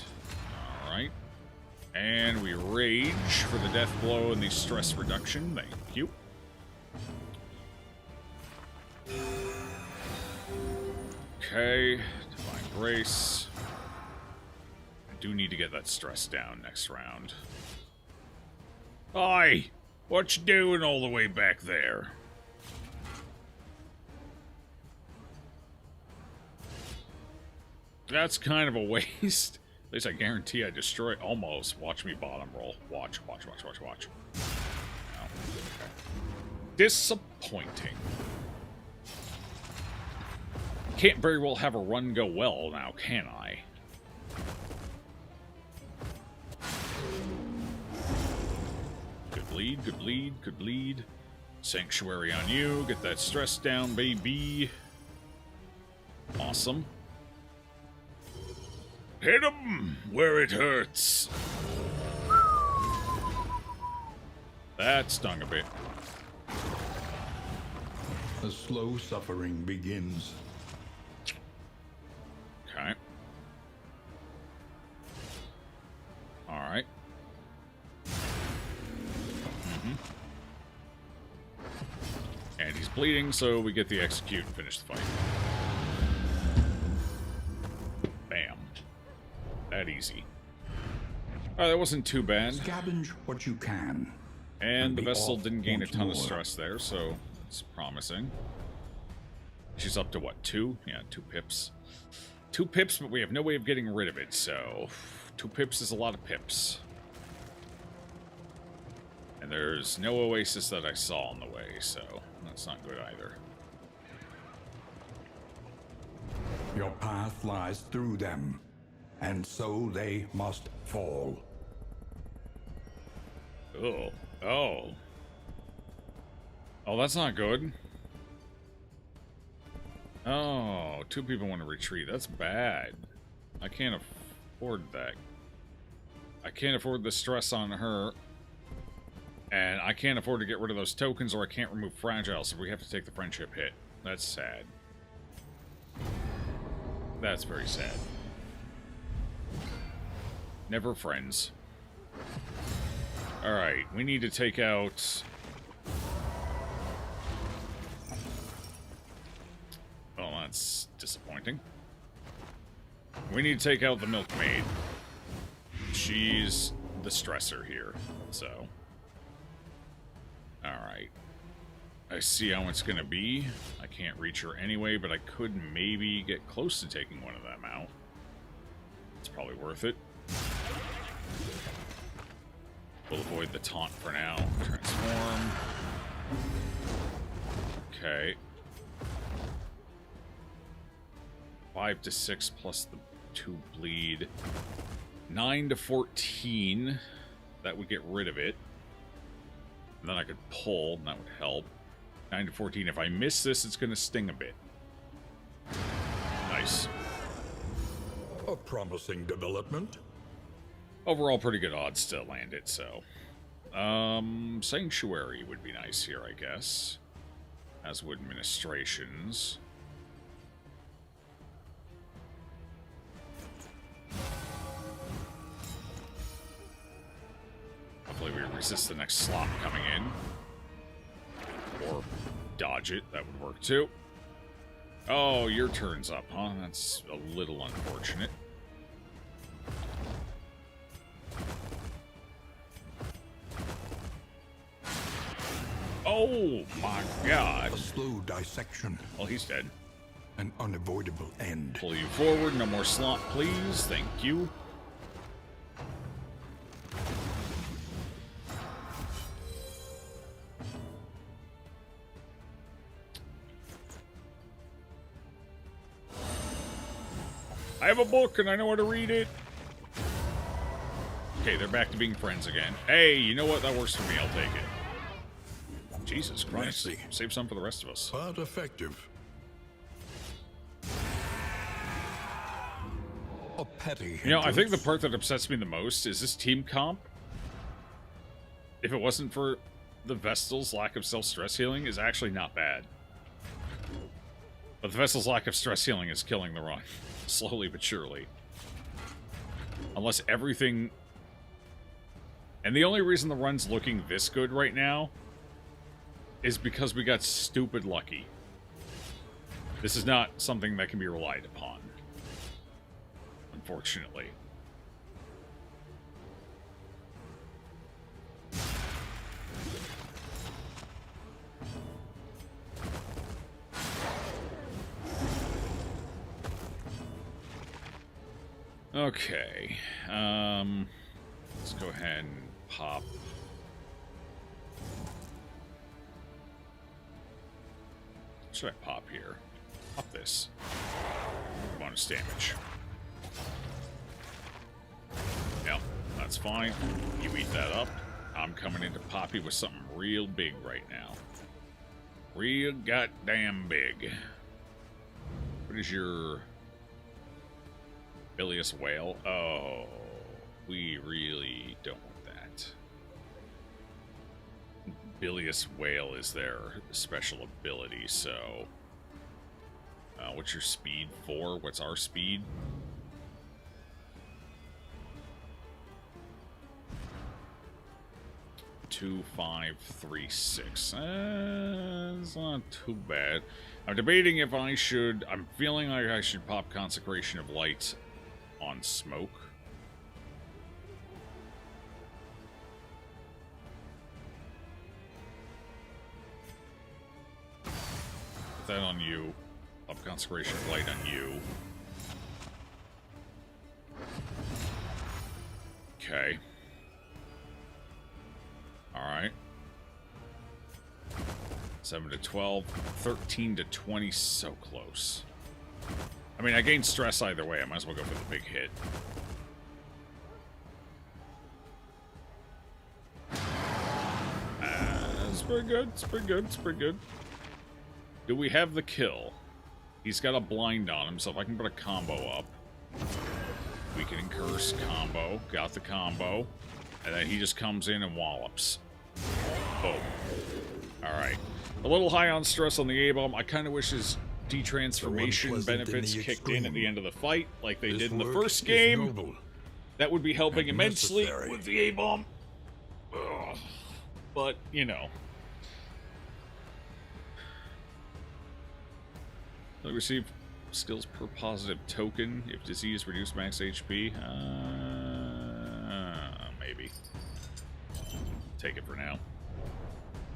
Alright. And we rage for the death blow and the stress reduction. Thank you. Okay, Divine Grace. I do need to get that stress down next round. Oi! What you doing all the way back there? That's kind of a waste. At least I guarantee I destroy... Almost. Watch me bottom roll. Watch. No. Okay. Disappointing. Can't very well have a run go well now, can I? Good bleed, good bleed, good bleed. Sanctuary on you. Get that stress down, baby. Awesome. Hit him where it hurts. That stung a bit. The slow suffering begins. Okay. Alright. And he's bleeding, so we get the execute and finish the fight. Bam. That easy. Alright, that wasn't too bad. Scavenge what you can. And the be vessel off didn't gain a once ton of more. stress there, so it's promising. She's up to what, 2? Yeah, 2 pips. 2 pips, but we have no way of getting rid of it, so 2 pips is a lot of pips. And there's no oasis that I saw on the way, so that's not good either. Your path lies through them, and so they must fall. Oh. Oh. Oh, that's not good. Oh, 2 people want to retreat. That's bad. I can't afford that. I can't afford the stress on her. And I can't afford to get rid of those tokens, or I can't remove fragile, so we have to take the friendship hit. That's sad. That's very sad. Never friends. Alright, we need to take out... Oh, that's disappointing. We need to take out the milkmaid. She's the stressor here, so... Alright. I see how it's gonna be. I can't reach her anyway, but I could maybe get close to taking one of them out. It's probably worth it. We'll avoid the taunt for now. Transform. Okay. 5 to 6 plus the 2 bleed. 9 to 14. That would get rid of it. And then I could pull, and that would help. 9 to 14. If I miss this, it's going to sting a bit. Nice. A promising development. Overall, pretty good odds to land it, so... Sanctuary would be nice here, I guess. As would Ministrations. Hopefully we resist the next slot coming in. Or dodge it, that would work too. Oh, your turn's up, huh? That's a little unfortunate. Oh my god. A slow dissection. Well, he's dead. An unavoidable end. Pull you forward, no more slot, please. Thank you. I have a book and I know how to read it. Okay, they're back to being friends again. Hey, you know what? That works for me. I'll take it. Jesus Christ. Messy. Save some for the rest of us. But effective. A petty You know, I think the hindrance. part that upsets me the most is this team comp. If it wasn't for the Vestal's lack of self-stress healing, is actually not bad. But the Vestal's lack of stress healing is killing the run. Slowly but surely. Unless everything... And the only reason the run's looking this good right now is because we got stupid lucky. This is not something that can be relied upon. Unfortunately. Okay. Let's go ahead and pop. What should I pop here? Pop this. Bonus damage. Yeah, that's fine. You eat that up. I'm coming into Poppy with something real big right now. Real goddamn big. What is your... Bilious Whale? Oh, we really don't want that. Bilious Whale is their special ability, so... what's your speed? 4? What's our speed? Two, 5, 3, 6. It's not too bad. I'm debating if I should... I'm feeling like I should pop Consecration of Light on Smoke. that on you. Up Consecration of Light on you. Okay. Alright. 7 to 12. 13 to 20. So close. I mean, I gained stress either way. I might as well go for the big hit. It's pretty good. It's pretty good. It's pretty good. Do we have the kill? He's got a blind on him, so if I can put a combo up. We can curse combo. Got the combo. And then he just comes in and wallops. Boom. Alright. A little high on stress on the abom. I kind of wish his detransformation benefits kicked in at the end of the fight, like they did in the first game. That would be helping immensely with the abom. Ugh. But, you know. They'll receive skills per positive token if disease reduced max HP. Maybe. Take it for now.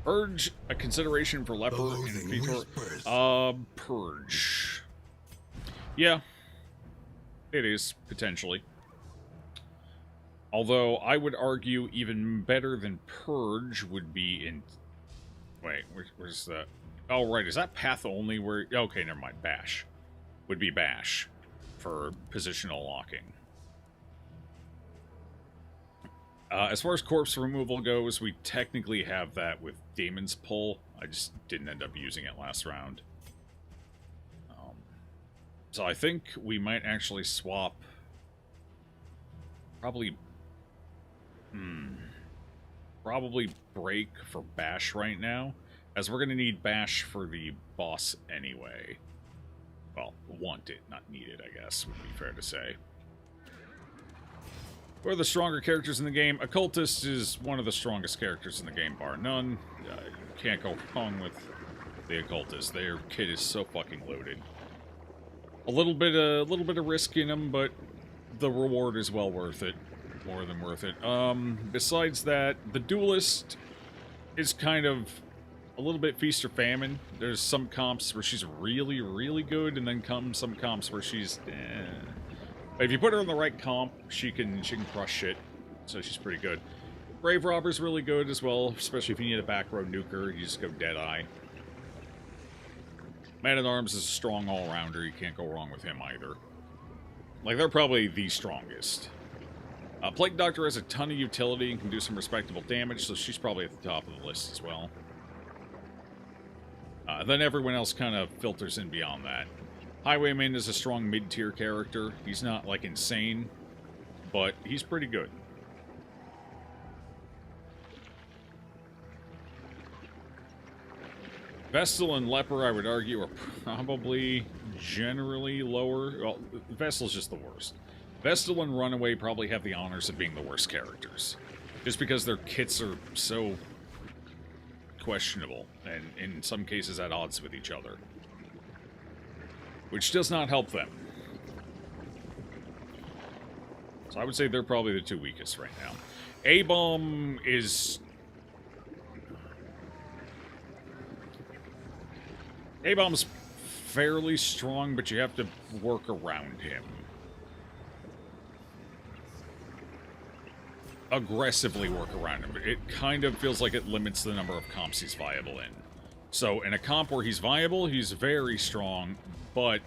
Purge, a consideration for Leper and Fetor. Purge. Yeah. It is, potentially. Although, I would argue even better than Purge would be in... Wait, where's that? Oh, right, is that path only where... Okay, never mind, Bash. Would be Bash for positional locking. As far as corpse removal goes, we technically have that with Damon's Pull. I just didn't end up using it last round. So I think we might actually swap... Probably Break for Bash right now, as we're going to need Bash for the boss anyway. Well, want it, not need it, I guess, would be fair to say. Who are the stronger characters in the game? Occultist is one of the strongest characters in the game, bar none. You can't go wrong with the Occultist. Their kit is so fucking loaded. A little bit of risk in them, but the reward is well worth it. More than worth it. Besides that, the Duelist is kind of a little bit feast or famine. There's some comps where she's really, really good, and then some comps where she's But if you put her in the right comp, she can crush shit. So she's pretty good. Brave Robber's really good as well, especially if you need a back row nuker, you just go Deadeye. Man-at-Arms is a strong all-rounder, you can't go wrong with him either. Like, they're probably the strongest. Plague Doctor has a ton of utility and can do some respectable damage, so she's probably at the top of the list as well. Then everyone else kind of filters in beyond that. Highwayman is a strong mid-tier character. He's not, like, insane, but he's pretty good. Vestal and Leper, I would argue, are probably generally lower. Well, Vestal's just the worst. Vestal and Runaway probably have the honors of being the worst characters. Just because their kits are so questionable, and in some cases at odds with each other. Which does not help them. So I would say they're probably the two weakest right now. Abom is... Abom's fairly strong, but you have to work around him. Aggressively work around him. It kind of feels like it limits the number of comps he's viable in. So in a comp where he's viable, he's very strong, but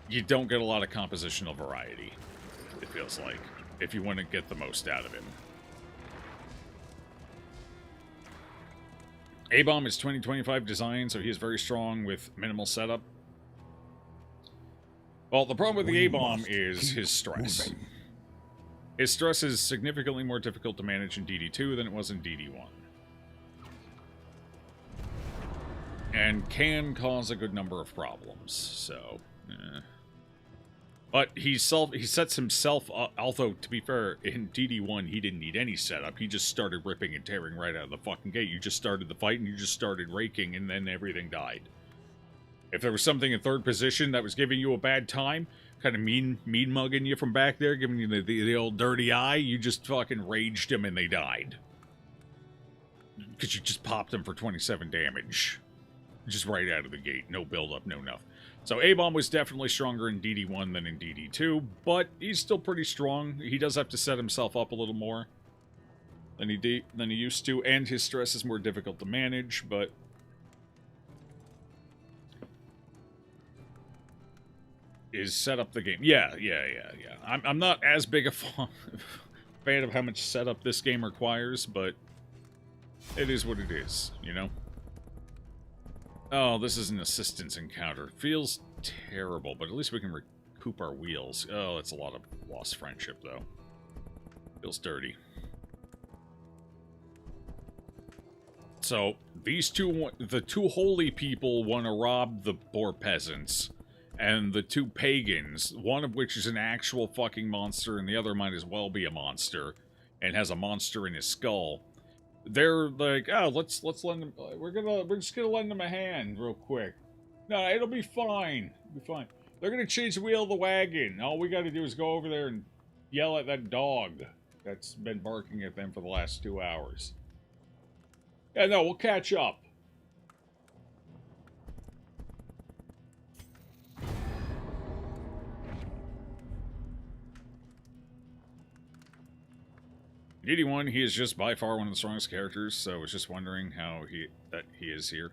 you don't get a lot of compositional variety, it feels like, if you want to get the most out of him. Abom is 2025 design, so he is very strong with minimal setup. Well, the problem with the Abom is his stress. Moving. His stress is significantly more difficult to manage in DD2 than it was in DD1. And can cause a good number of problems, so... But he sets himself up, although, to be fair, in DD1 he didn't need any setup. He just started ripping and tearing right out of the fucking gate. You just started the fight and you just started raking, and then everything died. If there was something in third position that was giving you a bad time, kind of mean-mugging you from back there, giving you the old dirty eye, you just fucking raged them and they died. Because you just popped them for 27 damage. just right out of the gate. No build-up, no nothing. So Abom was definitely stronger in DD1 than in DD2, but he's still pretty strong. He does have to set himself up a little more than he used to, and his stress is more difficult to manage, but is set up the game. Yeah. I'm not as big a fan of how much setup this game requires, but it is what it is, you know? Oh, this is an assistance encounter. Feels terrible, but at least we can recoup our wheels. Oh, that's a lot of lost friendship, though. Feels dirty. So, the two holy people want to rob the poor peasants. And the two pagans, one of which is an actual fucking monster, and the other might as well be a monster, and has a monster in his skull. They're like, oh, let's lend them. We're just gonna lend them a hand real quick. No, it'll be fine. It'll be fine. They're gonna change the wheel of the wagon. All we got to do is go over there and yell at that dog that's been barking at them for the last 2 hours. Yeah, no, we'll catch up. In 81, he is just by far one of the strongest characters, so I was just wondering how he is here.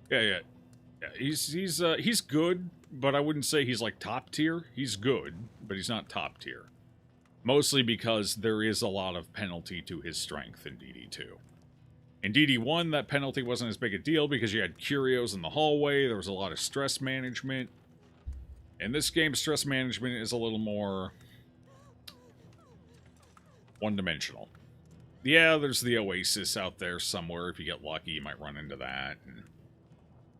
Yeah. He's good, but I wouldn't say he's like top tier. He's good, but he's not top tier. Mostly because there is a lot of penalty to his strength in DD2. In DD1, that penalty wasn't as big a deal because you had curios in the hallway, there was a lot of stress management. In this game, stress management is a little more one-dimensional. Yeah, there's the oasis out there somewhere. If you get lucky, you might run into that.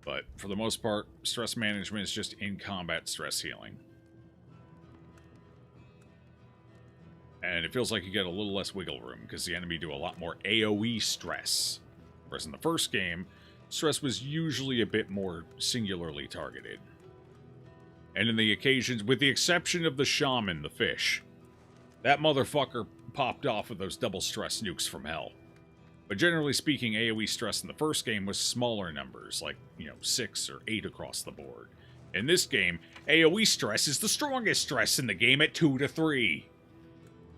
But for the most part, stress management is just in-combat stress healing. And it feels like you get a little less wiggle room, because the enemy do a lot more AoE stress. Whereas in the first game, stress was usually a bit more singularly targeted. And in the occasions, with the exception of the shaman, the fish, that motherfucker popped off with those double stress nukes from hell. But generally speaking, AoE stress in the first game was smaller numbers, like, 6 or 8 across the board. In this game, AoE stress is the strongest stress in the game at 2 to 3.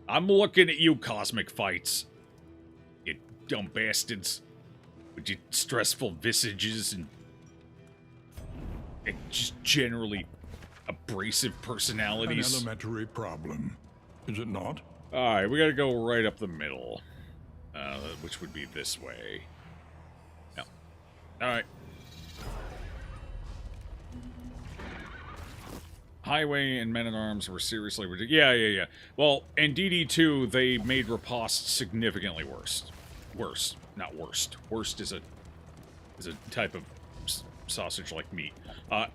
I'm looking at you, Cosmic Fights. You dumb bastards. With your stressful visages and just generally abrasive personalities. An elementary problem, is it not? Alright, we gotta go right up the middle. Which would be this way. No. Alright. Highway and Men-at-Arms were seriously ridiculous. Yeah. Well, in DD2, they made riposte significantly worse. Worse, not worst. Worst is a type of sausage-like meat.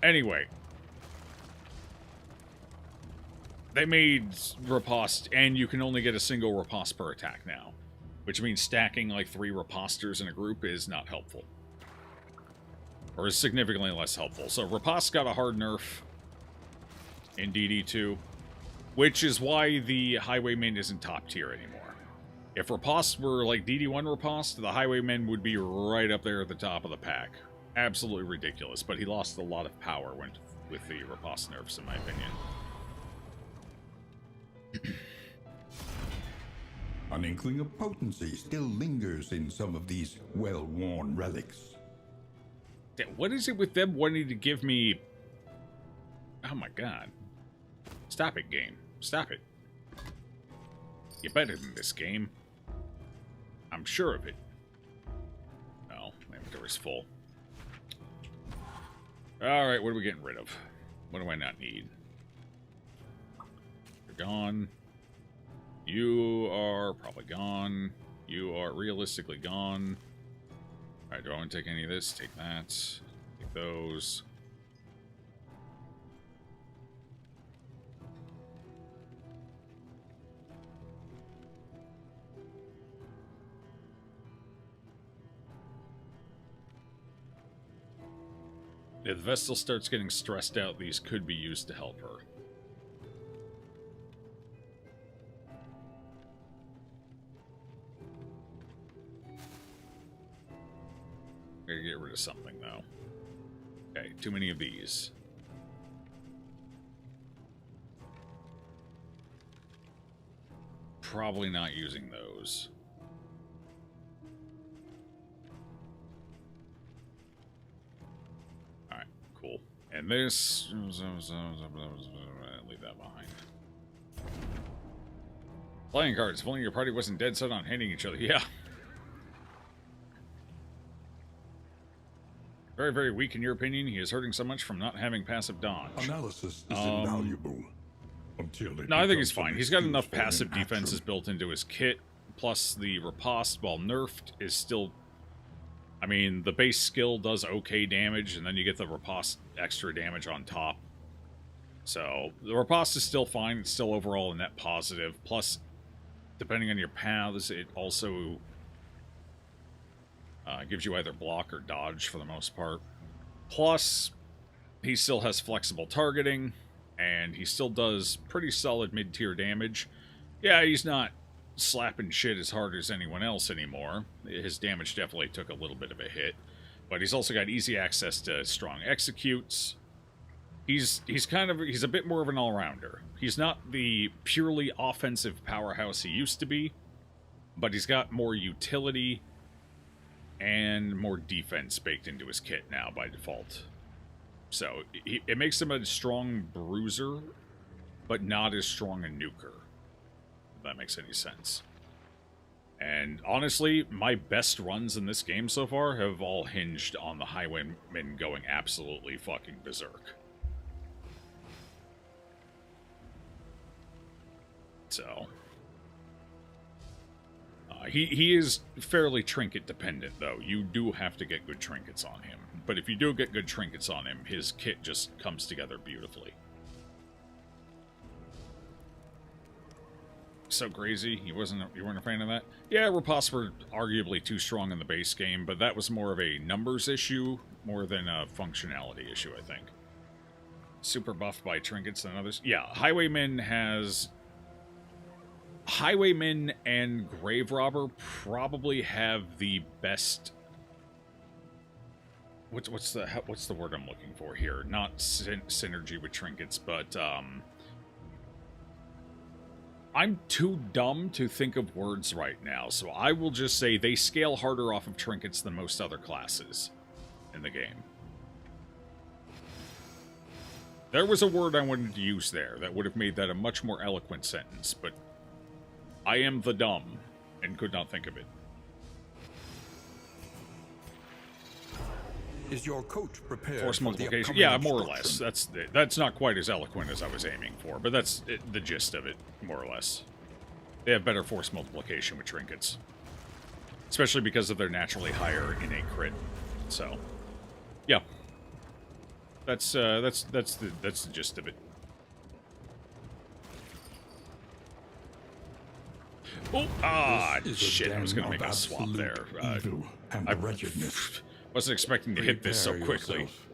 Anyway. They made riposte, and you can only get a single riposte per attack now. Which means stacking like 3 riposters in a group is not helpful. Or is significantly less helpful. So riposte got a hard nerf in DD2, which is why the Highwayman isn't top tier anymore. If riposte were like DD1 riposte, the Highwayman would be right up there at the top of the pack. Absolutely ridiculous, but he lost a lot of power with the riposte nerfs, in my opinion. An inkling of potency still lingers in some of these well-worn relics. What is it with them wanting to give me... Oh my god. Stop it, game. Stop it. You're better than this game. I'm sure of it. Oh, my inventory's full. Alright, what are we getting rid of? What do I not need? You're gone. You are probably gone. You are realistically gone. Alright, do I want to take any of this? Take that. Take those. If the Vestal starts getting stressed out, these could be used to help her. Gotta get rid of something, though. Okay, too many of these. Probably not using those. Alright, cool. And this... leave that behind. Playing cards. If only your party wasn't dead set on hitting each other. Yeah. Very, very weak in your opinion. He is hurting so much from not having passive dodge. Analysis is invaluable until it No, I think he's becomes fine. an He's got excuse enough for passive inaction. defenses built into his kit. Plus, the riposte, while nerfed, is still... I mean, the base skill does okay damage, and then you get the riposte extra damage on top. So, the riposte is still fine. It's still overall a net positive. Plus, depending on your paths, it also gives you either block or dodge for the most part. Plus, he still has flexible targeting, and he still does pretty solid mid-tier damage. Yeah, he's not slapping shit as hard as anyone else anymore. His damage definitely took a little bit of a hit. But he's also got easy access to strong executes. He's a bit more of an all-rounder. He's not the purely offensive powerhouse he used to be, but he's got more utility and more defense baked into his kit now by default. So it makes him a strong bruiser, but not as strong a nuker. If that makes any sense. And honestly, my best runs in this game so far have all hinged on the highwaymen going absolutely fucking berserk. So, he is fairly trinket dependent, though. You do have to get good trinkets on him. But if you do get good trinkets on him, his kit just comes together beautifully. So crazy. You weren't a fan of that? Yeah, ripostes were arguably too strong in the base game, but that was more of a numbers issue more than a functionality issue, I think. Super buffed by trinkets than others. Yeah, Highwayman and Grave Robber probably have the best... What's the word I'm looking for here? Not synergy with trinkets, but I'm too dumb to think of words right now, so I will just say they scale harder off of trinkets than most other classes in the game. There was a word I wanted to use there that would have made that a much more eloquent sentence, but I am the dumb and could not think of it. Is your coach prepared Force for the multiplication? upcoming Yeah, more or obstruction? less. That's not quite as eloquent as I was aiming for, but that's the gist of it, more or less. They have better force multiplication with trinkets, especially because of their naturally higher innate crit. So, yeah, that's the gist of it. Oh, This is a shit! I was den gonna make of a swap absolute there. evil and wretchedness. Wasn't expecting to hit this so Prepare quickly. yourself.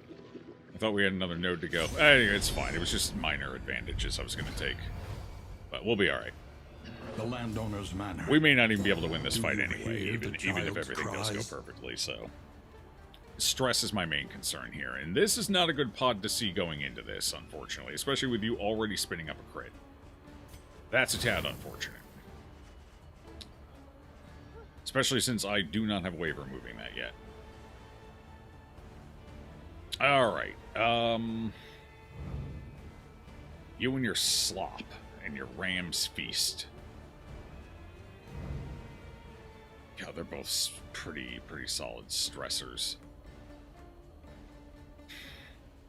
I thought we had another node to go. Anyway, it's fine. It was just minor advantages I was going to take. But we'll be alright. The landowner's manor. We may not even be able to win this Do fight you anyway, hear even the if child's everything does cries? go perfectly, so... Stress is my main concern here, and this is not a good pod to see going into this, unfortunately, especially with you already spinning up a crit. That's a tad unfortunate. Especially since I do not have a way of removing that yet. Alright, you and your slop and your ram's feast. God, they're both pretty solid stressors.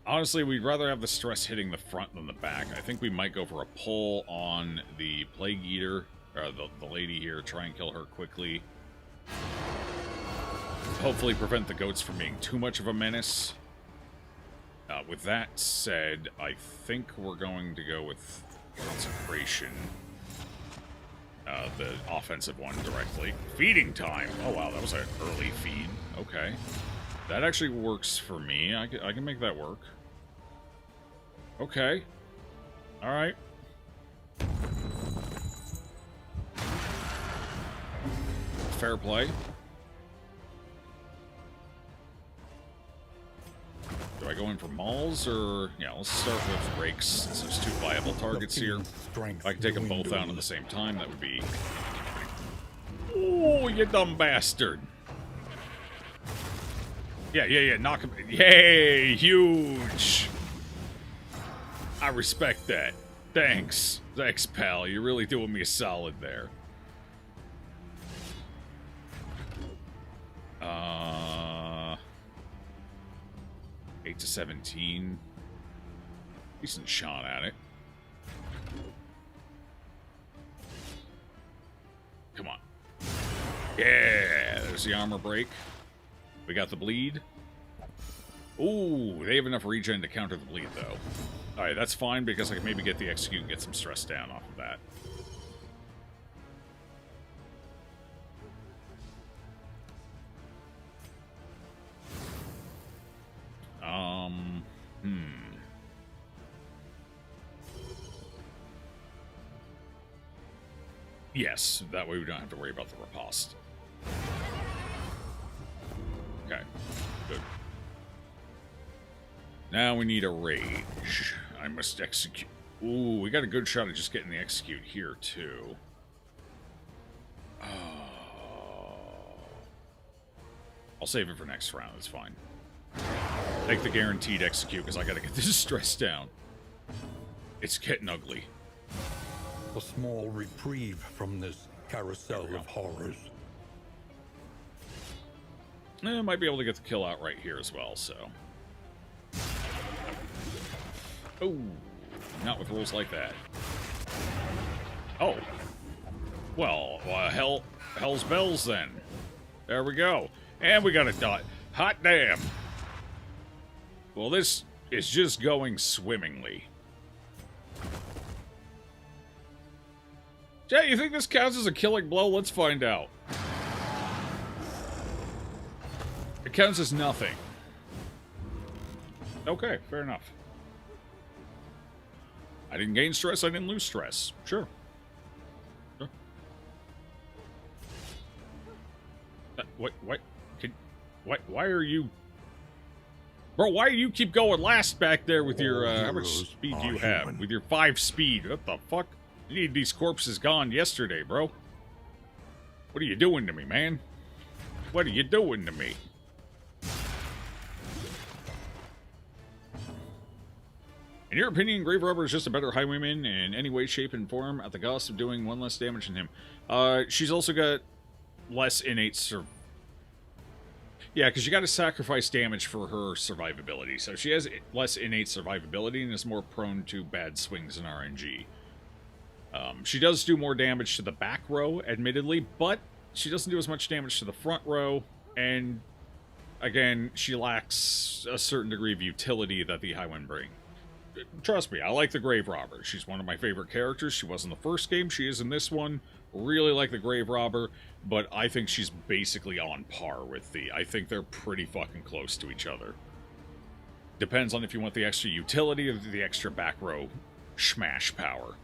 Honestly, we'd rather have the stress hitting the front than the back. I think we might go for a pull on the Plague Eater, or the lady here, try and kill her quickly. Hopefully prevent the goats from being too much of a menace. With that said, I think we're going to go with Consecration. The offensive one directly. Feeding time! Oh wow, that was an early feed. Okay. That actually works for me. I can make that work. Okay. Alright. Fair play. go in for mauls, or... Yeah, let's start with rakes, since there's 2 viable targets here. If I can take them both out at the same time, that would be... Oh, you dumb bastard! Yeah, knock him... Yay, huge! I respect that. Thanks, pal. You're really doing me a solid there. 8 to 17. Decent shot at it. Come on. Yeah, there's the armor break. We got the bleed. Ooh, they have enough regen to counter the bleed, though. Alright, that's fine, because I can maybe get the execute and get some stress down off of that. Yes, that way we don't have to worry about the riposte. Okay, good. Now we need a rage. I must execute. Ooh, we got a good shot at just getting the execute here, too. I'll save it for next round, it's fine. Take the guaranteed execute, because I gotta get this stress down. It's getting ugly. A small reprieve from this carousel of horrors. I might be able to get the kill out right here as well, so... Oh, not with rules like that. Oh. Well, hell's bells then. There we go. And we got a dot. Hot damn. Well, this is just going swimmingly. Jay, you think this counts as a killing blow? Let's find out. It counts as nothing. Okay, fair enough. I didn't gain stress, I didn't lose stress. Sure. Why are you... Bro, why do you keep going last back there with your, how much speed do you have? human. With your 5 speed. What the fuck? You need these corpses gone yesterday, bro. What are you doing to me, man? What are you doing to me? In your opinion, Grave Robber is just a better highwayman in any way, shape, and form at the cost of doing 1 less damage than him. She's also got less innate Yeah, because you got to sacrifice damage for her survivability. So she has less innate survivability and is more prone to bad swings in RNG. She does do more damage to the back row, admittedly, but she doesn't do as much damage to the front row, and again, she lacks a certain degree of utility that the Highwind bring. Trust me, I like the Grave Robber. She's one of my favorite characters. She was in the first game, she is in this one. Really like the Grave Robber, but I think she's basically on par with the... I think they're pretty fucking close to each other. Depends on if you want the extra utility or the extra back row smash power.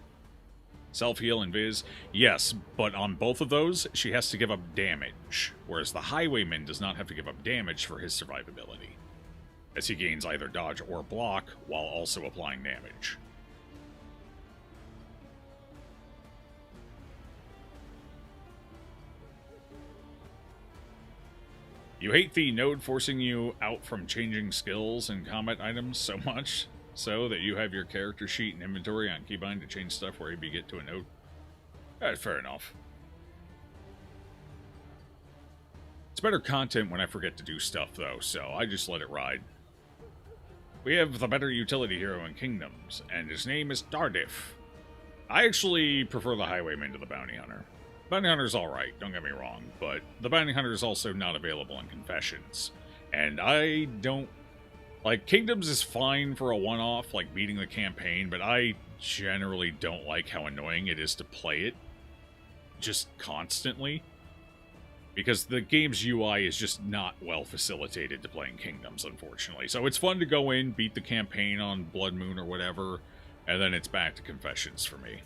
Self-heal and Viz, yes, but on both of those, she has to give up damage, whereas the Highwayman does not have to give up damage for his survivability, as he gains either dodge or block while also applying damage. You hate the node forcing you out from changing skills and combat items so much so that you have your character sheet and inventory on keybind to change stuff wherever you get to a node. That's fair enough. It's better content when I forget to do stuff, though, so I just let it ride. We have the better utility hero in Kingdoms, and his name is Tardif. I actually prefer the Highwayman to the Bounty Hunter. Bounty Hunter's alright, don't get me wrong, but the Bounty Hunter is also not available in Confessions. And I don't... Like, Kingdoms is fine for a one-off, like beating the campaign, but I generally don't like how annoying it is to play it just constantly. Because the game's UI is just not well facilitated to playing Kingdoms, unfortunately. So it's fun to go in, beat the campaign on Blood Moon or whatever, and then it's back to Confessions for me.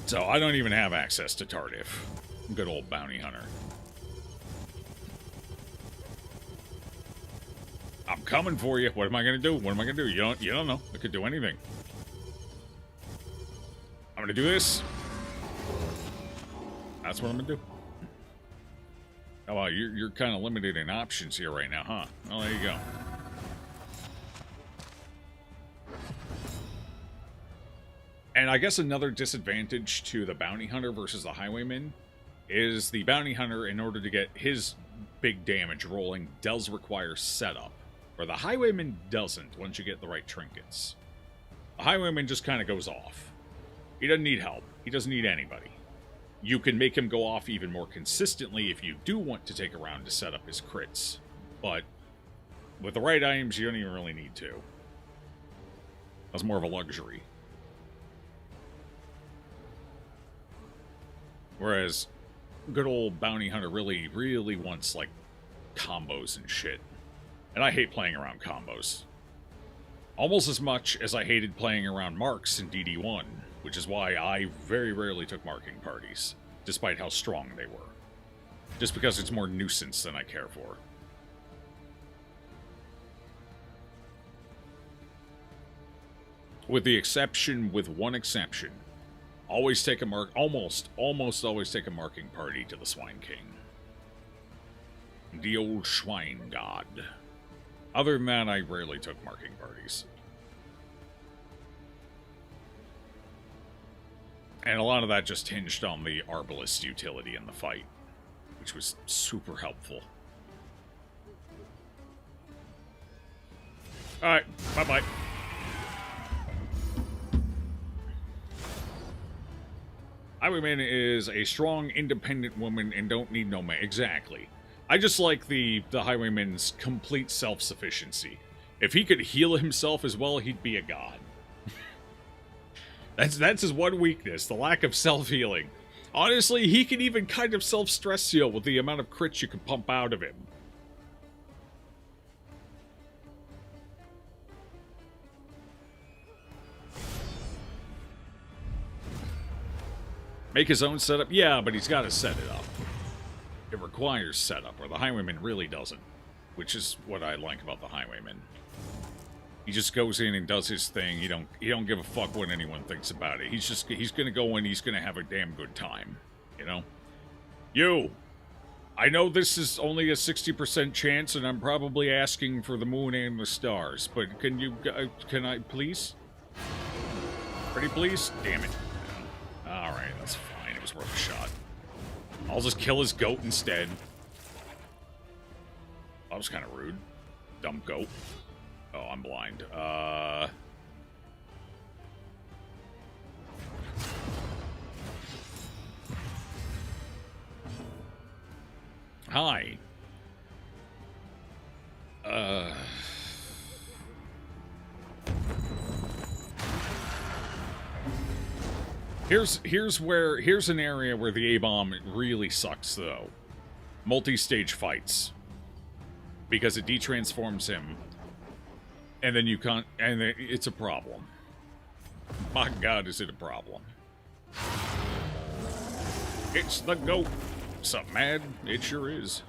So I don't even have access to Tardif. Good old Bounty Hunter. coming for you. What am I gonna do? What am I gonna do? You don't know. I could do anything. I'm gonna do this. That's what I'm gonna do. Oh, wow, you're kind of limited in options here right now, huh? Well, there you go. And I guess another disadvantage to the bounty hunter versus the highwayman is the bounty hunter, in order to get his big damage rolling, does require setup, where the highwayman doesn't once you get the right trinkets. The highwayman just kind of goes off. He doesn't need help. He doesn't need anybody. You can make him go off even more consistently if you do want to take a round to set up his crits, but with the right items, you don't even really need to. That's more of a luxury. Whereas good old bounty hunter really, really wants, like, combos and shit. And I hate playing around combos. Almost as much as I hated playing around marks in DD1, which is why I very rarely took marking parties, despite how strong they were. Just because it's more nuisance than I care for. With one exception. Always take a almost always take a marking party to the Swine King. The old Swine God. Other than that, I rarely took marking parties. And a lot of that just hinged on the Arbalist utility in the fight, which was super helpful. Alright, bye-bye. Highwayman is a strong, independent woman and don't need no man. Exactly. I just like the Highwayman's complete self-sufficiency. If he could heal himself as well, he'd be a god. That's his one weakness, the lack of self-healing. Honestly, he can even kind of self-stress heal with the amount of crits you can pump out of him. Make his own setup? Yeah, but he's got to set it up. It requires setup, where the Highwayman really doesn't. Which is what I like about the Highwayman. He just goes in and does his thing. He don't give a fuck what anyone thinks about it. He's gonna go in, he's gonna have a damn good time. You know? You! I know this is only a 60% chance, and I'm probably asking for the moon and the stars, but can I please? Pretty please? Damn it. Alright, that's fine. It was worth a shot. I'll just kill his goat instead. That was kind of rude. Dumb goat. Oh, I'm blind. Hi. Here's an area where the abom really sucks though. Multi-stage fights. Because it detransforms him. And then you can't, and it's a problem. My God, is it a problem. It's the goat. Something mad? It sure is.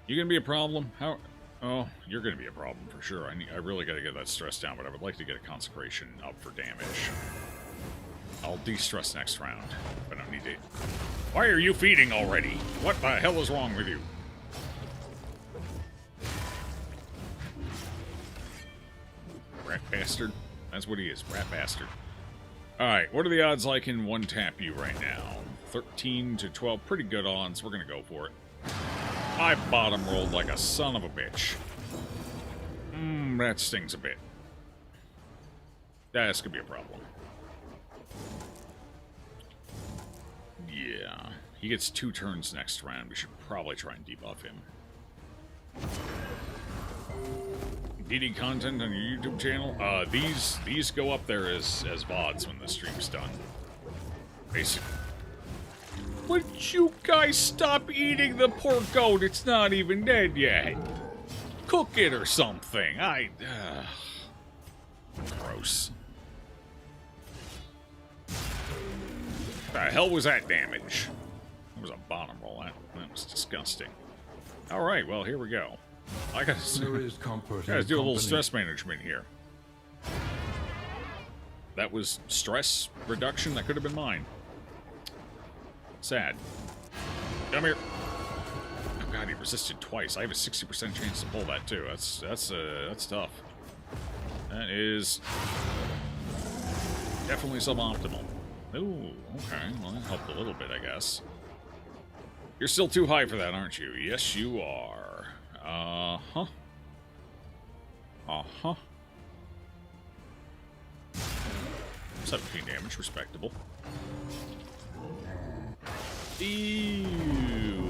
You gonna be a problem? How? Oh, you're gonna be a problem for sure. I really gotta get that stress down, but I would like to get a consecration up for damage. I'll de-stress next round. I don't need to. Why are you feeding already? What the hell is wrong with you? Rat bastard. That's what he is, rat bastard. Alright, what are the odds I can one-tap you right now? 13 to 12, pretty good odds. We're gonna go for it. I bottom rolled like a son of a bitch. That stings a bit. That's gonna be a problem. Yeah. He gets 2 turns next round. We should probably try and debuff him. DD content on your YouTube channel? These go up there as VODs when the stream's done. Basically. Would you guys stop eating the poor goat? It's not even dead yet. Cook it or something. Gross. The hell was that damage? That was a bottom roll. That was disgusting. Alright, well, here we go. I gotta, There is comfort gotta in do a little company. stress management here. That was stress reduction. That could have been mine. Sad. Come here. Oh god, he resisted twice. I have a 60% chance to pull that too. That's tough. That is definitely suboptimal. Ooh, okay. Well, that helped a little bit, I guess. You're still too high for that, aren't you? Yes, you are. Uh-huh. Uh-huh. 17 damage, respectable. Ew.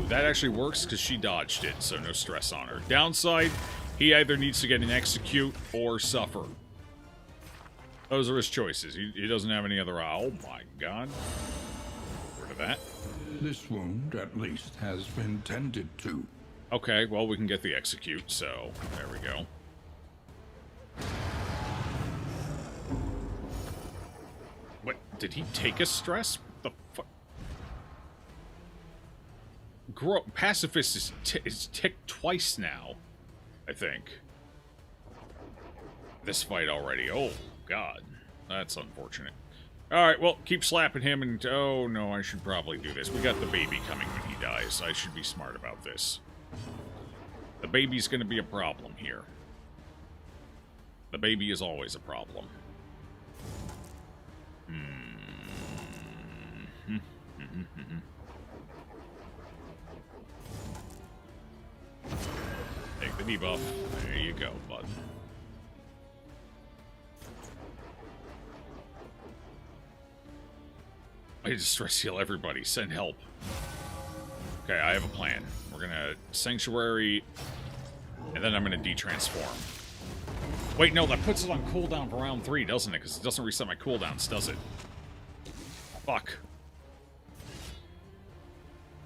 That actually works because she dodged it, so no stress on her. Downside, he either needs to get an execute or suffer. Those are his choices. He doesn't have any other... Oh my god. Get rid of that. This wound, at least, has been tended to. Okay, well, we can get the execute, so there we go. What? Did he take a stress? What the fuck? Pacifist is ticked twice now, I think. This fight already. Oh, God. That's unfortunate. Alright, well, keep slapping him and... Oh, no, I should probably do this. We got the baby coming when he dies. I should be smart about this. The baby's gonna be a problem here. The baby is always a problem. Take the debuff. There you go, bud. I just stress heal everybody. Send help. Okay, I have a plan. We're gonna Sanctuary, and then I'm gonna de-transform. Wait, no, that puts it on cooldown for round 3, doesn't it? Because it doesn't reset my cooldowns, does it? Fuck.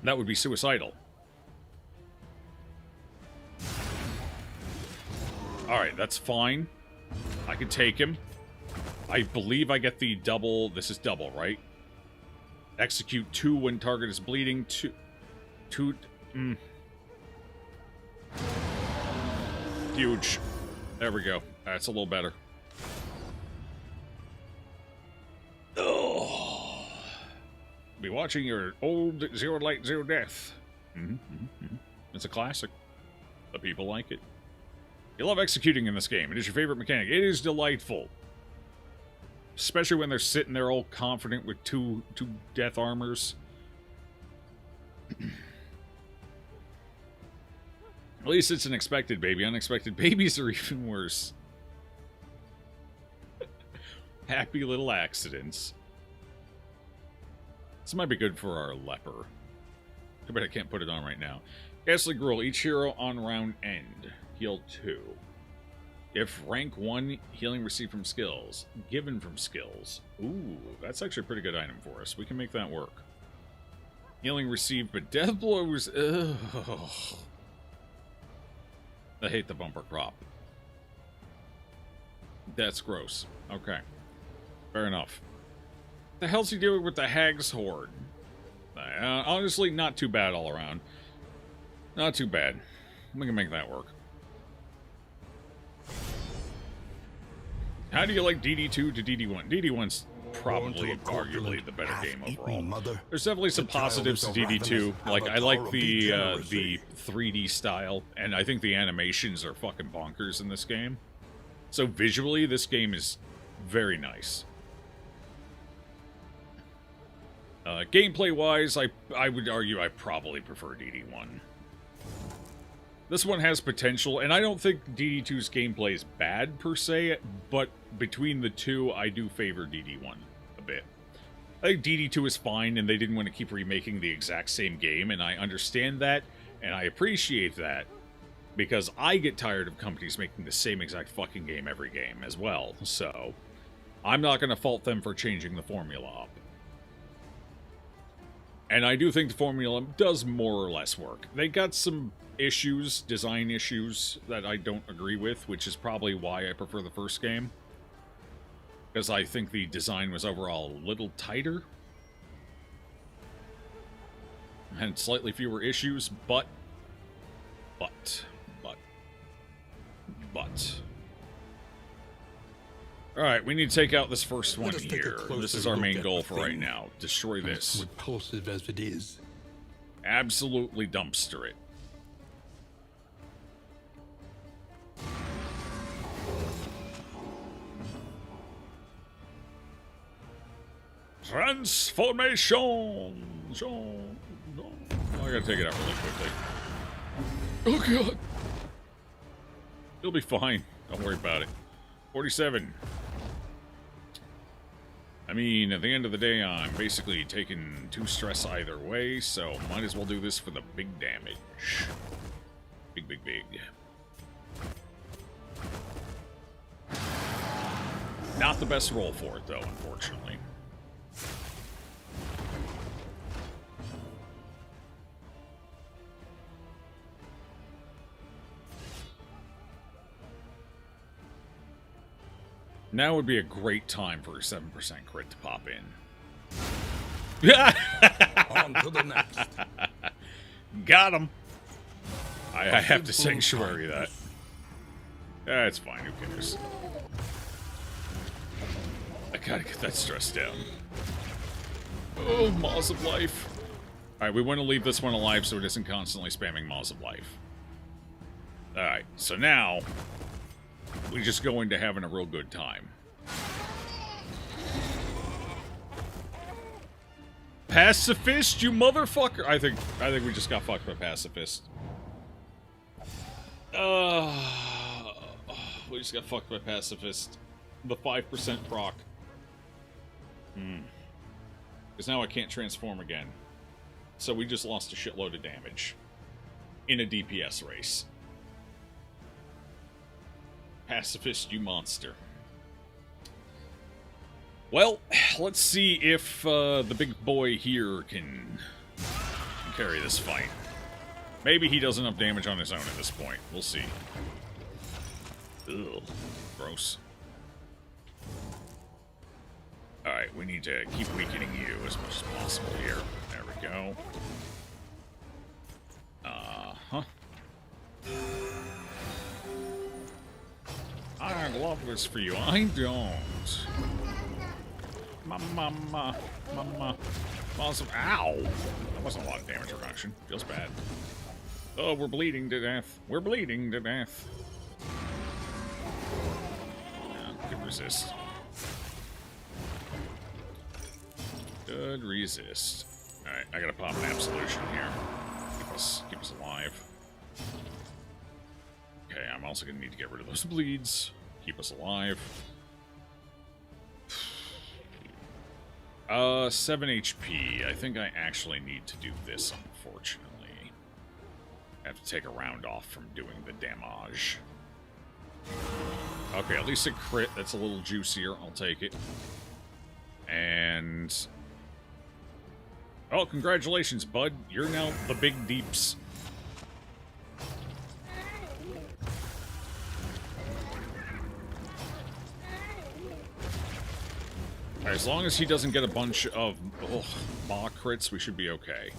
That would be suicidal. Alright, that's fine. I can take him. I believe I get the double... This is double, right? Execute 2 when target is bleeding. 2... Huge. There we go. That's a little better. Oh. Be watching your old Zero Light, Zero Death. It's a classic. The people like it. You love executing in this game. It is your favorite mechanic. It is delightful. Especially when they're sitting there all confident with two death armors. At least it's an expected baby. Unexpected babies are even worse. Happy little accidents. This might be good for our Leper. Too bad I can't put it on right now. Ghastly Gruel. Each hero on round end. Heal 2. If rank 1, healing received from skills. Given from skills. Ooh, that's actually a pretty good item for us. We can make that work. Healing received, but death blows... Ugh. I hate the bumper crop. That's gross. Okay. Fair enough. The hell's he doing with the Hag's Horde? Honestly, not too bad all around. Not too bad. We can make that work. How do you like DD2 to DD1? DD1's probably arguably the better game overall. There's definitely some positives to DD2. Like, I like the 3D style, and I think the animations are fucking bonkers in this game. So visually, this game is very nice. Gameplay-wise, I would argue I probably prefer DD1. This one has potential, and I don't think DD2's gameplay is bad, per se, but between the two, I do favor DD1 a bit. I think DD2 is fine, and they didn't want to keep remaking the exact same game, and I understand that, and I appreciate that, because I get tired of companies making the same exact fucking game every game as well, so I'm not going to fault them for changing the formula up. And I do think the formula does more or less work. They got some issues, design issues, that I don't agree with, which is probably why I prefer the first game. Because I think the design was overall a little tighter. Had slightly fewer issues, but But. Alright, we need to take out this first one here. This is our main goal for right now. Destroy this. Repulsive as it is. Absolutely dumpster it. Transformation! Oh, I gotta take it out really quickly. Oh god! You'll be fine. Don't worry about it. 47. I mean, at the end of the day, I'm basically taking 2 stress either way, so might as well do this for the big damage. Big. Not the best roll for it, though, unfortunately. Now would be a great time for a 7% crit to pop in. On to the next. Got him. I have to sanctuary that. That's fine, who cares? I gotta get that stress down. Oh, Maws of Life. Alright, we want to leave this one alive so it isn't constantly spamming Maws of Life. Alright, so now we just go into having a real good time. Pacifist, you motherfucker! I think we just got fucked by Pacifist. We just got fucked by Pacifist. The 5% proc. Because now I can't transform again. So we just lost a shitload of damage. In a DPS race. Pacifist, you monster. Well, let's see if the big boy here can carry this fight. Maybe he does enough damage on his own at this point. We'll see. Ugh. Gross. Alright, we need to keep weakening you as much as possible here. There we go. I love this for you. I don't. Mama. Awesome. Ow! That wasn't a lot of damage reduction. Feels bad. Oh, we're bleeding to death. We're bleeding to death. Yeah, good resist. Good resist. Alright, I gotta pop an absolution here. Keep us alive. Okay, I'm also gonna need to get rid of those bleeds. Keep us alive. 7 HP. I think I actually need to do this, unfortunately. I have to take a round off from doing the damage. Okay, at least a crit. That's a little juicier. I'll take it. And... oh, congratulations, bud. You're now the big deeps. Alright, as long as he doesn't get a bunch of maw crits, we should be okay.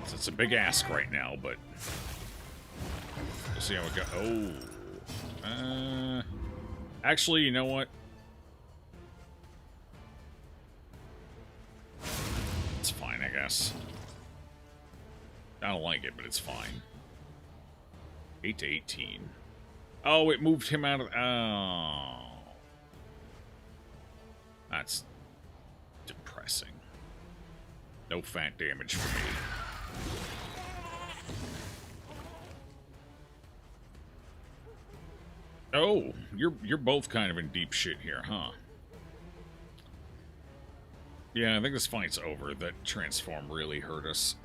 So it's a big ask right now, but we'll see how it goes. Oh. Actually, you know what? It's fine, I guess. I don't like it, but it's fine. 8 to 18. Oh, it moved him out of... oh. That's depressing. No fat damage for me. Oh, you're both kind of in deep shit here, huh? Yeah, I think this fight's over. That transform really hurt us.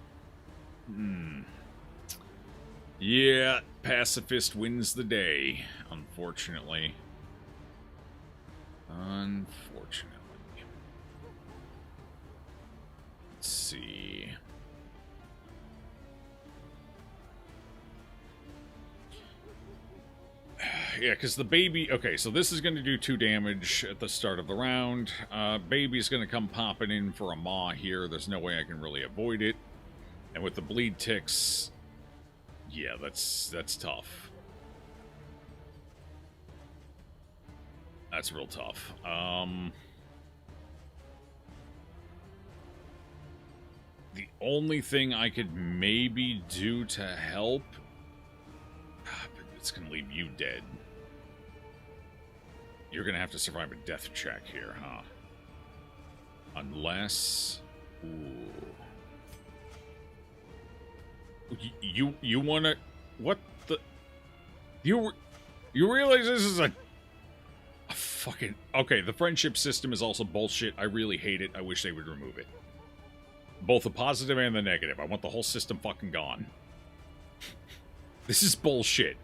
Yeah, Pacifist wins the day, unfortunately. Unfortunately. Let's see. Yeah, because the baby... okay, so this is going to do 2 damage at the start of the round. Baby's going to come popping in for a maw here. There's no way I can really avoid it. And with the bleed ticks, yeah, that's tough. That's real tough. The only thing I could maybe do to help, but it's gonna leave you dead. You're gonna have to survive a death check here, huh? Unless, ooh. You wanna, what the, you realize this is a fucking, okay, the friendship system is also bullshit. I really hate it. I wish they would remove it. Both the positive and the negative. I want the whole system fucking gone. This is bullshit.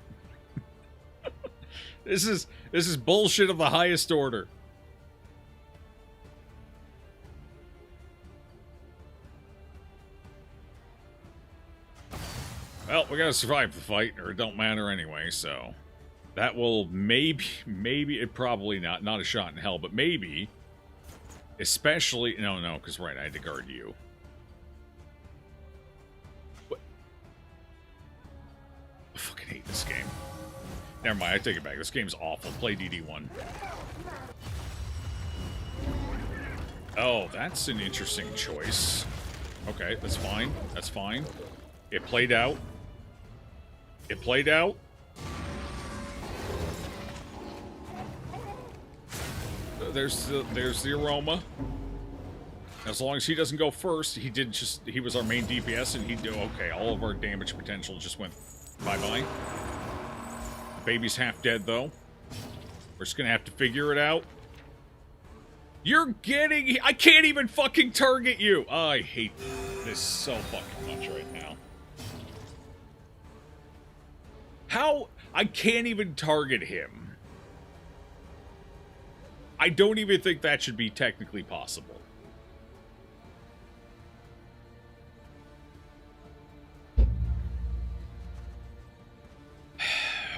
This is bullshit of the highest order. Well, we gotta survive the fight, or it don't matter anyway, so... That will maybe, it probably not a shot in hell, but maybe... Especially... No, because, right, I had to guard you. What? I fucking hate this game. Never mind, I take it back. This game's awful. Play DD1. Oh, that's an interesting choice. Okay, that's fine. That's fine. It played out. It played out. There's the aroma. As long as he doesn't go first, he was our main DPS, and he'd do okay. All of our damage potential just went bye-bye. Baby's half dead, though. We're just gonna have to figure it out. You're getting... I can't even fucking target you! I hate this so fucking much right now. How? I can't even target him. I don't even think that should be technically possible.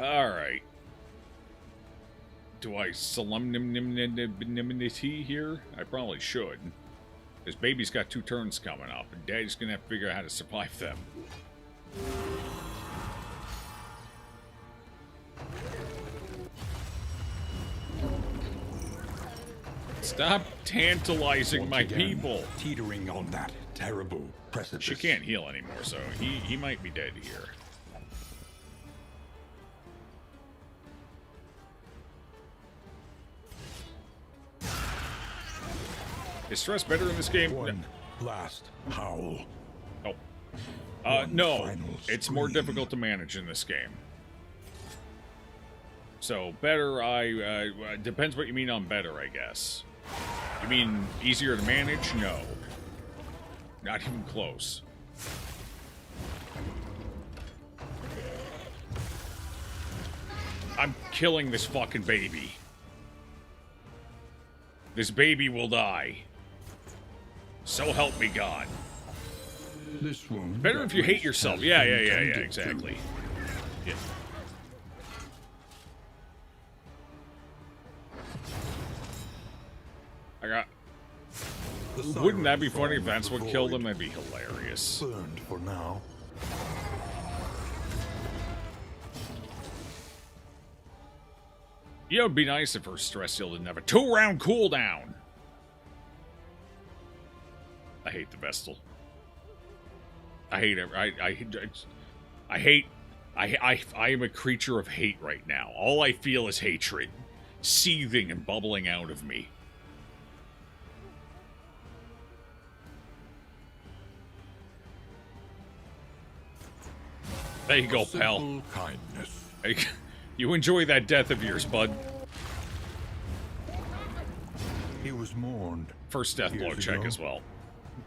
Alright. Do I solemnity here? I probably should. This baby's got 2 turns coming up, and Daddy's gonna have to figure out how to survive them. Stop tantalizing my people. Teetering on that terrible precipice. She can't heal anymore, so he might be dead here. Is stress better in this game? One last howl. Oh. No. It's more difficult to manage in this game. So, better, depends what you mean on better, I guess. You mean easier to manage? No. Not even close. I'm killing this fucking baby. This baby will die. So help me God. This wound Better if you hate yourself. Yeah, exactly. Yeah. Wouldn't that be funny if that's what killed him? That'd be hilarious. Burned for now. You know, it'd be nice if her stress seal didn't have a 2-round cooldown. I hate the Vestal. I hate it. I am a creature of hate right now. All I feel is hatred, seething and bubbling out of me. There you go, pal. Kindness. Hey, you enjoy that death of yours, bud. He was mourned. First death blow years check ago. as well.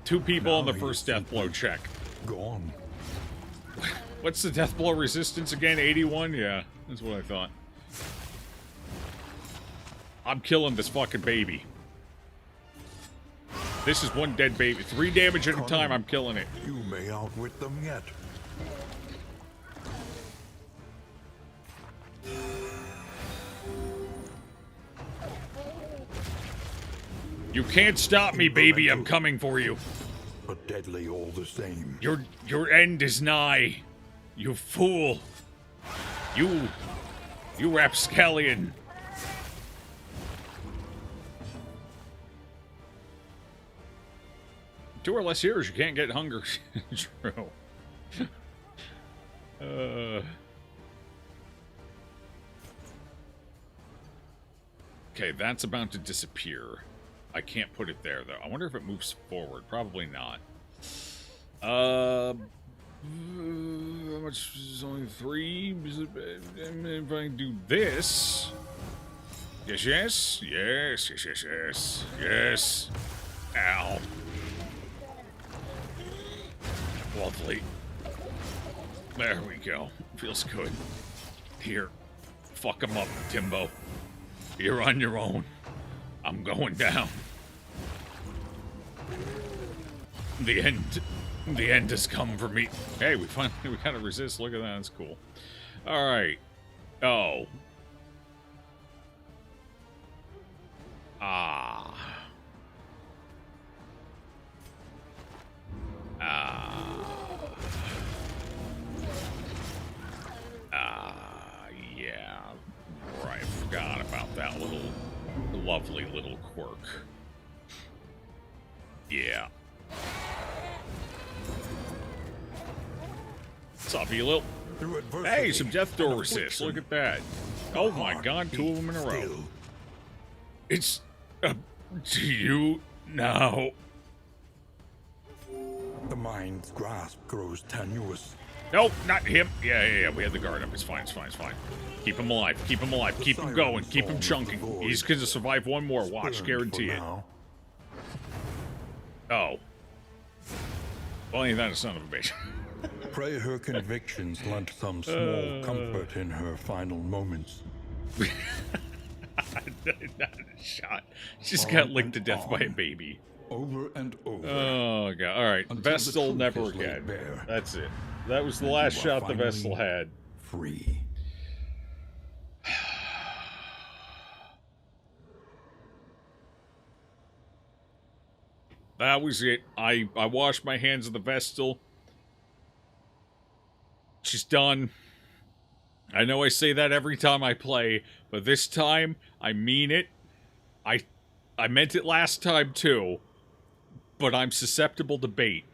2 people on the Now first he's death blow check. Gone. What's the death blow resistance again? 81? Yeah, that's what I thought. I'm killing this fucking baby. This is one dead baby. 3 damage at a time, I'm killing it. You may outwit them yet. You can't stop me, baby. I'm coming for you. but deadly all the same. Your end is nigh. You fool. You rapscallion. 2 or less years, you can't get hunger. True. Okay, that's about to disappear. I can't put it there, though. I wonder if it moves forward. Probably not. How much is only 3? If I do this... Yes. Ow. Lovely. There we go. Feels good. Here. Fuck him up, Timbo. You're on your own. I'm going down. The end has come for me. Hey, we gotta resist. Look at that. That's cool. Alright. Oh. Yeah. Right. Forgot about that lovely little quirk. Yeah. What's up, Elil? Hey, some death door resist. Look at that. Oh my god, 2 of them in a row. It's up to you now. The mind's grasp grows tenuous. Nope, not him. Yeah. We had the guard up. It's fine. Keep him alive. Keep him going. Keep him chunking. He's gonna survive one more. Watch, guarantee it. Oh. Well, ain't that a son of a bitch? Pray her convictions lent some small comfort in her final moments. Not a shot. She's got licked to death by a baby. Over and over. Oh, God. All right. Vestal never again. That's it. That was the last shot the Vestal had. Free. That was it. I washed my hands of the Vestal. She's done. I know I say that every time I play, but this time, I mean it. I meant it last time too, but I'm susceptible to bait.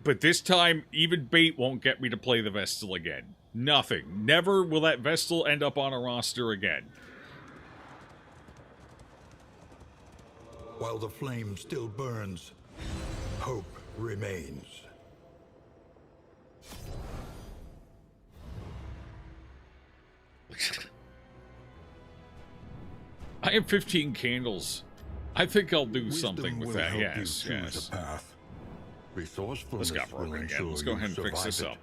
But this time, even bait won't get me to play the Vestal again. Nothing. Never will that Vestal end up on a roster again. While the flame still burns, hope remains. I have 15 candles. I think I'll do something with that. Yes. Let's go broken again. Let's go ahead and fix this up.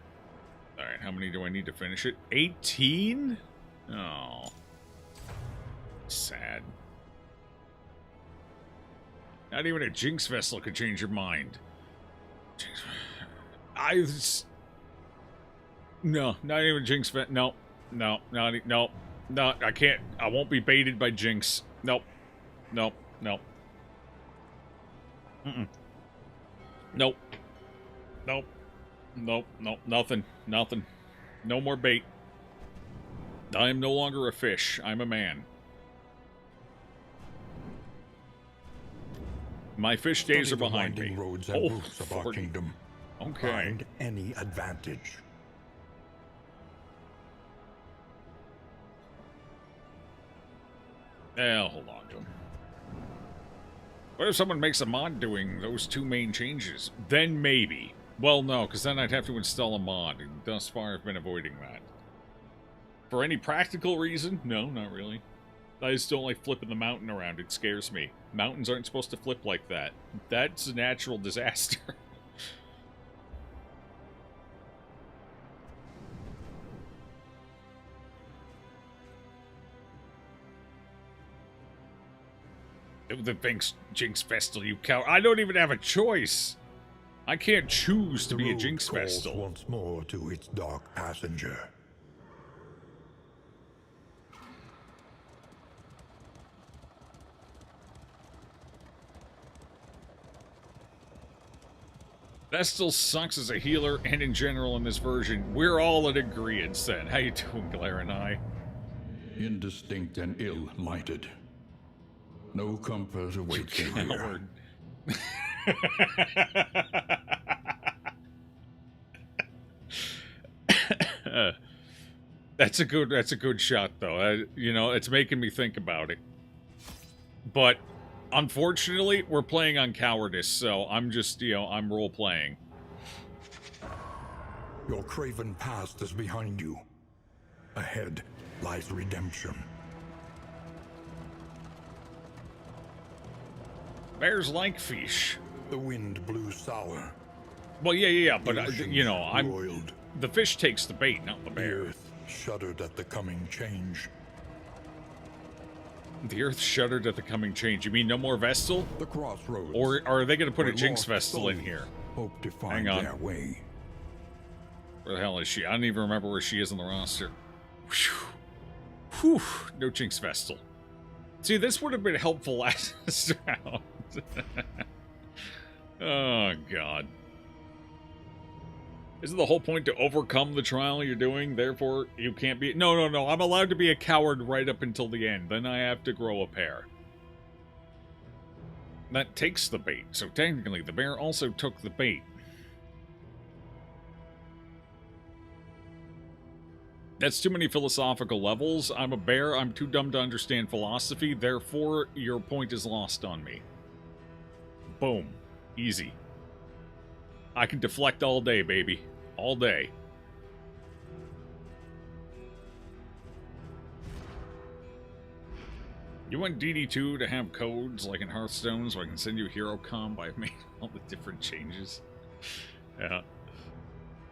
Alright, how many do I need to finish it? 18? Oh. Sad. Not even a Jinx Vessel could change your mind. No, not even Jinx Vessel. No, I can't. I won't be baited by Jinx. Nope. Mm-mm. Nope. Nothing. No more bait. I am no longer a fish. I'm a man. My fish days are behind me. Roads and roofs of our kingdom. Okay. Find any advantage. Hold on to him. What if someone makes a mod doing those 2 main changes? Then maybe. Well, no, because then I'd have to install a mod, and thus far I've been avoiding that. For any practical reason? No, not really. I just don't like flipping the mountain around. It scares me. Mountains aren't supposed to flip like that. That's a natural disaster. The Jinx Vestal, you coward. I don't even have a choice. I can't choose to be a Jinx Vestal. Once more to its dark passenger. Vestal sucks as a healer and in general in this version. We're all in agreement then. How you doing, Glare and I? Indistinct and ill-lighted. No comfort awaits you here. That's a good shot though. You know, it's making me think about it. But unfortunately, we're playing on cowardice, so I'm just, you know, I'm role playing. Your craven past is behind you. Ahead lies redemption. Bears like fish. The wind blew sour. Well, yeah, but you know, Roiled. The fish takes the bait, not the The bear. earth shuddered at the coming change. The earth shuddered at the coming change. You mean no more Vestal? The crossroads. Or are they going to put a where Jinx lost Vestal in souls here? Hope to find Hang on. their way. Where the hell is she? I don't even remember where she is on the roster. Whew. No Jinx Vestal. See, this would have been helpful last round. Oh, God. Isn't the whole point to overcome the trial you're doing? Therefore, you can't be... No. I'm allowed to be a coward right up until the end. Then I have to grow a pair. That takes the bait. So technically, the bear also took the bait. That's too many philosophical levels. I'm a bear. I'm too dumb to understand philosophy. Therefore, your point is lost on me. Boom. Easy. I can deflect all day, baby. All day. You want DD2 to have codes like in Hearthstone so I can send you hero comp? I've made all the different changes. Yeah.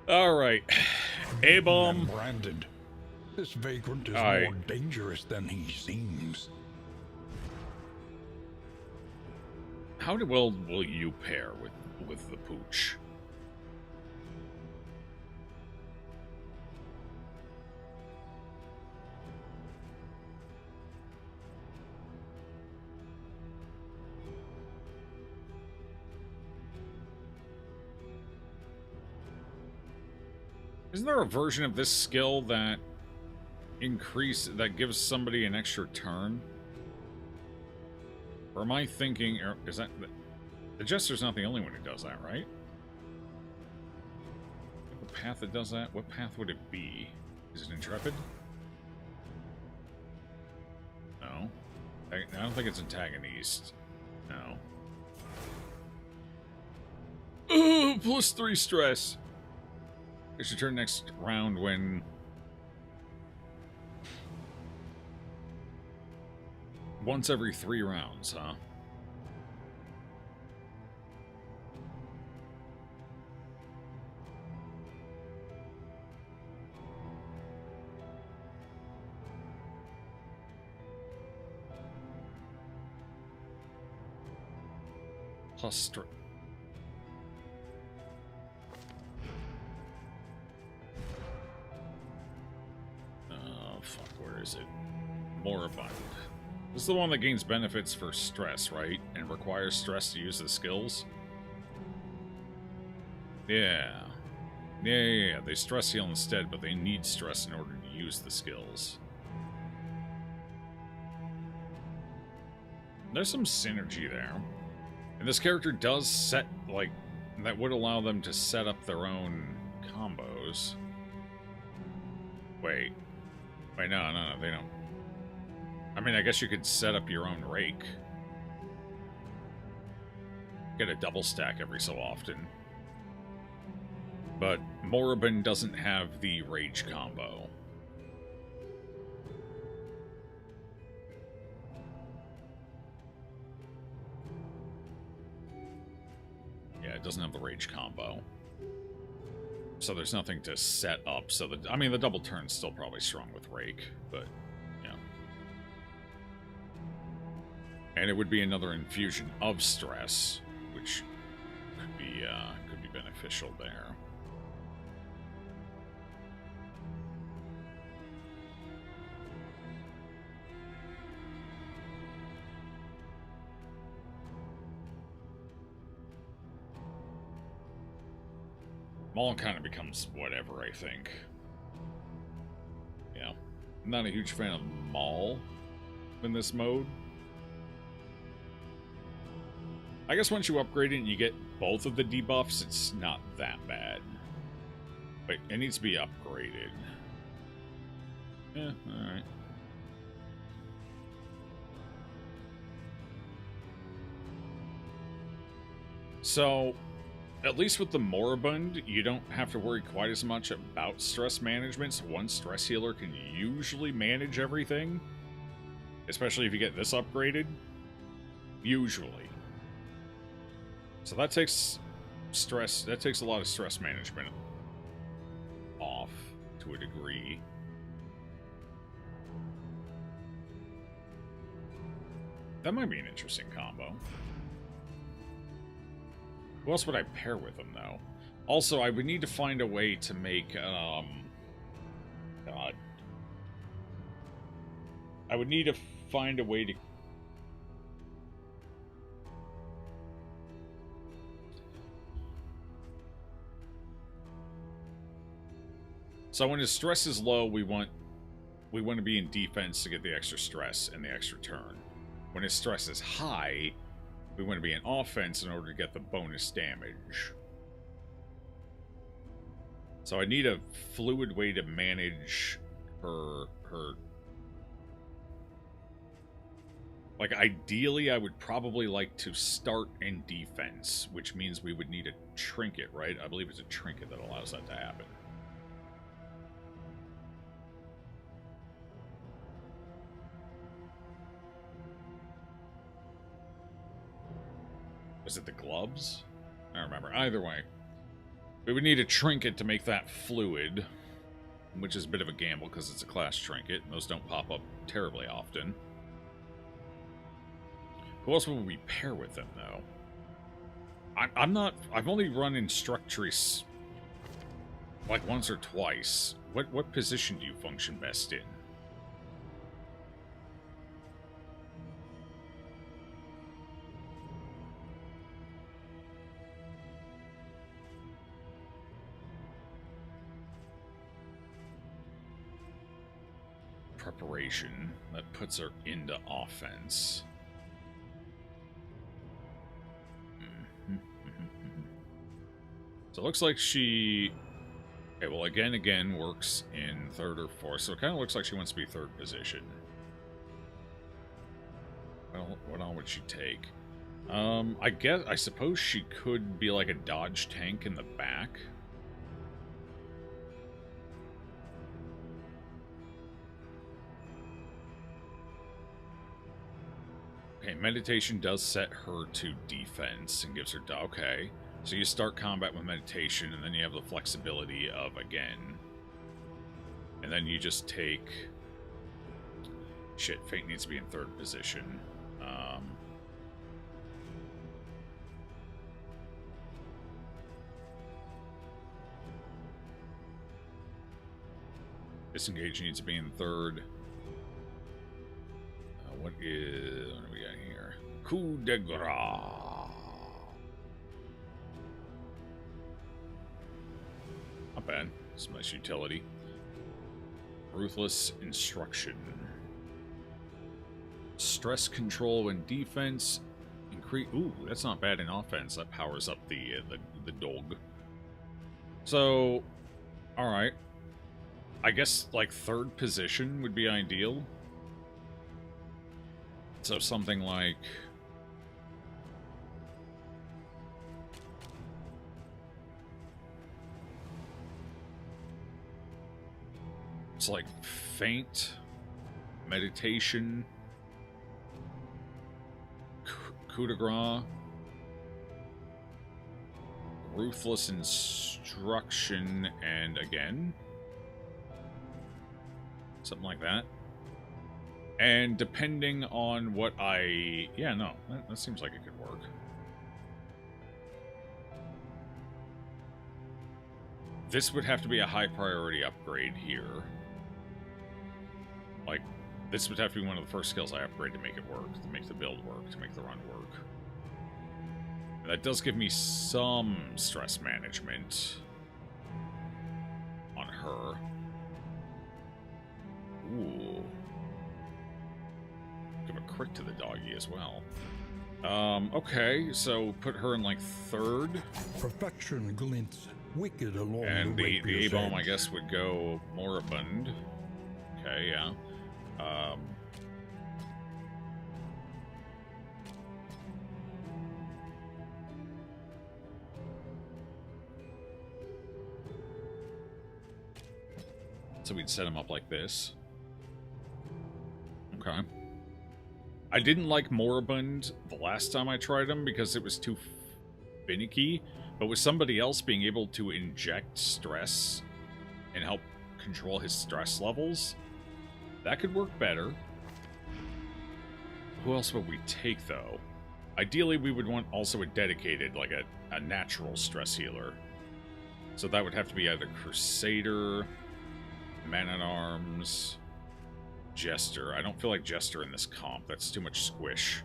Alright. Abom. Branded. This vagrant is Aye. more dangerous than he seems. How well will you pair with the pooch? Isn't there a version of this skill that that gives somebody an extra turn? Or am I thinking, or is that the Jester's not the only one who does that, right? The path that does that, what path would it be? Is it Intrepid? No. I don't think it's Antagonist. No. +3 stress. It should turn next round when... Once every 3 rounds, huh? +3. Oh, fuck, where is it? Moribund. This is the one that gains benefits for stress, right? And requires stress to use the skills? Yeah. Yeah. They stress heal instead, but they need stress in order to use the skills. There's some synergy there. And this character does set, like, that would allow them to set up their own combos. Wait, no, they don't. I mean, I guess you could set up your own rake. Get a double stack every so often. But Moribund doesn't have the rage combo. Yeah, it doesn't have the rage combo. So there's nothing to set up. So I mean, the double turn's still probably strong with rake, but yeah. And it would be another infusion of stress, which could be beneficial there. Maul kind of becomes whatever, I think. Yeah. I'm not a huge fan of Maul in this mode. I guess once you upgrade it and you get both of the debuffs, it's not that bad. But it needs to be upgraded. Yeah, alright. So, at least with the Moribund, you don't have to worry quite as much about stress management. So one stress healer can usually manage everything. Especially if you get this upgraded. Usually. So that takes stress, that takes a lot of stress management off to a degree. That might be an interesting combo. Who else would I pair with him, though? Also, I would need to find a way to make, God. I would need to find a way to... So when his stress is low, we want to be in defense to get the extra stress and the extra turn. When his stress is high, we want to be in offense in order to get the bonus damage. So I need a fluid way to manage her... Like, ideally, I would probably like to start in defense, which means we would need a trinket, right? I believe it's a trinket that allows that to happen. Was it the gloves? I don't remember. Either way, we would need a trinket to make that fluid, which is a bit of a gamble because it's a class trinket, and those don't pop up terribly often. Who else would we pair with them, though? I've only run Instructress like once or twice. What position do you function best in? Preparation. That puts her into offense. So it looks like she... Okay, well, again, works in third or fourth. So it kind of looks like she wants to be third position. Well, what all would she take? I suppose she could be like a dodge tank in the back. Okay, meditation does set her to defense and gives her... Okay. So you start combat with meditation, and then you have the flexibility of again. And then you just take... Shit, Fate needs to be in third position. Disengage needs to be in third. What do we got here? Coup de grace. Not bad. It's a nice utility. Ruthless Instruction. Stress control and defense. Increase. Ooh, that's not bad in offense. That powers up the dog. So, all right. I guess like third position would be ideal. So something like... It's like Feint, Meditation, Coup de Grace, Ruthless Instruction, and again. Something like that. And depending on what I... Yeah, no, that seems like it could work. This would have to be a high priority upgrade here. Like, this would have to be one of the first skills I upgrade to make it work, to make the build work, to make the run work. And that does give me some stress management. her. Ooh. Give a crit to the doggy as well. Okay, so put her in like third. Perfection glints wicked along And the the rapier's abom, I edge. guess, would go moribund. Okay, yeah. So we'd set him up like this. Okay. I didn't like moribund the last time I tried him because it was too finicky, but with somebody else being able to inject stress and help control his stress levels, that could work better. Who else would we take, though? Ideally, we would want also a dedicated, like a natural stress healer. So that would have to be either Crusader, Man-at-Arms, Jester. I don't feel like Jester in this comp. That's too much squish.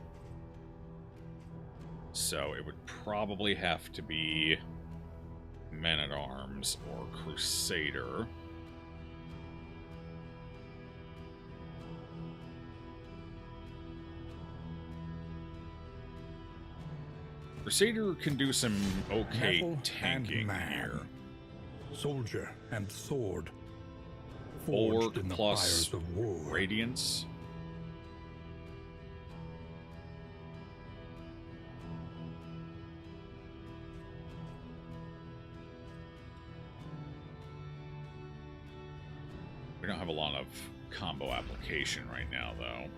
So it would probably have to be Man-at-Arms or Crusader. Crusader can do some okay Metal tanking and man. here. Soldier and sword. Orc Forged in the plus fires of war. Radiance. We don't have a lot of combo application right now, though.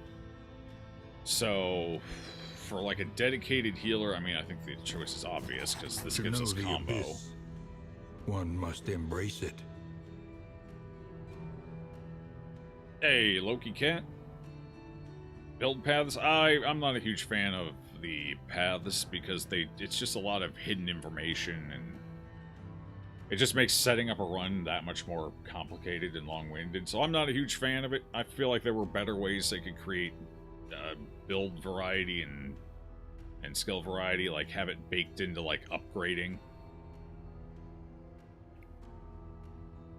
So, for like a dedicated healer, I mean, I think the choice is obvious because this To gives know us the combo. abyss, one must embrace it. Hey, Loki Cat. Build paths. I'm not a huge fan of the paths because it's just a lot of hidden information and it just makes setting up a run that much more complicated and long-winded. So I'm not a huge fan of it. I feel like there were better ways they could create build variety and skill variety, like have it baked into like upgrading.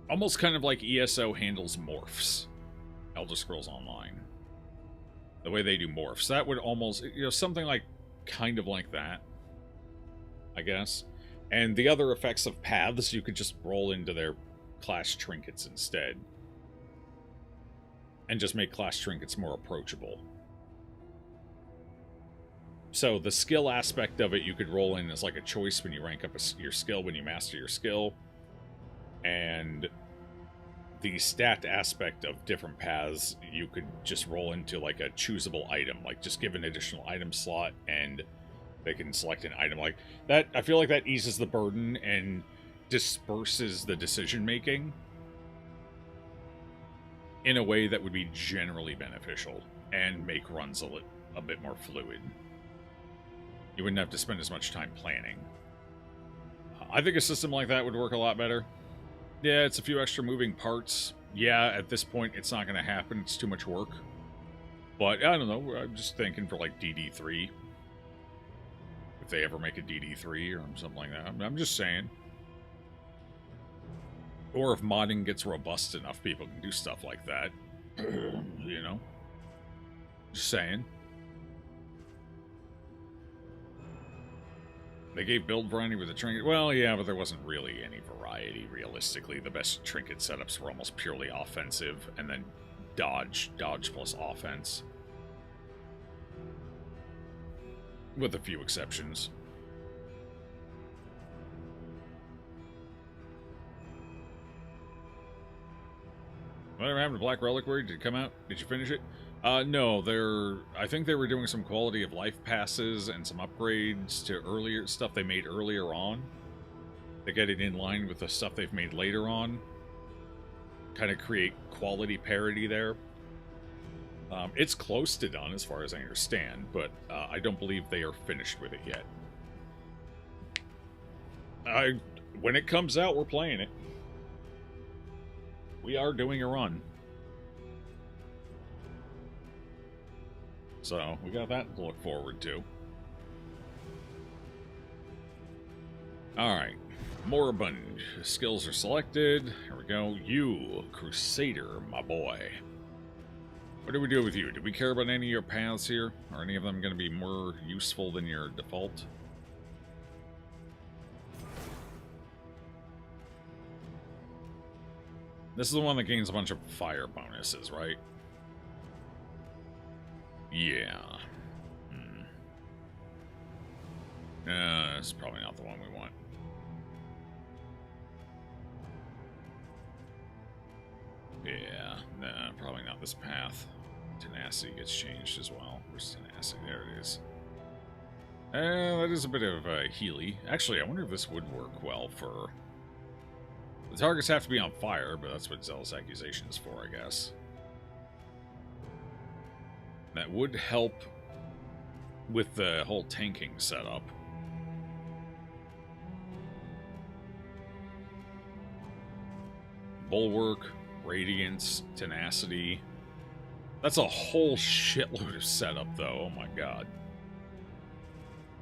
Almost kind of like ESO handles morphs. Elder Scrolls Online. The way they do morphs. That would almost, something like, kind of like that, I guess. And the other effects of paths, you could just roll into their class trinkets instead. And just make class trinkets more approachable. So the skill aspect of it, you could roll in as like a choice when you rank up your skill, when you master your skill. And the stat aspect of different paths, you could just roll into like a choosable item, like just give an additional item slot and they can select an item like that. I feel like that eases the burden and disperses the decision making in a way that would be generally beneficial and make runs a bit more fluid. You wouldn't have to spend as much time planning. I think a system like that would work a lot better. Yeah, it's a few extra moving parts. Yeah, at this point, it's not going to happen. It's too much work. But, I don't know. I'm just thinking for, like, DD3. If they ever make a DD3 or something like that. I'm just saying. Or if modding gets robust enough, people can do stuff like that. You know? Just saying. They gave build variety with a trinket. Well, yeah, but there wasn't really any variety, realistically. The best trinket setups were almost purely offensive, and then dodge plus offense. With a few exceptions. Whatever happened to Black Reliquary? Did it come out? Did you finish it? No, I think they were doing some quality of life passes and some upgrades to earlier stuff they made earlier on. They get it in line with the stuff they've made later on. Kind of create quality parity there. It's close to done as far as I understand, but I don't believe they are finished with it yet. When it comes out, we're playing it. We are doing a run. So, we got that to look forward to. Alright. Moribund. Skills are selected. Here we go. You, Crusader, my boy. What do we do with you? Do we care about any of your paths here? Are any of them going to be more useful than your default? This is the one that gains a bunch of fire bonuses, right? Yeah. It's probably not the one we want. Yeah, nah, probably not this path. Tenacity gets changed as well. Where's tenacity? There it is. That is a bit of Healy. Actually, I wonder if this would work well for... The targets have to be on fire, but that's what Zealous Accusation is for, I guess. That would help with the whole tanking setup. Bulwark, Radiance, Tenacity. That's a whole shitload of setup, though. Oh my god.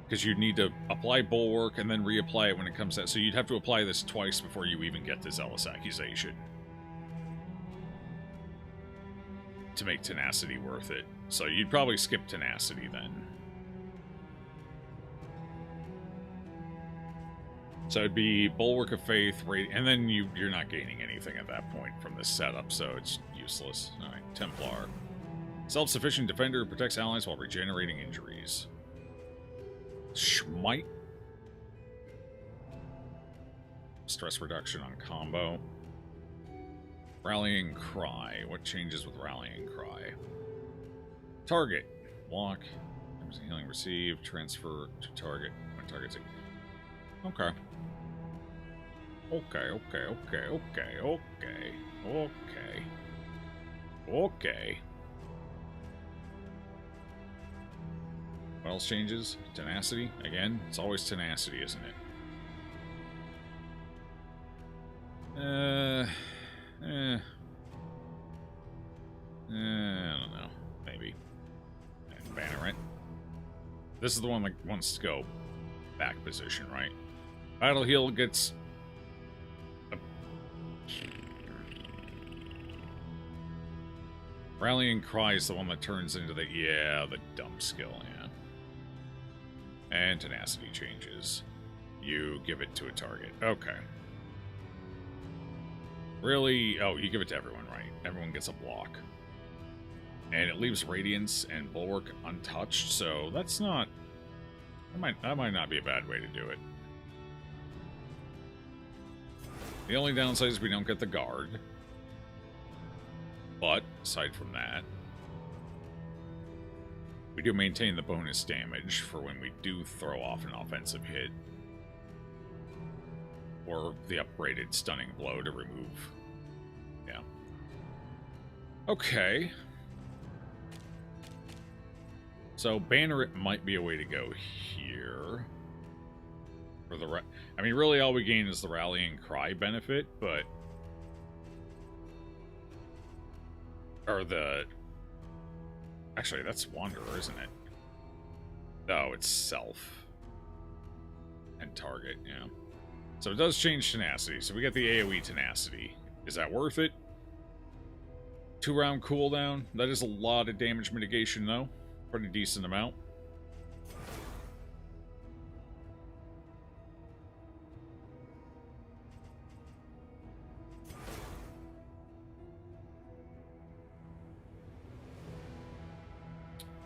Because you'd need to apply Bulwark and then reapply it when it comes out. So you'd have to apply this twice before you even get to Zealous Accusation. To make Tenacity worth it. So you'd probably skip Tenacity then. So it'd be Bulwark of Faith, and then you're not gaining anything at that point from this setup, so it's useless. Alright, Templar. Self-sufficient defender, protects allies while regenerating injuries. Smite. Stress reduction on combo. Rallying Cry. What changes with Rallying Cry? Target. Block. Healing received. Transfer to target. When target's... Okay. Okay. What else changes? Tenacity? Again, it's always tenacity, isn't it? I don't know. Maybe. And Bannerant. This is the one that wants to go back position, right? Battle Heal gets... Rallying Cry is the one that turns into the... Yeah, the dumb skill, yeah. And Tenacity changes. You give it to a target. Okay. Really? Oh, you give it to everyone, right? Everyone gets a block. And it leaves Radiance and Bulwark untouched, so that's not... That might not be a bad way to do it. The only downside is we don't get the guard. But, aside from that, we do maintain the bonus damage for when we do throw off an offensive hit. Or the upgraded stunning blow to remove. Yeah. Okay. So, Banneret might be a way to go here. For the I mean, really all we gain is the Rallying Cry benefit, but... Or the... Actually, that's Wanderer, isn't it? No, it's Self. And Target, yeah. So it does change Tenacity, so we get the AoE Tenacity. Is that worth it? 2-round cooldown? That is a lot of damage mitigation, though. Pretty decent amount.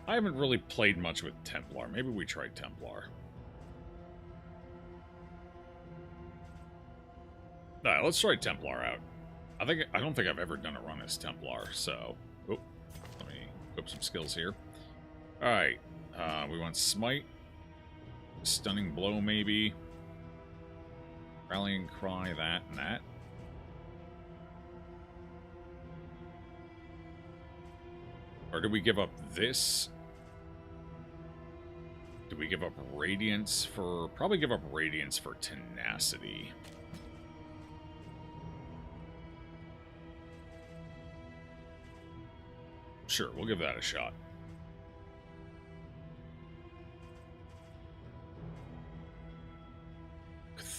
I haven't really played much with Templar. Maybe we try Templar. Alright, let's try Templar out. I don't think I've ever done a run as Templar, so... Oh, let me equip some skills here. Alright, we want Smite. Stunning Blow, maybe. Rallying Cry, that and that. Or do we give up this? Do we give up Radiance for... Probably give up Radiance for Tenacity. Sure, we'll give that a shot.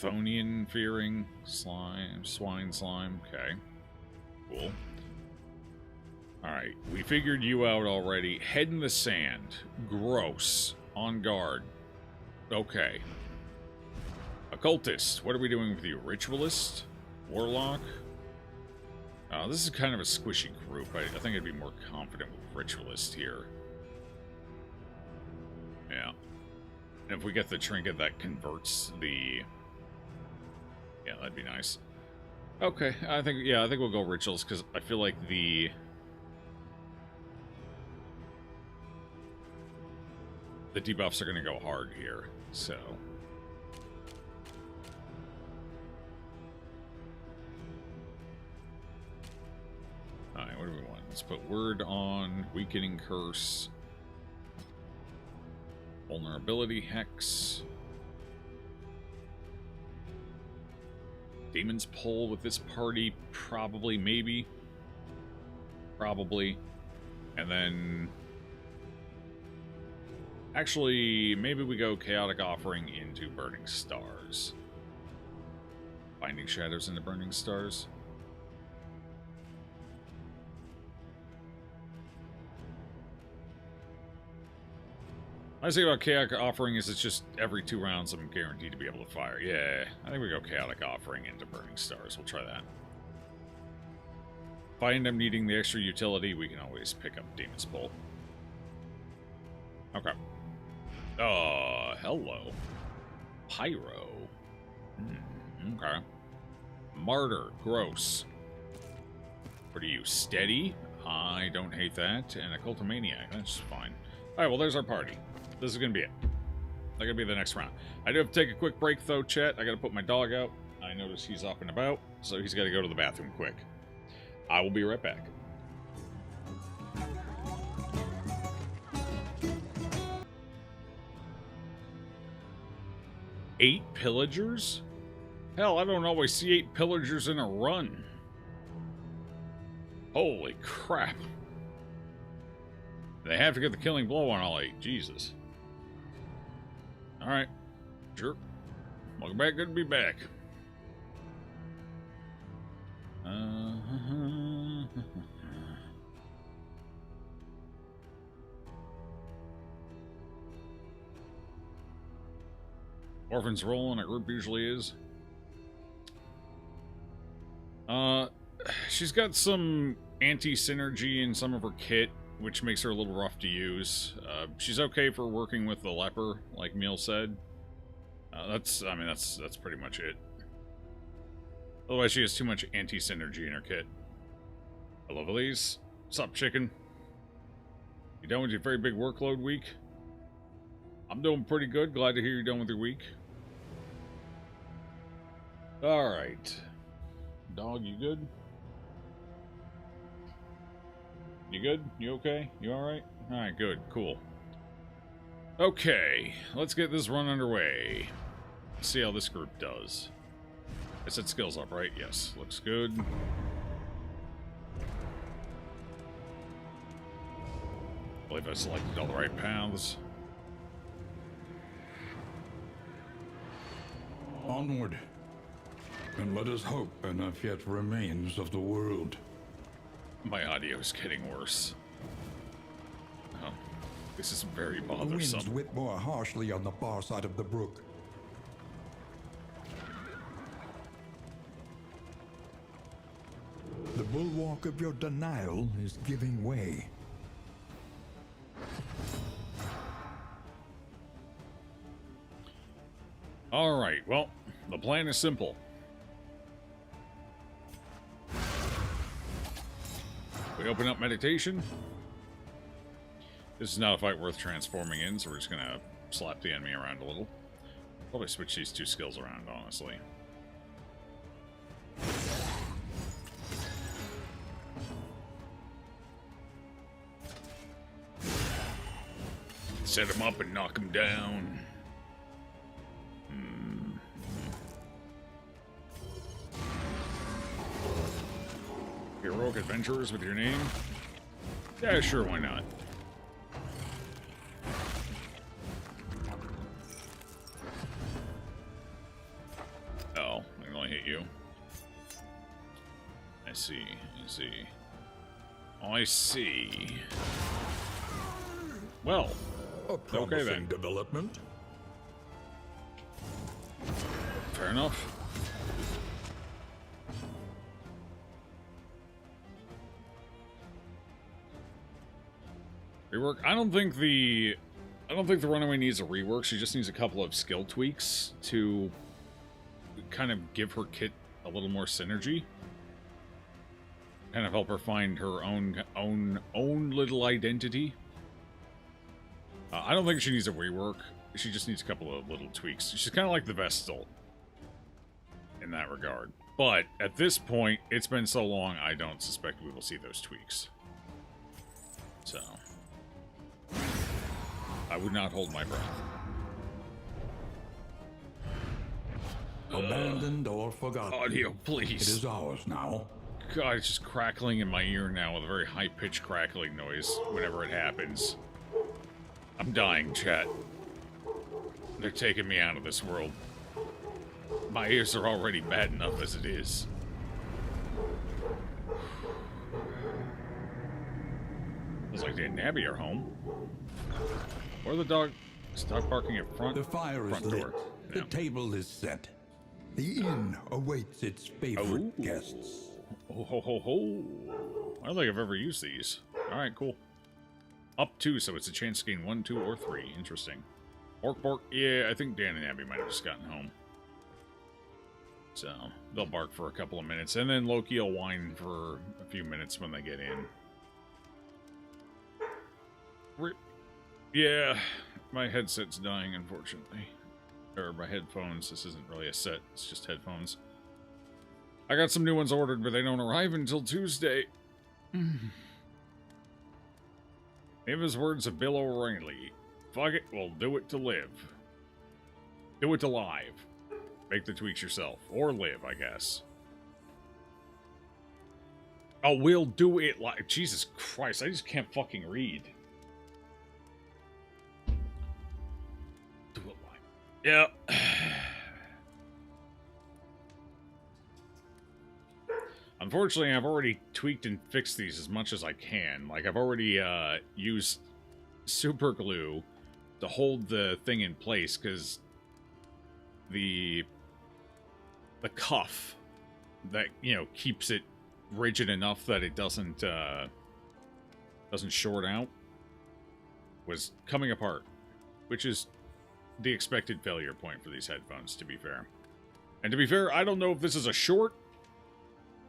Chthonian fearing. Slime. Swine slime. Okay. Cool. Alright. We figured you out already. Head in the sand. Gross. On guard. Okay. Occultist. What are we doing with you? Ritualist? Warlock? This is kind of a squishy group. I think I'd be more confident with Ritualist here. Yeah. And if we get the trinket that converts the... Yeah, that'd be nice. Okay, I think we'll go Rituals, because I feel like the debuffs are going to go hard here, so... Alright, what do we want? Let's put Word on, Weakening Curse, Vulnerability Hex, Demon's Pull with this party, probably, maybe. Probably. And then... Actually, maybe we go Chaotic Offering into Burning Stars. Binding Shadows into Burning Stars. I say about Chaotic Offering is it's just every 2 rounds I'm guaranteed to be able to fire. Yeah, I think we go Chaotic Offering into Burning Stars. We'll try that. If I end up needing the extra utility, we can always pick up Demon's Pull. Okay. Hello. Pyro. Okay. Martyr. Gross. What are you, Steady? I don't hate that. And a Cultomaniac. That's fine. Alright, well, there's our party. This is going to be it. That's going to be the next round. I do have to take a quick break, though, chat. I got to put my dog out. I notice he's up and about, so he's got to go to the bathroom quick. I will be right back. Eight pillagers? Hell, I don't always see 8 pillagers in a run. Holy crap. They have to get the killing blow on all 8. Jesus. Alright. Sure. Welcome back. Good to be back. Orphan's role in a group usually is. She's got some anti-synergy in some of her kit, which makes her a little rough to use. She's okay for working with the Leper, like Meal said. That's pretty much it. Otherwise, she has too much anti-synergy in her kit. Hello, Elise. What's up, chicken? You done with your very big workload week? I'm doing pretty good. Glad to hear you're done with your week. Alright. Dog, you good? You good? You okay? You alright? Alright, good. Cool. Okay. Let's get this run underway. See how this group does. I said skills up, right? Yes. Looks good. I believe I selected all the right paths. Onward. And let us hope enough yet remains of the world. My audio is getting worse. Oh, this is very The winds bothersome. whip more harshly on the far side of the brook. The bulwark of your denial is giving way. Alright, well, the plan is simple. We open up meditation. This is not a fight worth transforming in, so we're just gonna slap the enemy around a little. Probably switch these 2 skills around, honestly. Set him up and knock him down. Heroic adventurers with your name? Yeah, sure, why not? Oh, I can only hit you. I see. I see. I see. Well, A promising okay then. development. Fair enough. Rework. I don't think the runaway needs a rework. She just needs a couple of skill tweaks to kind of give her kit a little more synergy. Kind of help her find her own little identity. I don't think she needs a rework. She just needs a couple of little tweaks. She's kind of like the Vestal in that regard. But at this point, it's been so long, I don't suspect we will see those tweaks. So I would not hold my breath. Abandoned or forgotten. Audio, please. It is ours now. God, it's just crackling in my ear now with a very high-pitched crackling noise whenever it happens. I'm dying, chat. They're taking me out of this world. My ears are already bad enough as it is. Feels like Dan and Abby are home. Or the dog is dog barking at front. The fire is front lit. door. The No. table is set. The inn awaits its favorite Oh. guests. Oh, ho, ho, ho. I don't think I've ever used these. Alright, cool. Up 2, so it's a chance to gain 1, 2, or 3. Interesting. Orc bark. Yeah, I think Dan and Abby might have just gotten home. So, they'll bark for a couple of minutes, and then Loki will whine for a few minutes when they get in. Yeah, my headset's dying, unfortunately. Or my headphones. This isn't really a set, it's just headphones. I got some new ones ordered, but they don't arrive until Tuesday. Famous words of Bill O'Reilly. Fuck it, we'll do it to live. Do it to live. Make the tweaks yourself. Or live, I guess. Oh, we'll do it live. Jesus Christ, I just can't fucking read. Do it live. Yeah. Unfortunately, I've already tweaked and fixed these as much as I can. Like, I've already used super glue to hold the thing in place, because the cuff that, you know, keeps it rigid enough that it doesn't short out was coming apart, which is the expected failure point for these headphones, to be fair. And to be fair, I don't know if this is a short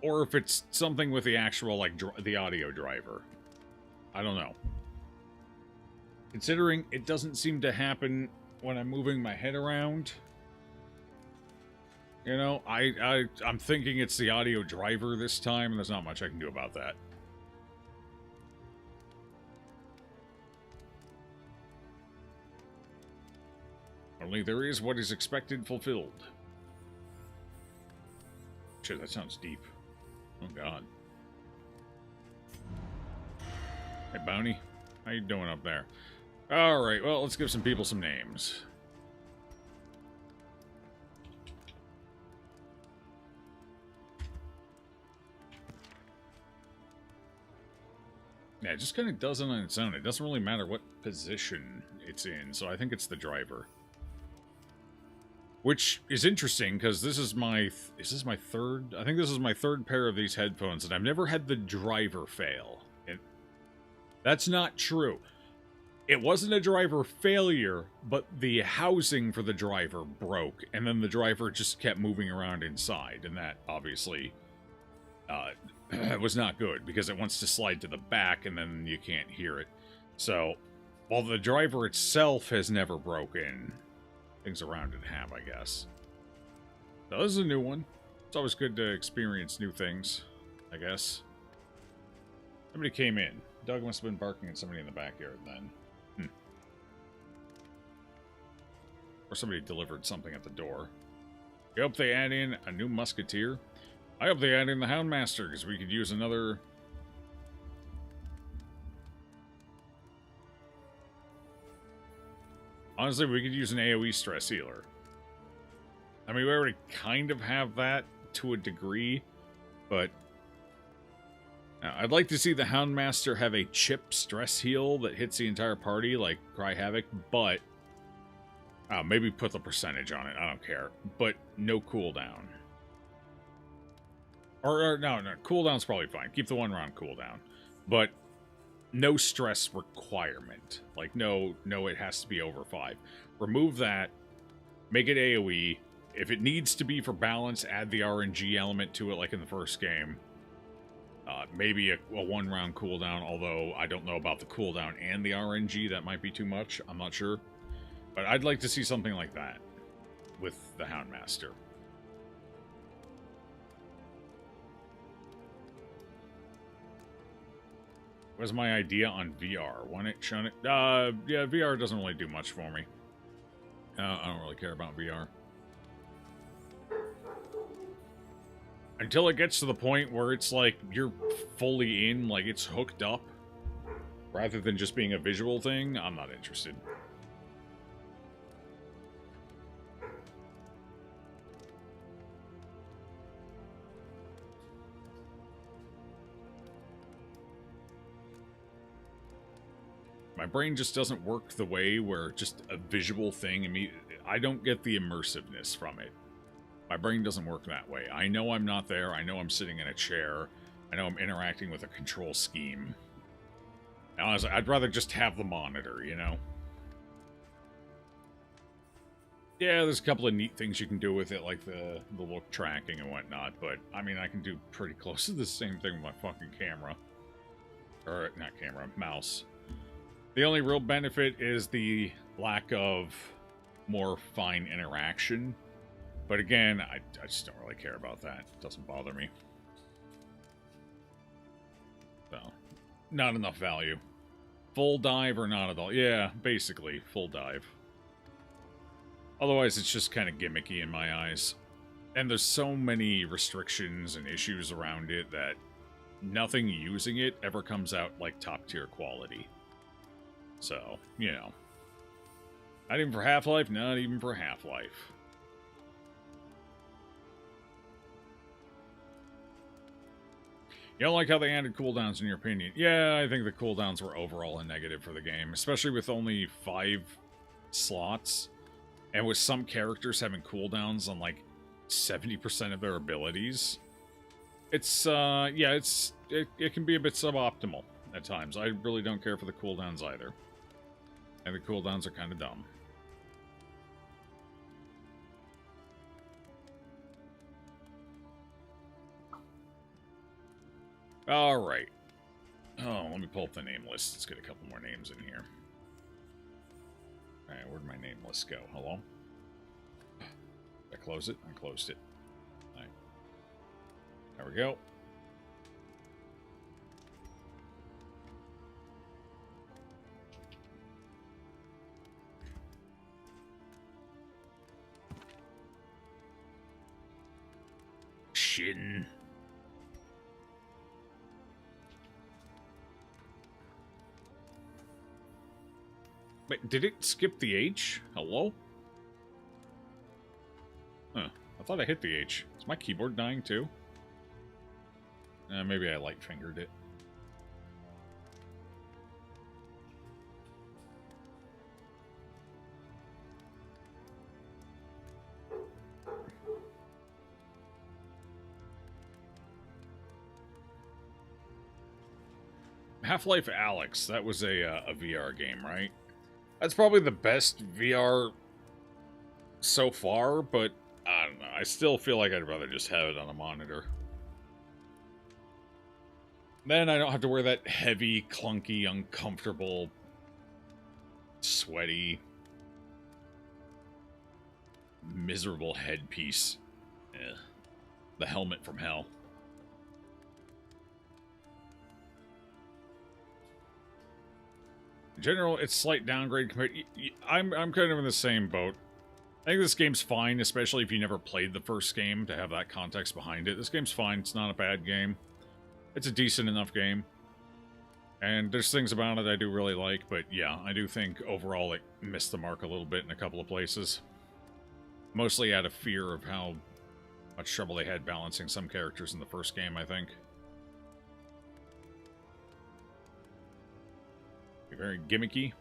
or if it's something with the actual, like, the audio driver. I don't know. Considering it doesn't seem to happen when I'm moving my head around. You know, I'm thinking it's the audio driver this time, and there's not much I can do about that. Only there is what is expected fulfilled. Shit, that sounds deep. Oh, God. Hey, Bounty. How you doing up there? Alright, well, let's give some people some names. Yeah, it just kind of does it on its own. It doesn't really matter what position it's in, so I think it's the driver. Which is interesting, because this is my... Is this my third? I think this is my third pair of these headphones, and I've never had the driver fail. That's not true. It wasn't a driver failure, but the housing for the driver broke, and then the driver just kept moving around inside, and that, obviously, was not good, because it wants to slide to the back, and then you can't hear it. So, while the driver itself has never broken, things around it have, I guess. So this is a new one. It's always good to experience new things, I guess. Somebody came in. Doug must have been barking at somebody in the backyard then. Or somebody delivered something at the door. I hope they add in a new musketeer. I hope they add in the Houndmaster, because we could use another... Honestly, we could use an AoE stress healer. I mean, we already kind of have that to a degree, but I'd like to see the Houndmaster have a chip stress heal that hits the entire party, like Cry Havoc, but maybe put the percentage on it. I don't care, but no cooldown. Or no, cooldown's probably fine. Keep the 1 round cooldown, but no stress requirement. Like no, it has to be over 5. Remove that. Make it AoE. If it needs to be for balance, add the RNG element to it, like in the first game. Maybe a 1 round cooldown, although I don't know about the cooldown and the RNG. That might be too much. I'm not sure. But I'd like to see something like that with the Houndmaster. Was my idea on VR? Want it, shown it? Yeah, VR doesn't really do much for me. I don't really care about VR. Until it gets to the point where it's like you're fully in, like it's hooked up, rather than just being a visual thing, I'm not interested. My brain just doesn't work the way where just a visual thing, I don't get the immersiveness from it. My brain doesn't work that way. I know I'm not there. I know I'm sitting in a chair. I know I'm interacting with a control scheme. And honestly, I'd rather just have the monitor, you know? Yeah, there's a couple of neat things you can do with it, like the look tracking and whatnot, but, I mean, I can do pretty close to the same thing with my fucking camera. Or, not camera, mouse. The only real benefit is the lack of more fine interaction. But again, I just don't really care about that. It doesn't bother me. So, not enough value. Full dive or not at all? Yeah, basically, full dive. Otherwise, it's just kind of gimmicky in my eyes. And there's so many restrictions and issues around it that nothing using it ever comes out like top-tier quality. So, you know. Not even for Half-Life, not even for Half-Life. You don't like how they added cooldowns, in your opinion? Yeah, I think the cooldowns were overall a negative for the game, especially with only 5 slots, and with some characters having cooldowns on, like, 70% of their abilities. It's, yeah, it can be a bit suboptimal at times. I really don't care for the cooldowns either. And the cooldowns are kind of dumb. Alright. Oh, let me pull up the name list. Let's get a couple more names in here. Alright, where'd my name list go? Hello? Did I close it? I closed it. Alright. There we go. Shin. Wait, did it skip the H? Hello? Huh. I thought I hit the H. Is my keyboard dying too? Maybe I light-fingered it. Half-Life Alyx, that was a VR game, right? That's probably the best VR so far, but I don't know. I still feel like I'd rather just have it on a monitor. Then I don't have to wear that heavy, clunky, uncomfortable, sweaty, miserable headpiece. Ugh. The helmet from hell. In general, it's slight downgrade compared. I'm kind of in the same boat. I think this game's fine, especially if you never played the first game, to have that context behind it. This game's fine. It's not a bad game. It's a decent enough game. And there's things about it I do really like, but yeah, I do think overall it missed the mark a little bit in a couple of places. Mostly out of fear of how much trouble they had balancing some characters in the first game, I think. Very gimmicky.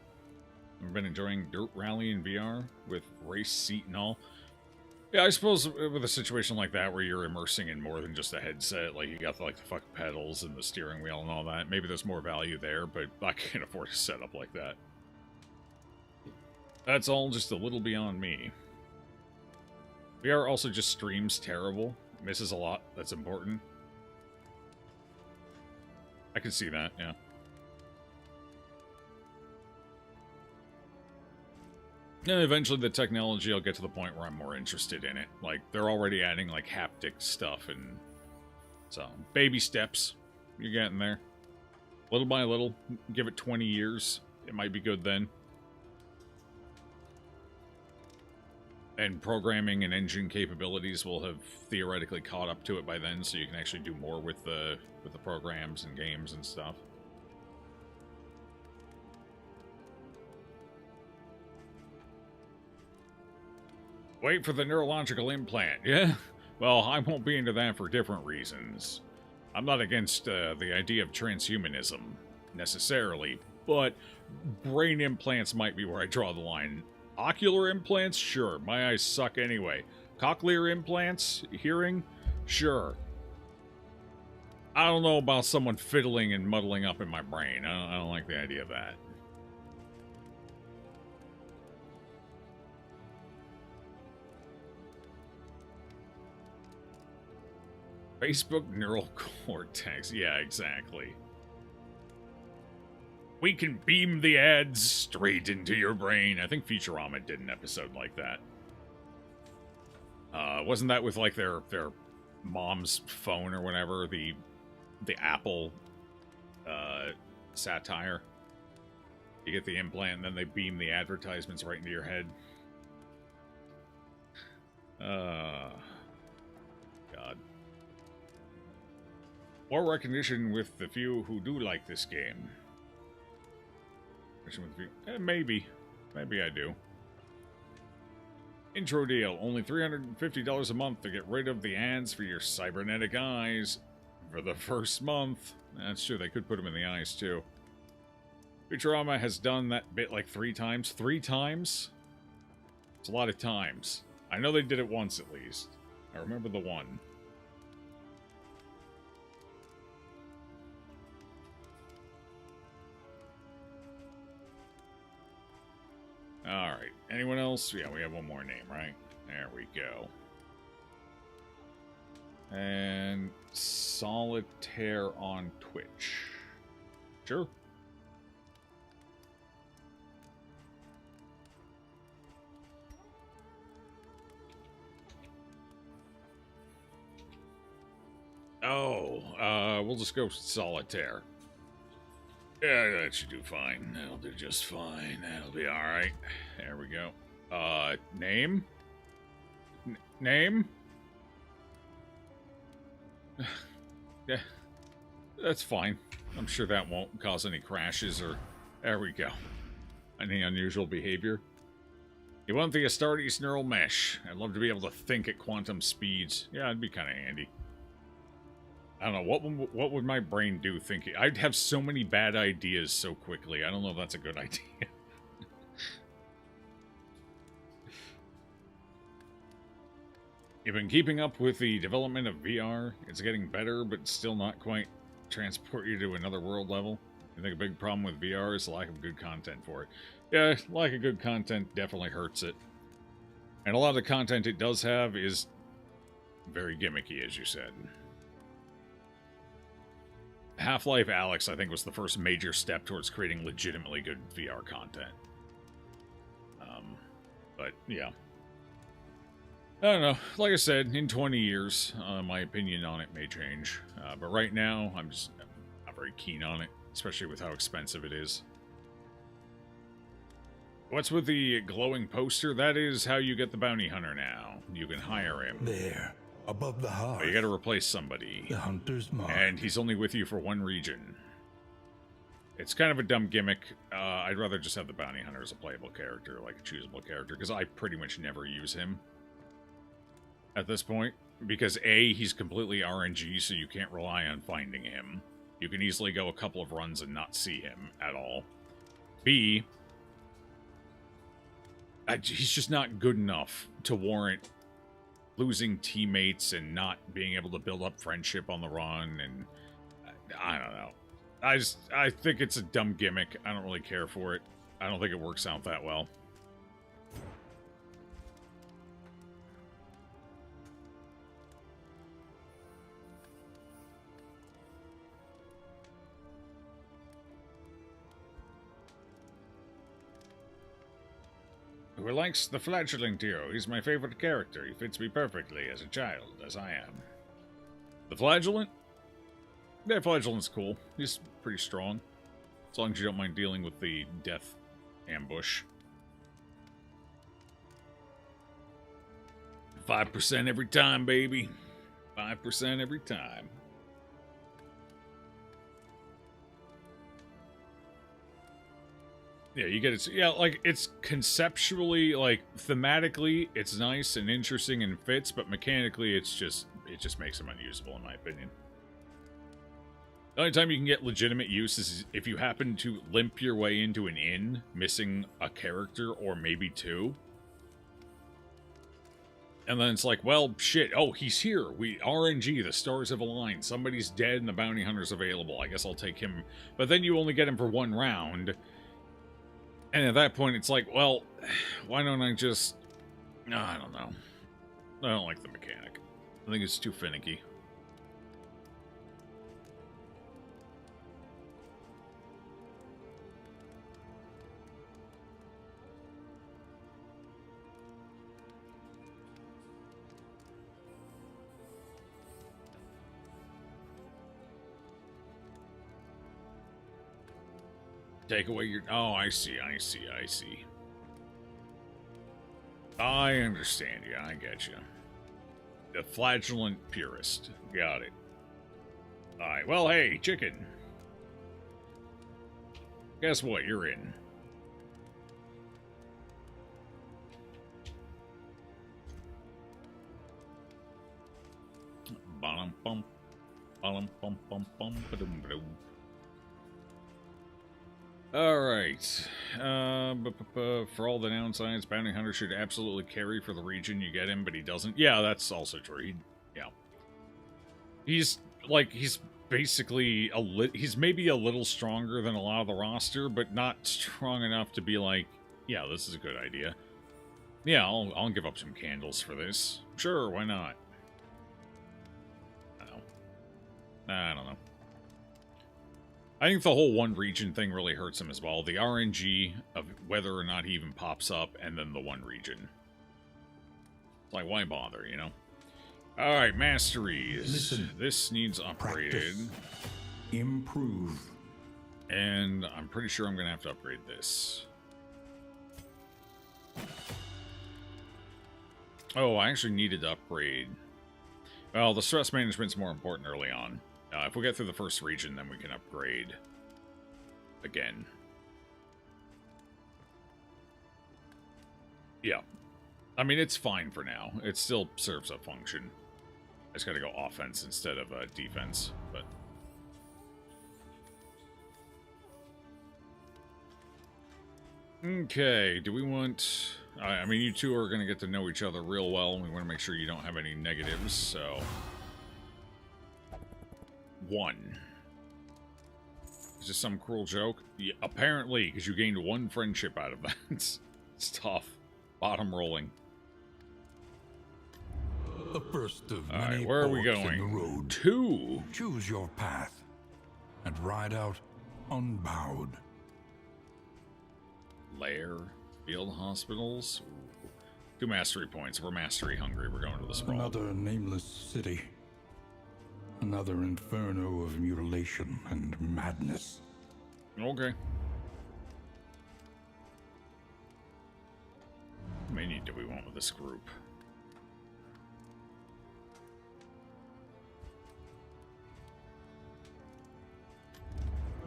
I've been enjoying Dirt Rally in VR with race seat and all. Yeah, I suppose with a situation like that where you're immersing in more than just a headset, like you got like the fucking pedals and the steering wheel and all that, maybe there's more value there, but I can't afford a setup like that. That's all just a little beyond me. VR also just streams terrible. Misses a lot that's important. I can see that, yeah. And eventually the technology will get to the point where I'm more interested in it. Like, they're already adding, like, haptic stuff, and so, baby steps. You're getting there. Little by little, give it 20 years. It might be good then. And programming and engine capabilities will have theoretically caught up to it by then, so you can actually do more with the programs and games and stuff. Wait for the neurological implant, yeah? Well, I won't be into that for different reasons. I'm not against the idea of transhumanism, necessarily, but brain implants might be where I draw the line. Ocular implants? Sure, my eyes suck anyway. Cochlear implants? Hearing? Sure. I don't know about someone fiddling and muddling up in my brain. I don't like the idea of that. Facebook neural cortex. Yeah, exactly. We can beam the ads straight into your brain. I think Futurama did an episode like that. Wasn't that with like their mom's phone or whatever? The Apple satire. You get the implant and then they beam the advertisements right into your head. God. More recognition with the few who do like this game. Maybe. Maybe I do. Intro deal. Only $350 a month to get rid of the ads for your cybernetic eyes. For the first month. That's true, they could put them in the eyes, too. Futurama has done that bit like 3 times. 3 times? It's a lot of times. I know they did it once, at least. I remember the one. Alright, anyone else? Yeah, we have one more name, right? There we go. And Solitaire on Twitch. Sure. Oh, we'll just go Solitaire. Yeah, that should do fine. That'll do just fine. That'll be alright. There we go. Name? Name? Yeah, that's fine. I'm sure that won't cause any crashes or... There we go. Any unusual behavior? You want the Astartes neural mesh. I'd love to be able to think at quantum speeds. Yeah, it'd be kind of handy. I don't know, what would my brain do thinking? I'd have so many bad ideas so quickly. I don't know if that's a good idea. You've been keeping up with the development of VR. It's getting better, but still not quite transport you to another world level. I think a big problem with VR is the lack of good content for it. Yeah, lack of good content definitely hurts it. And a lot of the content it does have is very gimmicky, as you said. Half-Life Alyx, I think, was the first major step towards creating legitimately good VR content. But, yeah. I don't know. Like I said, in 20 years, my opinion on it may change. But right now, I'm not very keen on it, especially with how expensive it is. What's with the glowing poster? That is how you get the bounty hunter now. You can hire him. There, above the heart. But you gotta replace somebody. The hunter's mark. And he's only with you for one region. It's kind of a dumb gimmick. I'd rather just have the bounty hunter as a playable character, like a choosable character, because I pretty much never use him. at this point. Because A, he's completely RNG, so you can't rely on finding him. You can easily go a couple of runs and not see him at all. B, he's just not good enough to warrant losing teammates and not being able to build up friendship on the run, and I don't know. I think it's a dumb gimmick. I don't really care for it. I don't think it works out that well. Who likes the flagellant hero? He's my favorite character. He fits me perfectly as a child, as I am. The flagellant? Yeah, flagellant's cool. He's pretty strong. As long as you don't mind dealing with the death ambush. 5% every time, baby. 5% every time. Yeah, you get it. Yeah, like, it's conceptually, like, thematically, it's nice and interesting and fits, but mechanically, it just makes them unusable, in my opinion. The only time you can get legitimate use is if you happen to limp your way into an inn, missing a character or maybe two. And then it's like, well, shit, oh, he's here. RNG, the stars have aligned. Somebody's dead and the bounty hunter's available. I guess I'll take him. But then you only get him for one round. And at that point, it's like, well, why don't I just... No, I don't know. I don't like the mechanic. I think it's too finicky. Take away your... Oh, I see. I understand you. I get you. The flagellant purist. Got it. Alright, well, hey, chicken. Guess what? You're in. Bum bum bum bum bum bum ba-dum ba-dum. Alright. For all the downsides, Bounty Hunter should absolutely carry for the region you get him, but he doesn't. Yeah, that's also true. He's basically he's maybe a little stronger than a lot of the roster, but not strong enough to be like, yeah, this is a good idea. Yeah, I'll give up some candles for this. Sure, why not? I don't know. I think the whole one region thing really hurts him as well. The RNG of whether or not he even pops up, and then the one region. It's like, why bother, you know? Alright, masteries. Listen, this needs upgraded. practice, improve. And I'm pretty sure I'm going to have to upgrade this. Oh, I actually needed to upgrade. Well, the stress management's more important early on. If we get through the first region, then we can upgrade again. Yeah. I mean, it's fine for now. It still serves a function. I just gotta go offense instead of defense, but... Okay, do we want... I mean, you two are gonna get to know each other real well. We want to make sure you don't have any negatives, so... 1. Is this some cruel joke? Yeah, apparently, because you gained 1 friendship out of that. It's tough. Bottom rolling. The first of All many right, where are we forks in going? the road. 2. Choose your path and ride out unbowed. Lair. Field hospitals. Ooh. 2 mastery points. We're mastery hungry. We're going to the sprawl. Another nameless city. Another inferno of mutilation and madness. Okay. How many do we want with this group?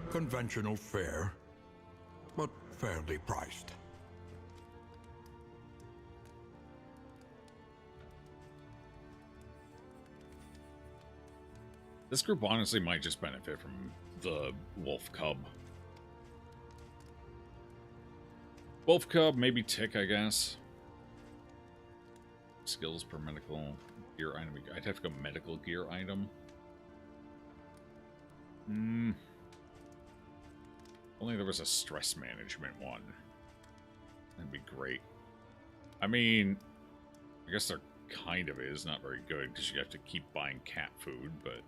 Conventional fare, but fairly priced. This group honestly might just benefit from the wolf cub. Wolf cub, maybe tick, I guess. Skills per medical gear item. I'd have to go medical gear item. Only there was a stress management one. That'd be great. I mean, I guess there kind of is. Not very good, because you have to keep buying cat food, but...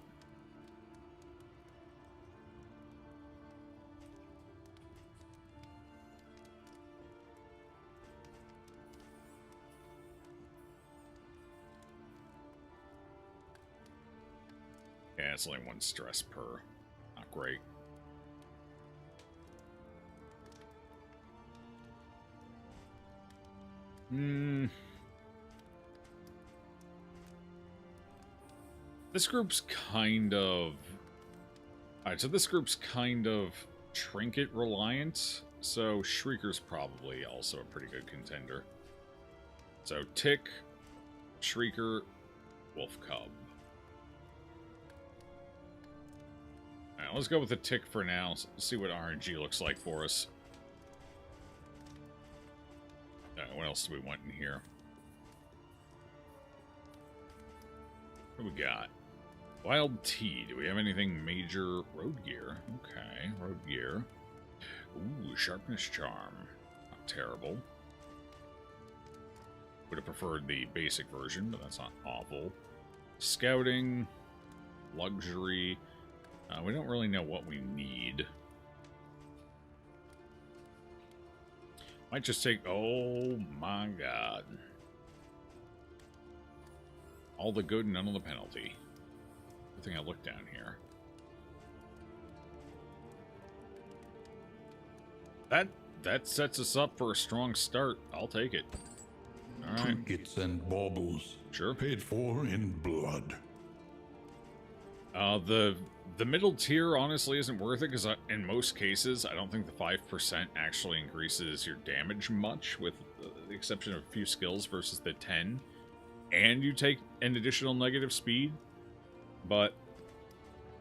yeah, it's only one stress per. Not great. This group's kind of... Alright, so this group's kind of trinket reliant, so Shrieker's probably also a pretty good contender. So Tick, Shrieker, Wolf Cub. Alright, let's go with the Tick for now. Let's see what RNG looks like for us. Alright, what else do we want in here? What do we got? Wild tea. Do we have anything major? Road gear. Okay, road gear. Ooh, sharpness charm. Not terrible. Would have preferred the basic version, but that's not awful. Scouting. Luxury. We don't really know what we need. Might just take... oh my god. All the good, none of the penalty. I think I look down here. That sets us up for a strong start. I'll take it. All right. Trinkets and baubles. Sure. Paid for in blood. The middle tier honestly isn't worth it because in most cases I don't think the 5% actually increases your damage much, with the exception of a few skills versus the 10, and you take an additional negative speed. But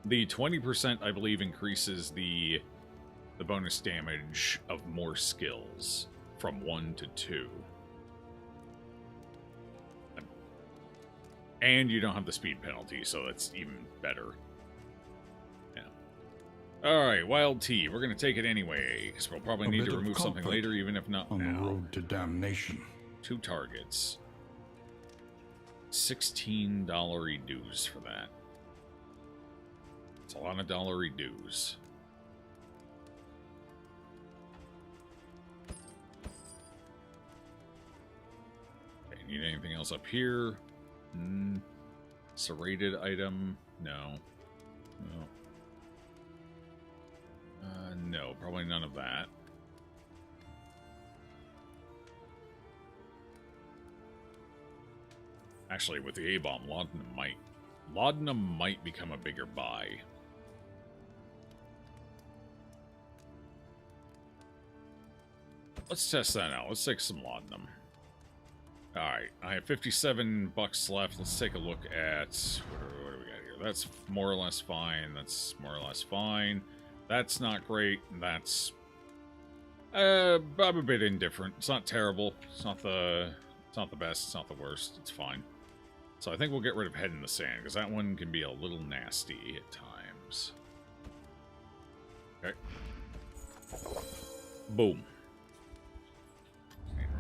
the 20%, I believe, increases the bonus damage of more skills from 1 to 2. And you don't have the speed penalty, so that's even better. Yeah. Alright, Wild Tea. We're going to take it anyway, because we'll probably need to remove something later, even if not on now. the road to damnation. 2 targets. $16 dues for that. It's a lot of dollary dues. Okay, need anything else up here? Serrated item? No. No, probably none of that. Actually, with the abom, laudanum might become a bigger buy. Let's test that out. Let's take some laudanum. Alright, I have 57 bucks left. Let's take a look at... what do we got here? That's more or less fine. That's more or less fine. That's not great. That's... I'm a bit indifferent. It's not terrible. It's not the best. It's not the worst. It's fine. So I think we'll get rid of Head in the Sand, because that one can be a little nasty at times. Okay. Boom.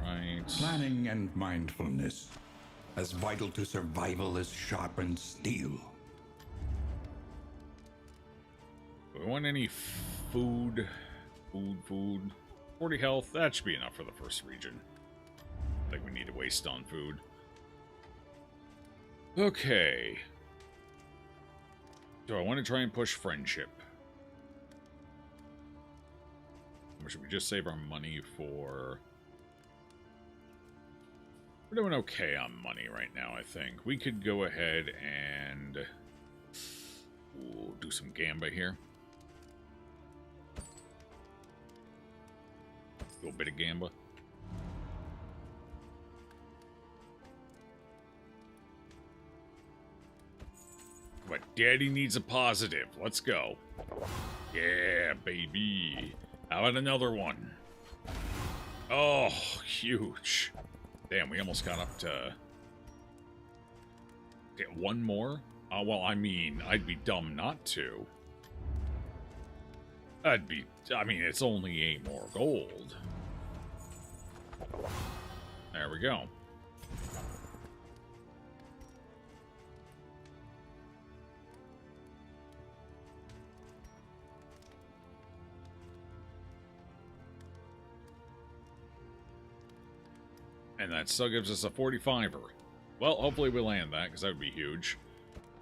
Right. Planning and mindfulness, as vital to survival as sharpened steel. Do we want any food? Food. 40 health. That should be enough for the first region. I think we need to waste on food. Okay. Do I want to try and push friendship? Or should we just save our money for... We're doing okay on money right now, I think. We could go ahead and... do some gamba here. A little bit of gamba. But Daddy needs a positive. Let's go. Yeah, baby. How about another one? Oh, huge. Damn, we almost got up to... Get one more? Well, I mean, I'd be dumb not to. I mean, it's only 8 more gold. There we go. And that still gives us a 45er. Well, hopefully we land that, because that would be huge.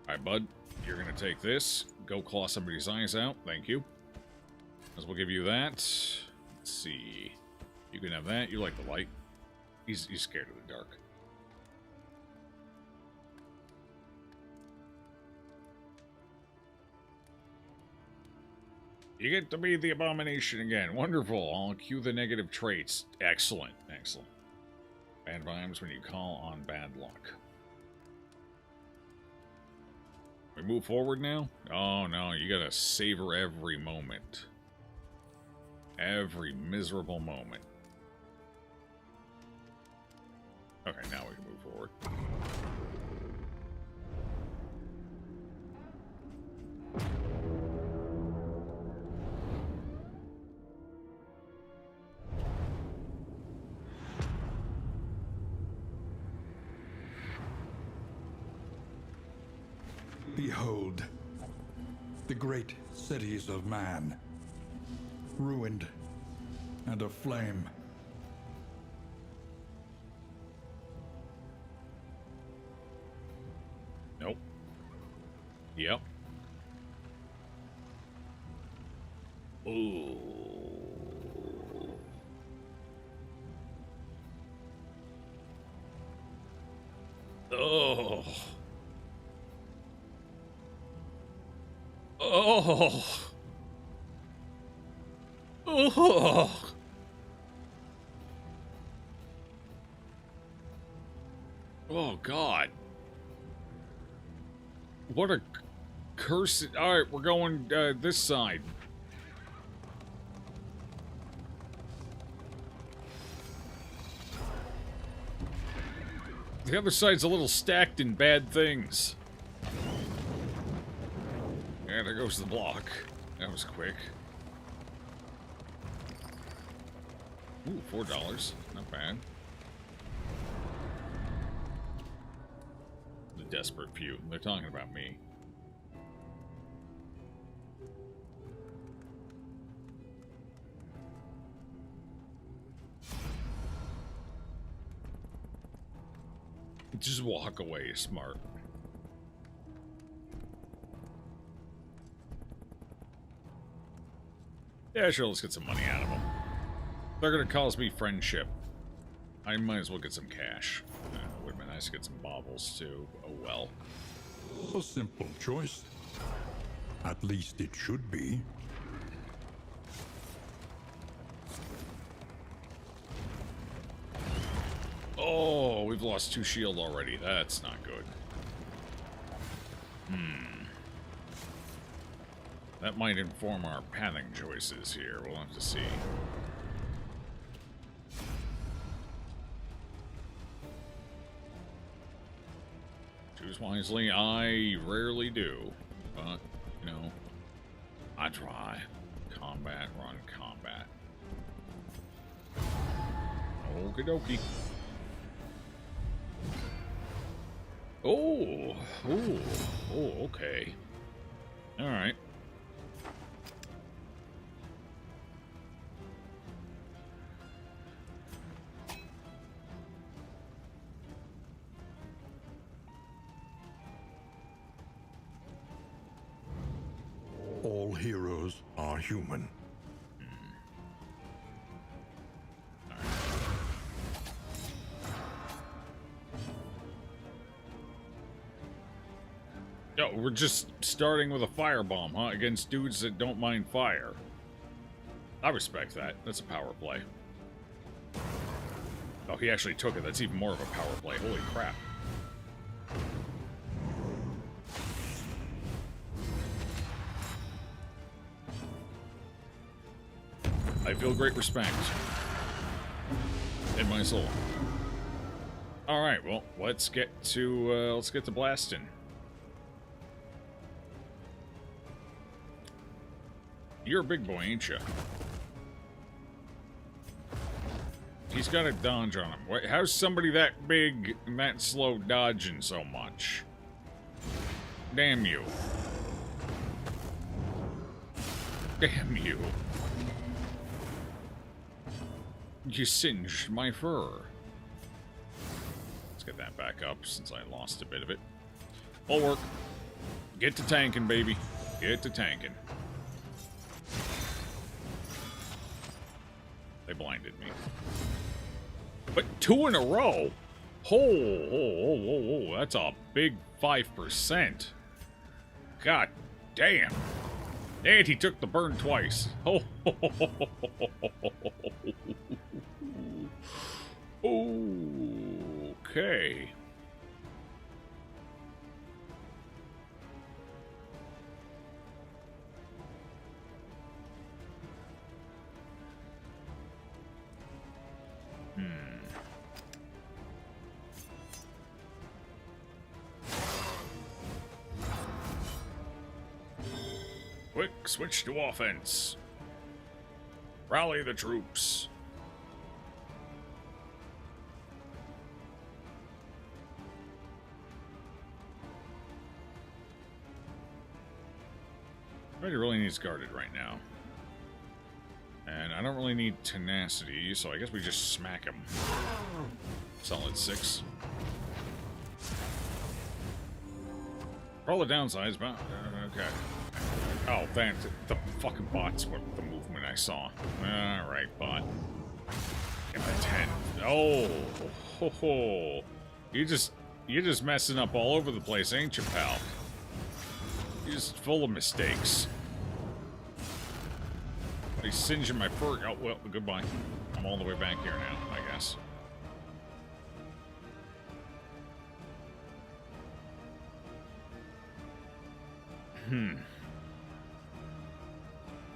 Alright, bud. You're going to take this. Go claw somebody's eyes out. Thank you. As we'll give you that. Let's see. You can have that. You like the light. He's scared of the dark. You get to be the Abomination again. Wonderful. I'll cue the negative traits. Excellent. Excellent. Bad vibes when you call on bad luck. We move forward now? Oh no, you gotta savor every moment. Every miserable moment. Okay, now we can move forward. Behold, the great cities of man, ruined and aflame. Nope. Yep. Ooh. Oh. Oh. Oh. Oh, God. What a curse. Alright, we're going this side. The other side's a little stacked in bad things. Yeah, there goes the block. That was quick. Ooh, $4. Not bad. The desperate few. They're talking about me. Just walk away, smart. Yeah, sure, let's get some money out of them. They're gonna cause me friendship. I might as well get some cash. Would have been nice to get some baubles, too. Oh, well. A simple choice. At least it should be. Oh, we've lost 2 shield already. That's not good. That might inform our pathing choices here. We'll have to see. Choose wisely. I rarely do. But, you know, I try. Combat, run, combat. Okie dokie. Oh, okay. All right. All heroes are human. No, we're just starting with a firebomb, huh? Against dudes that don't mind fire. I respect that. That's a power play. Oh, he actually took it. That's even more of a power play. Holy crap. feel great respect in my soul. All right, well, let's get to blasting. You're a big boy, ain't you? He's got a dodge on him. How's somebody that big and that slow dodging so much? Damn you. Damn you. You singed my fur. Let's get that back up since I lost a bit of it. All work. Get to tanking, baby. Get to tanking. They blinded me. But 2 in a row? Oh, that's a big 5%. God damn. And he took the burn twice. Oh, okay. Quick, switch to offense. Rally the troops. Everybody really needs guarded right now. And I don't really need tenacity, so I guess we just smack him. Solid 6. For all the downsides, but okay. Oh, thanks. The fucking bot's what the movement I saw. Alright, bot. Get my 10. Oh, ho, ho. You're just messing up all over the place, ain't you, pal? You're just full of mistakes. He's singeing my fur. Oh, well, goodbye. I'm all the way back here now, I guess.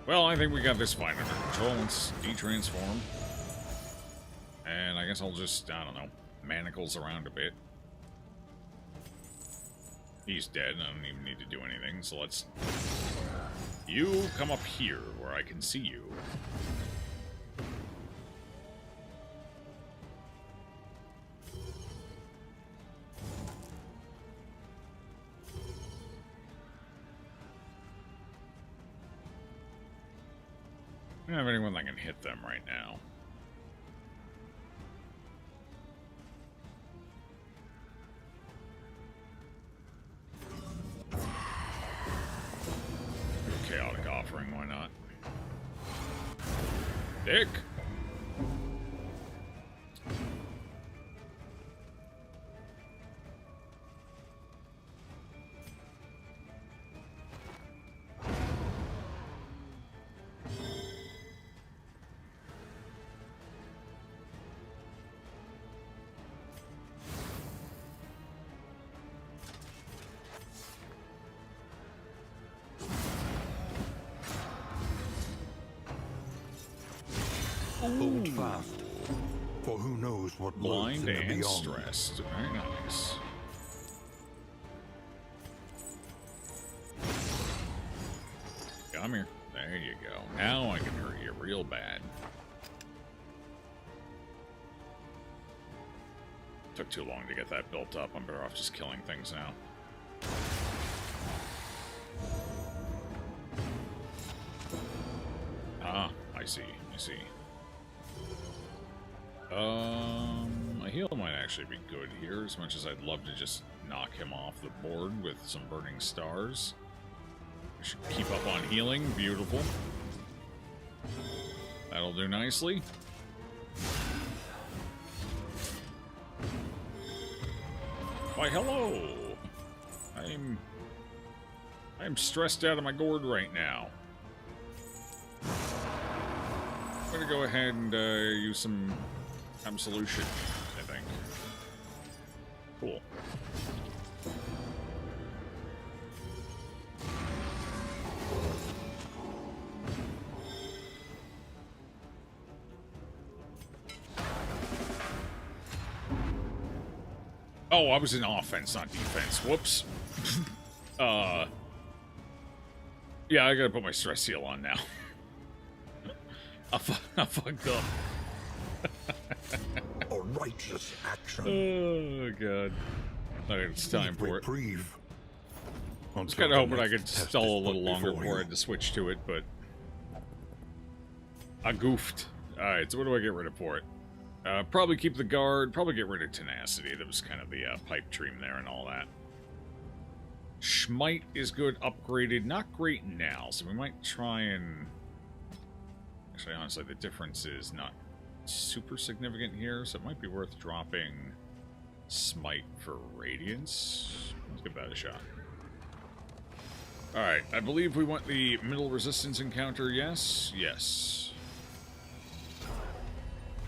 Well, I think we got this fight under control. Let's de-transform. And I guess I'll just, I don't know, manacles around a bit. He's dead, and I don't even need to do anything, so let's... You come up here, where I can see you. I don't have anyone that can hit them right now. Chaotic offering, why not? Dick! Hold fast, for who knows what Blind lurks in the and beyond. stressed. Very nice. Come here. There you go. Now I can hurt you real bad. Took too long to get that built up. I'm better off just killing things now. Ah, I see. I see. A heal might actually be good here, as much as I'd love to just knock him off the board with some burning stars. I should keep up on healing. Beautiful. That'll do nicely. Why, hello! I'm stressed out of my gourd right now. I'm gonna go ahead and use some absolution, I think. Cool. Oh, I was in offense, not defense. Whoops. Yeah, I gotta put my stress seal on now. I fucked up. A righteous action. Oh, God. Okay, it's time for it. Reprieve. I was kind of hoping I could stall a little longer before I had to switch to it, but I goofed. Alright, so what do I get rid of for it? Probably keep the guard, probably get rid of tenacity. That was kind of the pipe dream there and all that. Schmite is good, upgraded. Not great now, so we might try and... Actually, honestly, the difference is not super significant here, so it might be worth dropping Smite for Radiance. Let's give that a shot. Alright, I believe we want the middle resistance encounter, yes? Yes.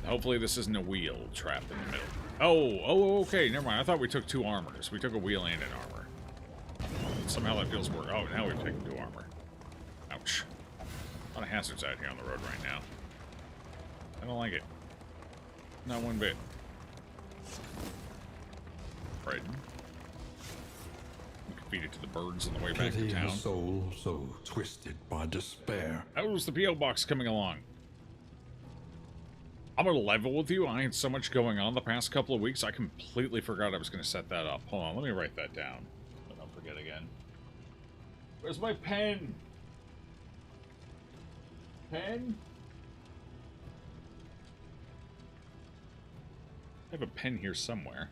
Hopefully this isn't a wheel trapped in the middle. Oh, okay, never mind. I thought we took 2 armors. We took a wheel and an armor. Somehow that feels worse. Oh, now we've taken 2 armor. Ouch. A lot of hazards out here on the road right now. I don't like it. Not one bit. Right. We can feed it to the birds on the way back to town. A soul so twisted by despair. How's the P.O. box coming along? I'm gonna level with you. I had so much going on the past couple of weeks, I completely forgot I was gonna set that up. Hold on, let me write that down. So I don't forget again. Where's my pen? Pen? I have a pen here somewhere.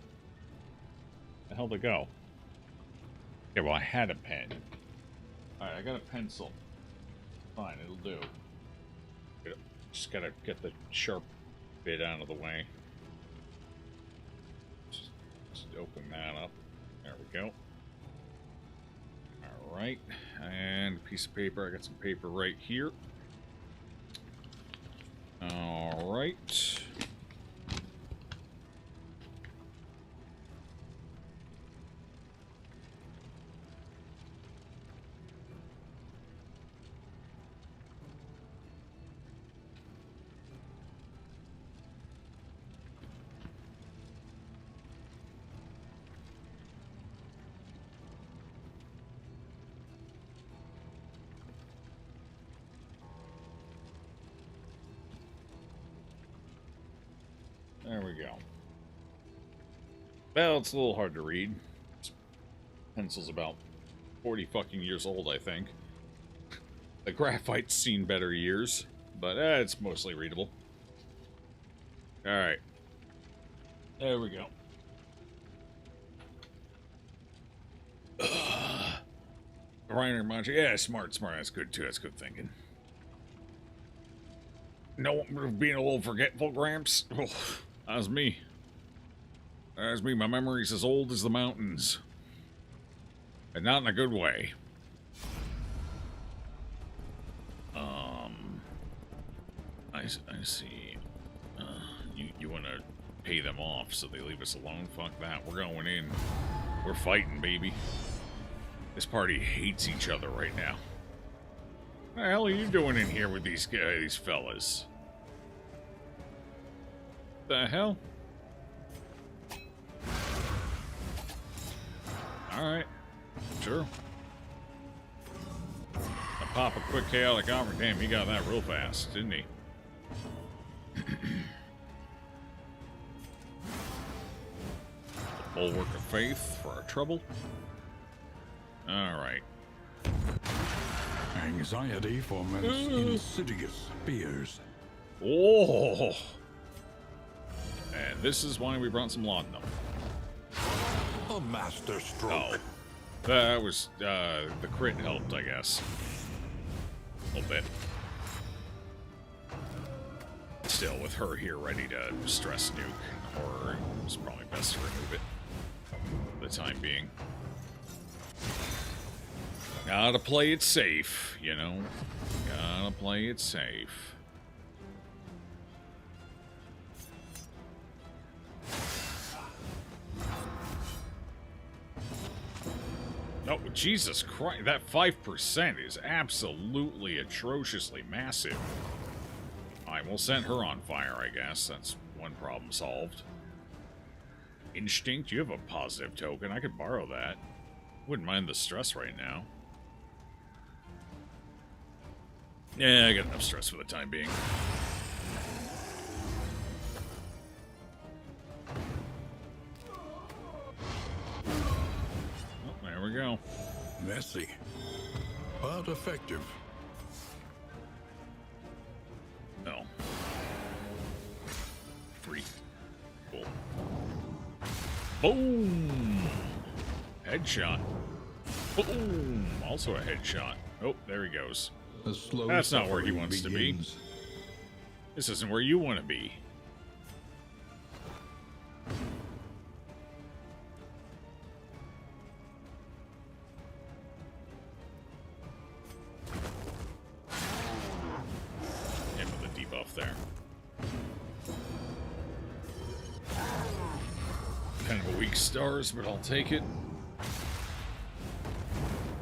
Where the hell did it go? Okay, well I had a pen. Alright, I got a pencil. Fine, it'll do. Just gotta get the sharp bit out of the way. Just open that up. There we go. Alright, and a piece of paper. I got some paper right here. Alright. There we go. Well, it's a little hard to read. This pencil's about 40 fucking years old, I think. The graphite's seen better years, but it's mostly readable. Alright. There we go. Reiner Mancha. Yeah, smart. That's good, too. That's good thinking. No, being a little forgetful, Gramps. Oh, that was me. That was me. My memory's as old as the mountains. And not in a good way. I see. You want to pay them off so they leave us alone? Fuck that. We're going in. We're fighting, baby. This party hates each other right now. What the hell are you doing in here with these fellas? The hell? Alright. Sure. I pop a quick chaotic armor. Damn, he got that real fast, didn't he? The bulwark of faith for our trouble. Alright. Anxiety for men's insidious fears. Oh! And this is why we brought some laudanum. A master stroke. Oh. That was, the crit helped, I guess. A little bit. Still, with her here ready to stress nuke horror, it's probably best to remove it for the time being. Gotta play it safe, you know? Gotta play it safe. Oh, Jesus Christ. That 5% is absolutely atrociously massive. Alright, we'll set her on fire, I guess. That's one problem solved. Instinct, you have a positive token. I could borrow that. Wouldn't mind the stress right now. Yeah, I got enough stress for the time being. Oh, there we go. Messy, but effective. No. Free. Cool. Boom! Headshot. Boom! Also a headshot. Oh, there he goes. The slow That's not where he suffering wants to be. begins. This isn't where you want to be. Hit with a debuff there. Kind of a weak stars, but I'll take it.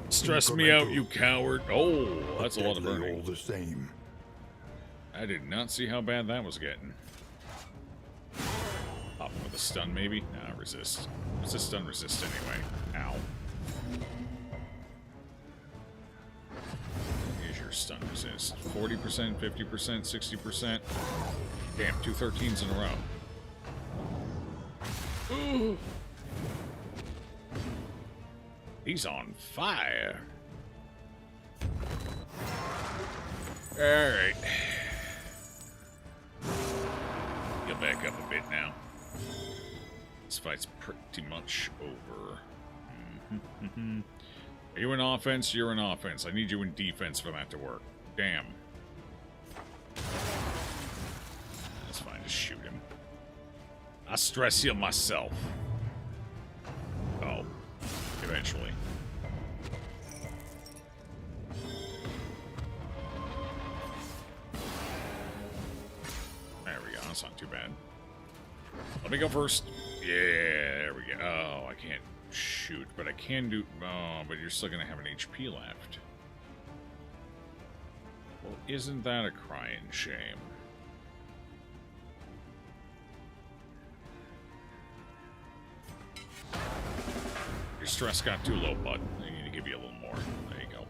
Stress me out, you coward. Oh, that's a lot of Deadly burning. all the same. I did not see how bad that was getting. Pop him with a stun, maybe? Nah, resist. What's a stun resist anyway? Ow. Here's your stun resist. 40%, 50%, 60%. Damn, 2 13s in a row. Ooh. He's on fire. Alright. Get back up a bit now. This fight's pretty much over. Are you in offense? You're in offense. I need you in defense for that to work. Damn. That's fine, just shoot him. I stress heal myself. Oh. Eventually. There we go. That's not too bad. Let me go first. Yeah, there we go. Oh, I can't shoot, but I can do... Oh, but you're still going to have an HP left. Well, isn't that a crying shame? Your stress got too low, bud. I need to give you a little more. There you go.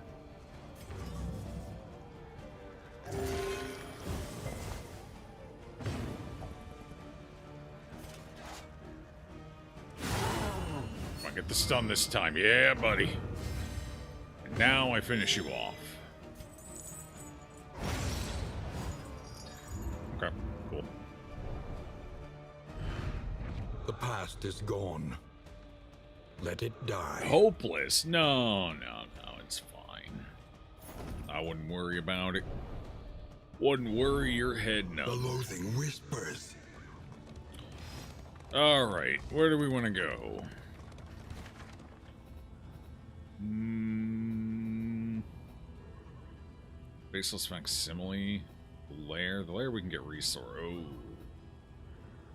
I get the stun this time. Yeah, buddy. And now I finish you off. Okay, cool. The past is gone. Let it die. Hopeless? No, it's fine. I wouldn't worry about it. Wouldn't worry your head, The no. loathing whispers. Alright, where do we want to go? Baseless facsimile. Lair. The lair we can get resource.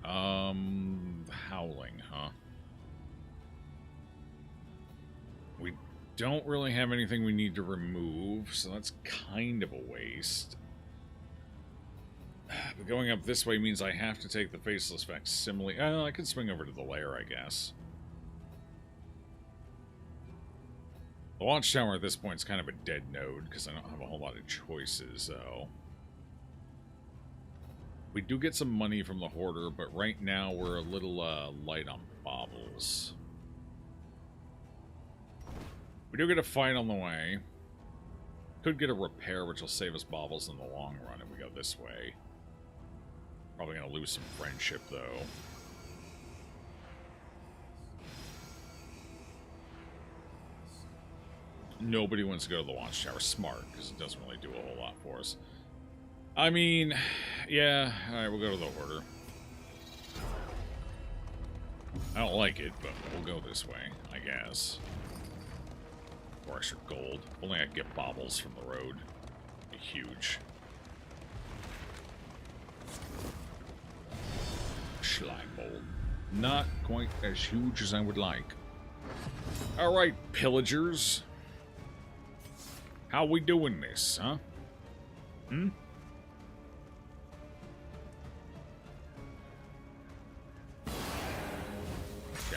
Oh. Howling, huh? We don't really have anything we need to remove, so that's kind of a waste. But going up this way means I have to take the faceless facsimile. I could swing over to the lair, I guess. The watchtower at this point is kind of a dead node, because I don't have a whole lot of choices, so... We do get some money from the Hoarder, but right now we're a little light on baubles. We do get a fight on the way. Could get a repair, which will save us baubles in the long run if we go this way. Probably going to lose some friendship, though. Nobody wants to go to the watchtower. Smart, because it doesn't really do a whole lot for us. I mean, yeah, alright, we'll go to the Hoarder. I don't like it, but we'll go this way, I guess. Or extra gold. Only I get baubles from the road. Be huge. Slime mold. Not quite as huge as I would like. Alright, pillagers. How we doing this, huh? Hmm?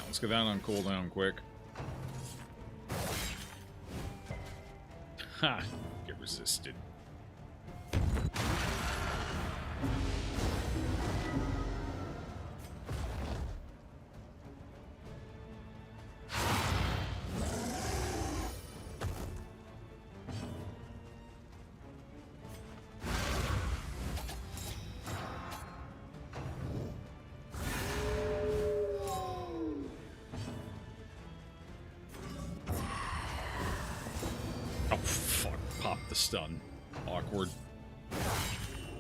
Let's get that on cooldown quick. Ha! Get resisted. Oh, fuck. Pop the stun. Awkward.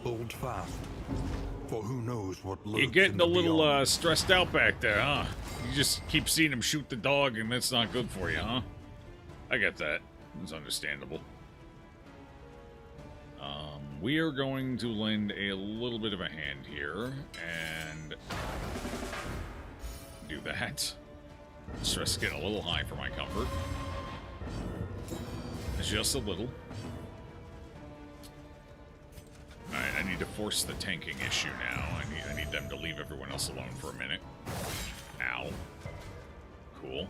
Hold fast, for who knows what lurks You're in getting the a little beyond. stressed out back there, huh? You just keep seeing him shoot the dog, and that's not good for you, huh? I get that. It's understandable. We are going to lend a little bit of a hand here, and do that. Stress is getting a little high for my comfort. Just a little. Alright, I need to force the tanking issue now. I need them to leave everyone else alone for a minute. Ow. Cool.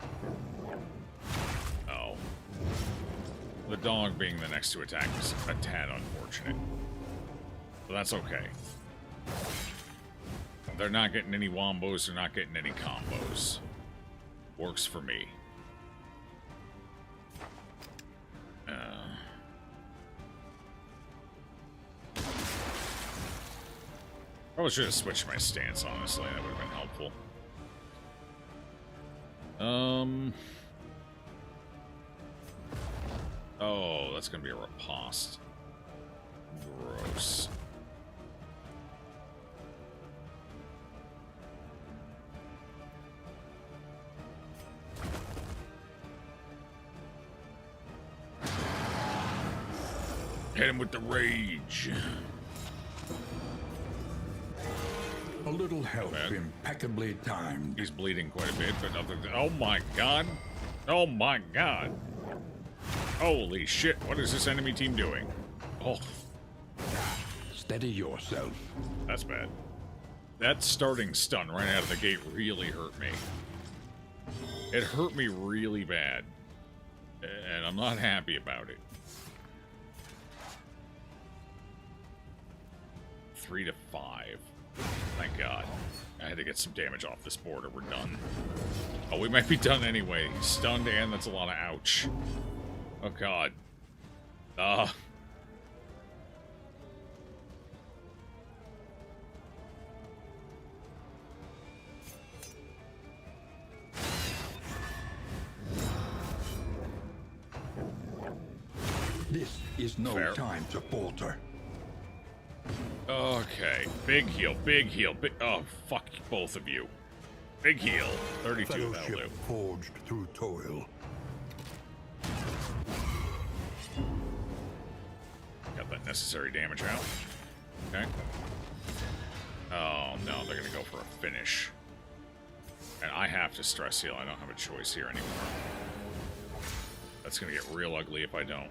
Oh. The dog being the next to attack was a tad unfortunate. But that's okay. They're not getting any wombos, they're not getting any combos. Works for me. Probably should have switched my stance, honestly. That would have been helpful. Oh, that's gonna be a riposte. Gross. Hit him with the rage. A little help Okay. impeccably timed. He's bleeding quite a bit, but nothing. Oh my god. Oh my god. Holy shit, what is this enemy team doing? Oh, Steady yourself. that's bad. That starting stun right out of the gate really hurt me. It hurt me really bad. And I'm not happy about it. 3 to 5. Thank God. I had to get some damage off this board or we're done. Oh, we might be done anyway. He's stunned and that's a lot of ouch. Oh God. This is no Fair. time to falter. Okay. Big heal, big heal, big... Oh, fuck both of you. Big heal. 32, that'll do. Fellowship forged through toil. Got that necessary damage out. Okay. Oh, no, they're gonna go for a finish. And I have to stress heal. I don't have a choice here anymore. That's gonna get real ugly if I don't.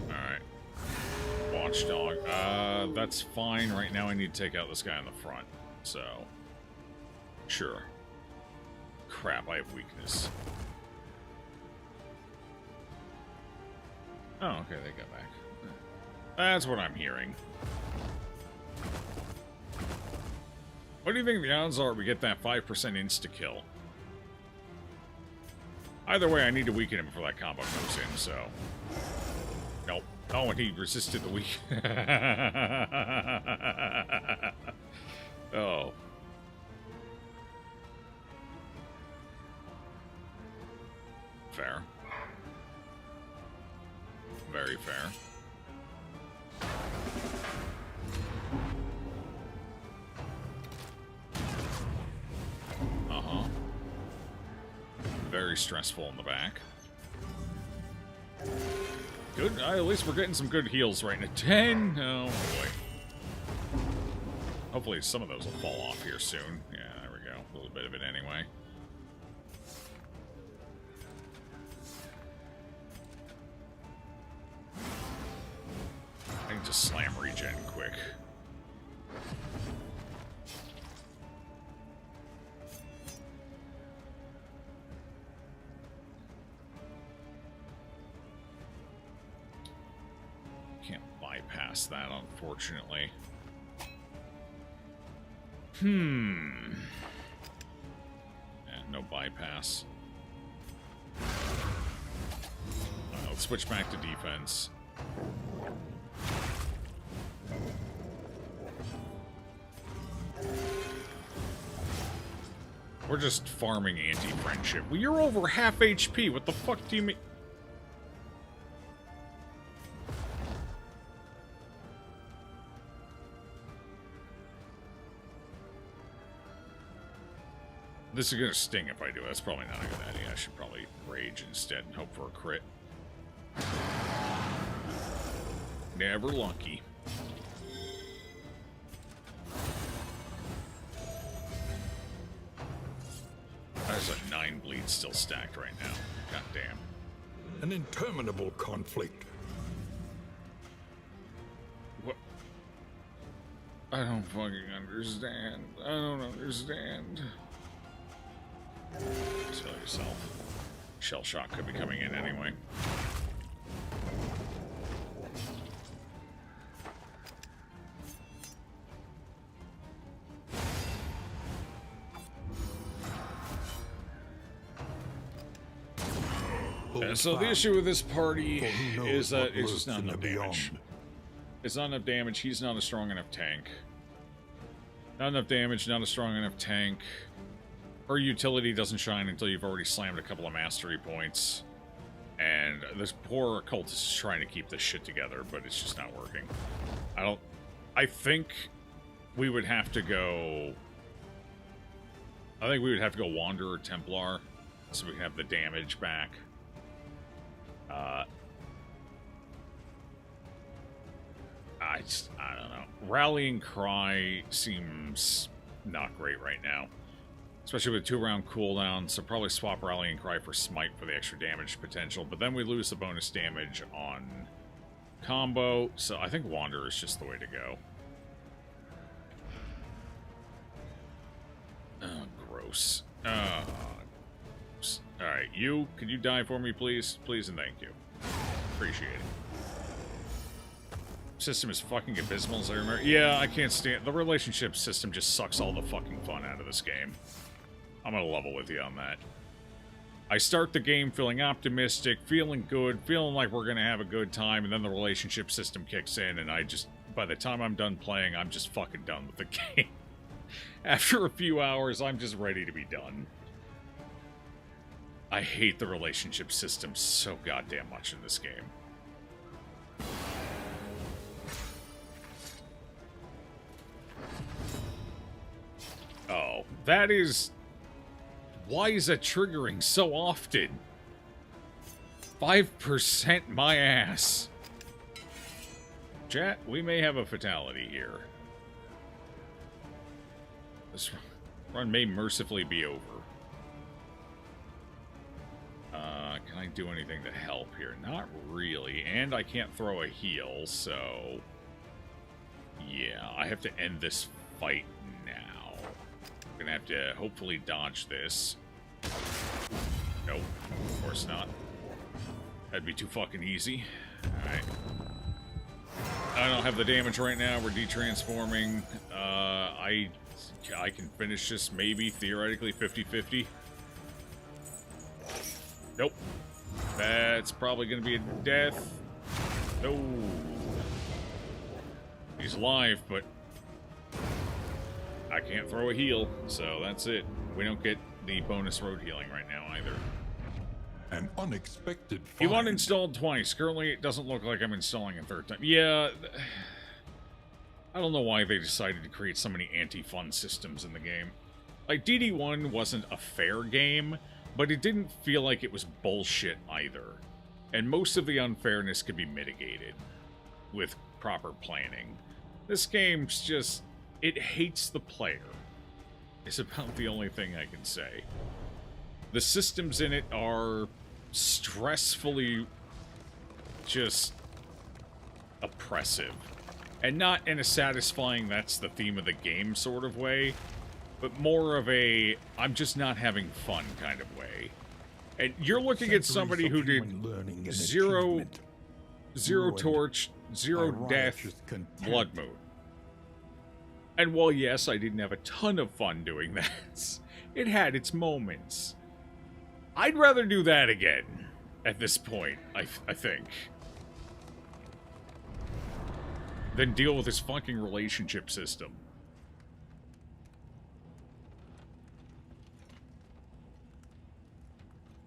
Alright. Watchdog. That's fine. Right now I need to take out this guy in the front. So. Sure. Crap, I have weakness. Oh, okay, they got back. That's what I'm hearing. What do you think the odds are we get that 5% insta-kill? Either way, I need to weaken him before that combo comes in, so... Nope. Oh, and he resisted the weak... Oh. Fair. Very fair. Uh-huh. Very stressful in the back. Good. At least we're getting some good heals right now. 10? Oh, boy. Hopefully some of those will fall off here soon. Yeah, there we go. A little bit of it anyway. I can just slam regen quick. can't bypass that, unfortunately. Yeah, no bypass. Let's switch back to defense. We're just farming anti-friendship. Well, you're over half HP. What the fuck do you mean? This is gonna sting if I do it. That's probably not a good idea. I should probably rage instead and hope for a crit. Never lucky. There's a 9 bleed still stacked right now. God damn. An interminable conflict. What? I don't fucking understand. I don't understand. Just kill yourself. Shell shock could be coming in anyway. So the issue with this party is that it's just not enough damage. It's not enough damage. He's not a strong enough tank. Not enough damage, not a strong enough tank. Her utility doesn't shine until you've already slammed a couple of mastery points. And this poor occultist is trying to keep this shit together, but it's just not working. I think we would have to go... I think we would have to go Wanderer Templar, so we can have the damage back. I don't know. Rallying Cry seems not great right now. Especially with 2-round cooldown, so probably swap Rallying Cry for Smite for the extra damage potential, but then we lose the bonus damage on combo, so I think Wanderer is just the way to go. Oh, gross. Alright, can you die for me, please? Please and thank you. Appreciate it. System is fucking abysmal, as I remember. Yeah, I can't stand... The relationship system just sucks all the fucking fun out of this game. I'm gonna level with you on that. I start the game feeling optimistic, feeling good, feeling like we're gonna have a good time, and then the relationship system kicks in, and I just... By the time I'm done playing, I'm just fucking done with the game. After a few hours, I'm just ready to be done. I hate the relationship system so goddamn much in this game. Oh, that is... Why is that triggering so often? 5% my ass. Chat, we may have a fatality here. This run may mercifully be over. Can I do anything to help here? Not really, and I can't throw a heal, so... Yeah, I have to end this fight now. I'm gonna have to hopefully dodge this. Nope, of course not. That'd be too fucking easy. Alright. I don't have the damage right now, we're detransforming. I can finish this maybe, theoretically, 50-50. Nope. That's probably gonna be a death. No. He's alive, but I can't throw a heal, so that's it. We don't get the bonus road healing right now either. An unexpected find. You uninstalled twice. Currently, it doesn't look like I'm installing a third time. Yeah, I don't know why they decided to create so many anti-fun systems in the game. Like, DD1 wasn't a fair game, but it didn't feel like it was bullshit either. And most of the unfairness could be mitigated with proper planning. This game's just... It hates the player. It's about the only thing I can say. The systems in it are stressfully just oppressive. And not in a satisfying that's the theme of the game sort of way, but more of a I'm just not having fun kind of way. And you're looking at somebody who did 0 Zero ruined torch, zero by death, righteous contempt. blood moon. And while, yes, I didn't have a ton of fun doing that, it had its moments. I'd rather do that again at this point, I think, than deal with this fucking relationship system.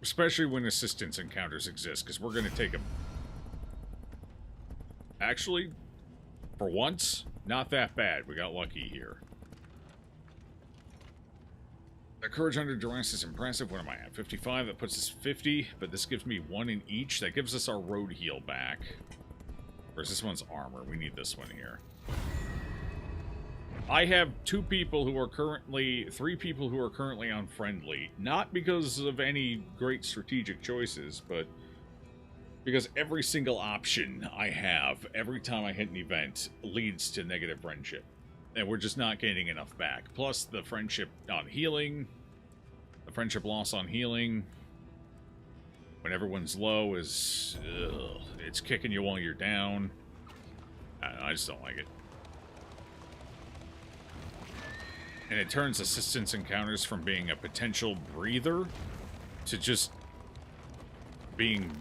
Especially when assistance encounters exist, because we're going to take them. Actually, for once, not that bad. We got lucky here. The courage under duress is impressive. What am I at? 55. That puts us 50, but this gives me 1 in each. That gives us our road heal back. Whereas this one's armor. We need this one here. I have 3 people who are currently unfriendly. Not because of any great strategic choices, but because every single option I have, every time I hit an event, leads to negative friendship. And we're just not getting enough back. Plus, the friendship on healing, the friendship loss on healing, when everyone's low is, it's kicking you while you're down. I don't know, I just don't like it. And it turns assistance encounters from being a potential breather to just being,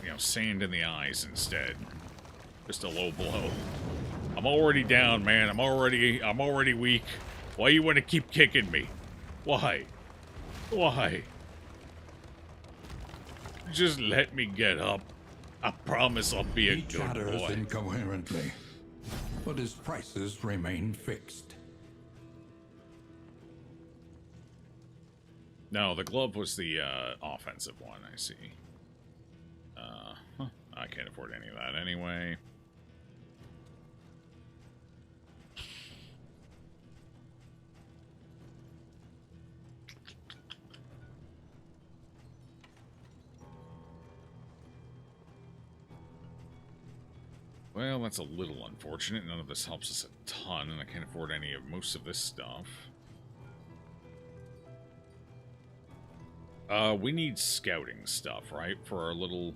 you know, sand in the eyes instead. Just a low blow. I'm already down, man. I'm already weak. Why you want to keep kicking me? Why? Why? Just let me get up. I promise I'll be a He good chatters boy. incoherently, but his prices remain fixed. No, the glove was the offensive one, I see. I can't afford any of that anyway. Well, that's a little unfortunate. None of this helps us a ton, and I can't afford any of most of this stuff. We need scouting stuff, right? For our little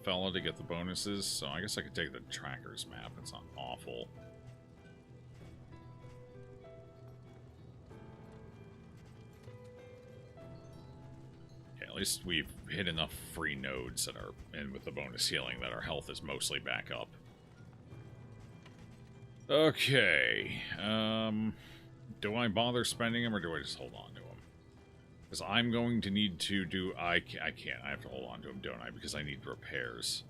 fella to get the bonuses. So I guess I could take the tracker's map. It's not awful. Yeah, at least we've hit enough free nodes that are in with the bonus healing that our health is mostly back up. Okay. Do I bother spending them or do I just hold on to them? Because I'm going to need to do... I can't. I have to hold on to them, don't I? Because I need repairs.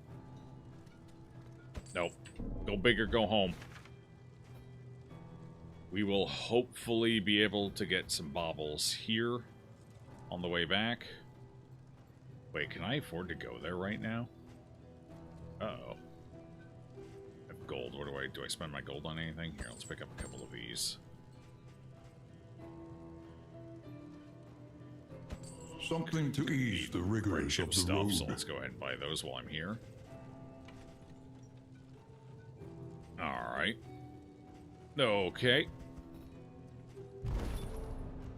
Nope. Go big or go home. We will hopefully be able to get some baubles here on the way back. Wait, can I afford to go there right now? Uh-oh. I have gold. What do I spend my gold on anything? Here, let's pick up a couple of these. Something to ease the rigors Friendship of the stuff, road. so let's go ahead and buy those while I'm here. Alright. Okay.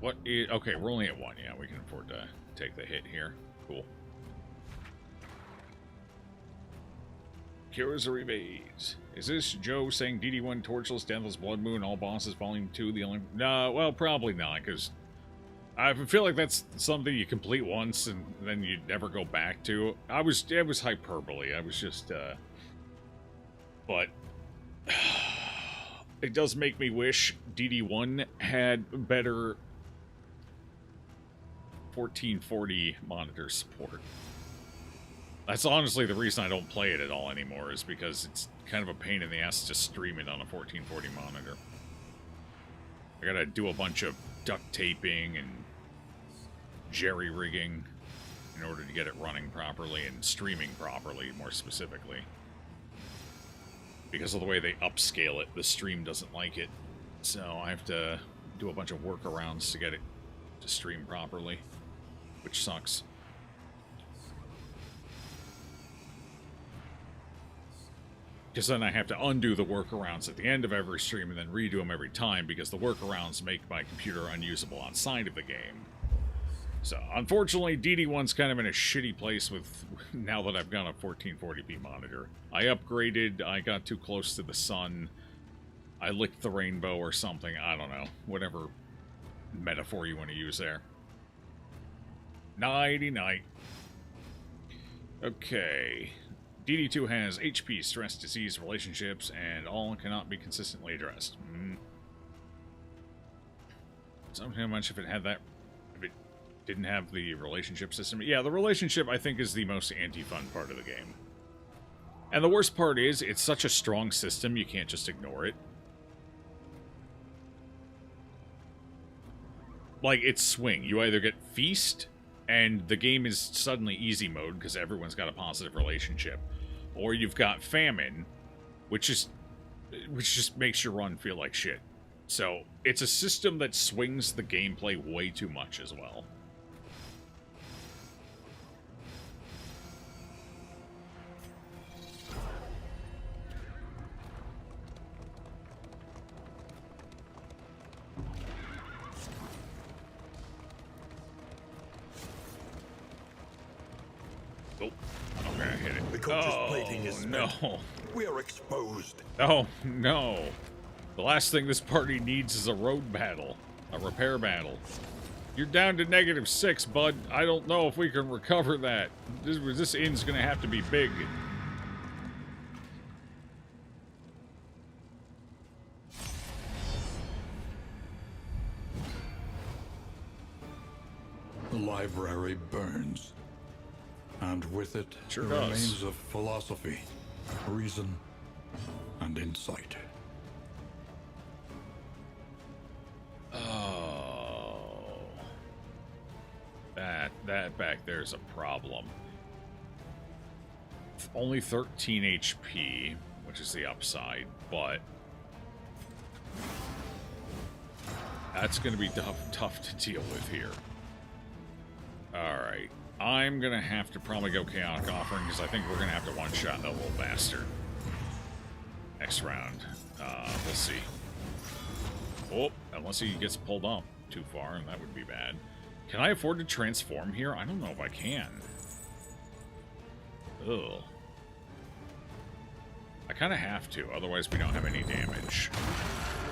What is... Okay, we're only at 1. Yeah, we can afford to take the hit here. Cool. Cures or evades. Is this Joe saying DD1 Torchless, Deathless Blood Moon, All Bosses Volume 2, the only... No, well, probably not, because... I feel like that's something you complete once and then you never go back to. It was hyperbole. I was just, but it does make me wish DD1 had better 1440 monitor support. That's honestly the reason I don't play it at all anymore, is because it's kind of a pain in the ass to stream it on a 1440 monitor. I gotta do a bunch of duct taping and jerry-rigging in order to get it running properly and streaming properly, more specifically. Because of the way they upscale it, the stream doesn't like it. So I have to do a bunch of workarounds to get it to stream properly, which sucks. Because then I have to undo the workarounds at the end of every stream and then redo them every time, because the workarounds make my computer unusable outside of the game. So, unfortunately, DD1's kind of in a shitty place with now that I've got a 1440p monitor. I upgraded, I got too close to the sun, I licked the rainbow or something, I don't know. Whatever metaphor you want to use there. Nighty-night. Okay. DD2 has HP, stress, disease, relationships, and all cannot be consistently addressed. So how much if it had that... If it didn't have the relationship system. Yeah, the relationship, I think, is the most anti-fun part of the game. And the worst part is, it's such a strong system, you can't just ignore it. Like, it's swing. You either get feast, and the game is suddenly easy mode, because everyone's got a positive relationship. Or you've got famine, which just makes your run feel like shit. So, it's a system that swings the gameplay way too much as well. Oh, I'm gonna hit it. The coach's plating is spent. No. We are exposed. Oh, no. The last thing this party needs is a road battle. A repair battle. You're down to -6, bud. I don't know if we can recover that. This inn's gonna have to be big. The library burns. And with it, Sure the does. remains of philosophy, reason, and insight. Oh. That back there's a problem. Only 13 HP, which is the upside, but that's going to be tough to deal with here. Alright. I'm going to have to probably go Chaotic Offering, because I think we're going to have to one-shot that little bastard. Next round. We'll see. Oh, unless he gets pulled up too far, and that would be bad. Can I afford to transform here? I don't know if I can. Ugh. I kind of have to, otherwise we don't have any damage.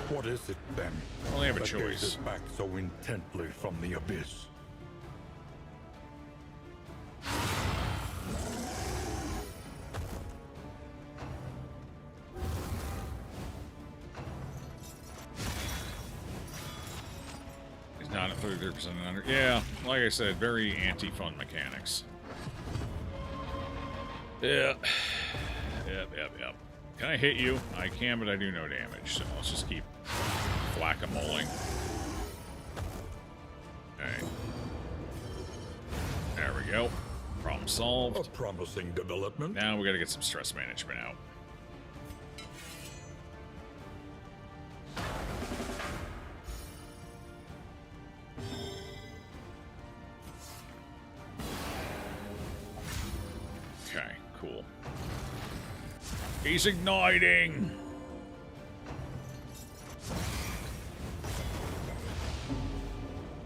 What is it, then? I only have a that choice. gazes back so intently from the abyss? He's not at 33% and under. Yeah, like I said, very anti-fun mechanics. Yeah. Yep. Can I hit you? I can, but I do no damage, so let's just keep whack-a-moling. Alright. There we go. Problem A solved. promising development. Now we gotta get some stress management out. Okay, cool. He's igniting!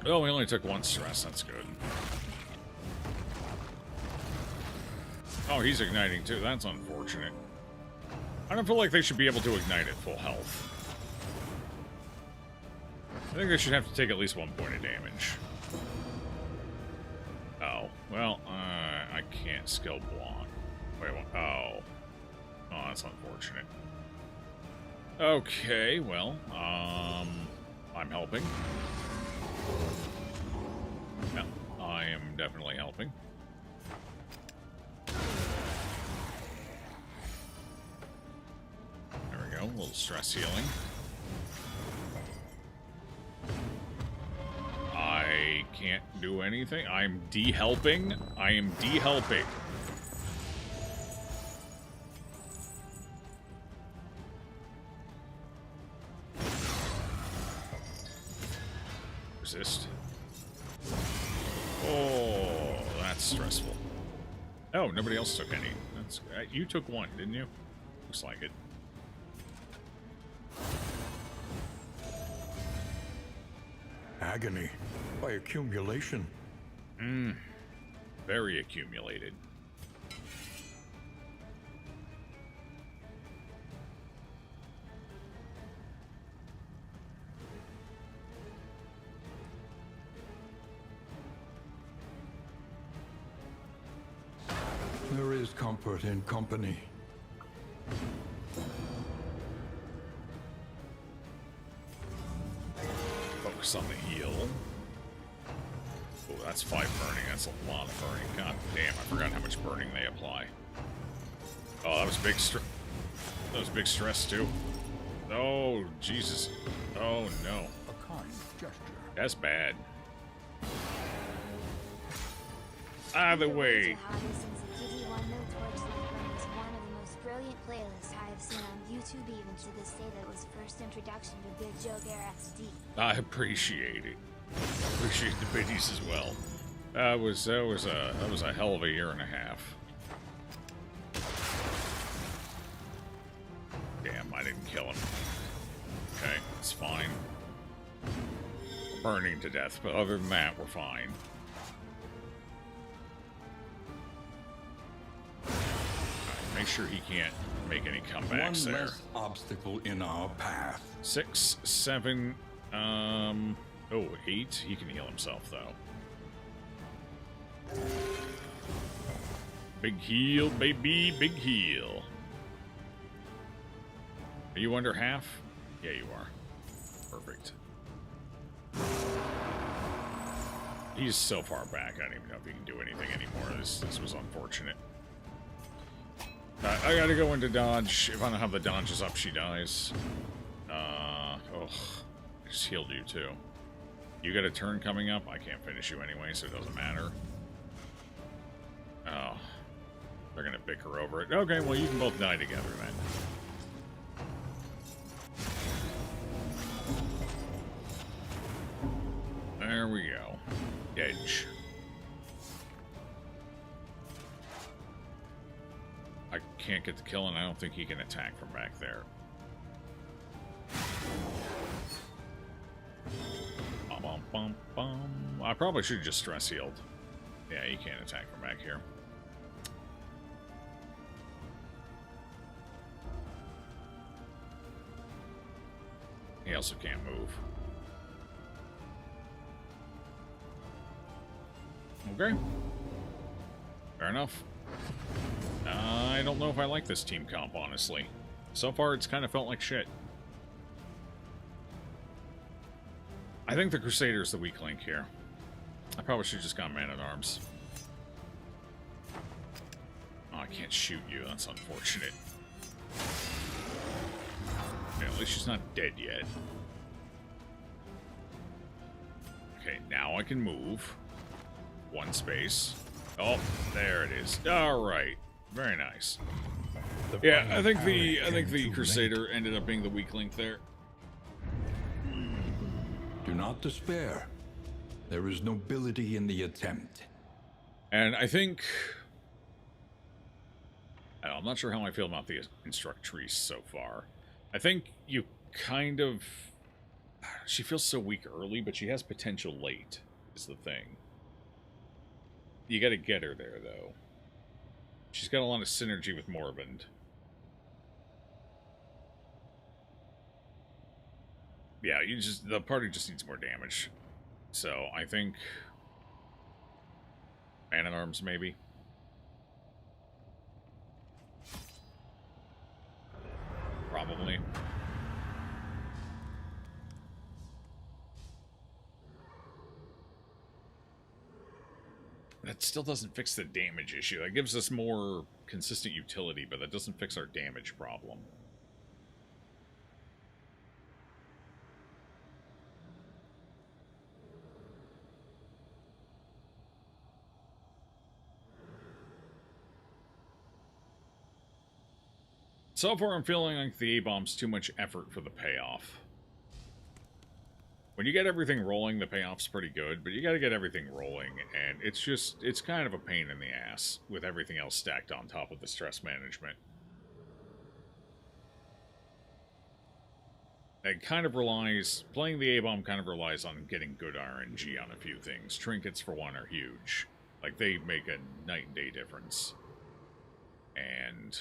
Oh, we only took one stress, that's good. Oh, he's igniting too, that's unfortunate. I don't feel like they should be able to ignite at full health. I think they should have to take at least 1 point of damage. Oh, well, I can't skill block. Wait, what? Oh. Oh, that's unfortunate. Okay, well, I'm helping. Yeah, I am definitely helping. There we go, a little stress healing. I can't do anything. I'm de-helping. I am de-helping. Resist. Oh, that's stressful. Oh, nobody else took any. That's you took one, didn't you? Looks like it. Agony by accumulation. Very accumulated. There is comfort in company. Focus on the heal. Oh, that's 5 burning. That's a lot of burning. God damn, I forgot how much burning they apply. Oh, that was big stress. That was big stress, too. Oh, Jesus. Oh, no. A kind gesture. That's bad. Either way. Is one of the most brilliant playlists I have seen on YouTube, even to this day. That was first introduction to Big Joke Air XD. I appreciate it. Appreciate the biddies as well. That was a hell of a year and a half. Damn, I didn't kill him. Okay, it's fine. We're burning to death, but other than that, we're fine. Alright, make sure he can't make any comebacks One there. less obstacle in our path. 6, 7, 8. He can heal himself, though. Big heal, baby, big heal. Are you under half? Yeah, you are. Perfect. He's so far back, I don't even know if he can do anything anymore. This was unfortunate. I gotta go into dodge. If I don't have the dodges up, she dies. Oh, I just healed you too. You got a turn coming up? I can't finish you anyway, so it doesn't matter. Oh. They're gonna bicker over it. Okay, well you can both die together then. There we go. Edge. I can't get the kill, and I don't think he can attack from back there. Bum, bum, bum, bum. I probably should have just stress healed. Yeah, he can't attack from back here. He also can't move. Okay. Fair enough. I don't know if I like this team comp, honestly. So far, it's kind of felt like shit. I think the Crusader's the weak link here. I probably should have just gone Man-at-Arms. Oh, I can't shoot you. That's unfortunate. Okay, at least she's not dead yet. Okay, now I can move. One space. Oh, there it is. All right, very nice. Yeah, I think the Crusader ended up being the weak link there. Do not despair. There is nobility in the attempt. And I think... I'm not sure how I feel about the Instructrice so far. I think you kind of... She feels so weak early, but she has potential late, is the thing. You gotta get her there, though. She's got a lot of synergy with Moribund. Yeah, the party just needs more damage. So, I think... Man-at-Arms, maybe? Probably. That still doesn't fix the damage issue. That gives us more consistent utility, but that doesn't fix our damage problem. So far, I'm feeling like the A-bomb's too much effort for the payoff. When you get everything rolling, the payoff's pretty good, but you gotta get everything rolling, and it's kind of a pain in the ass with everything else stacked on top of the stress management. It kind of relies... Playing the abom kind of relies on getting good RNG on a few things. Trinkets, for one, are huge. Like, they make a night and day difference. And...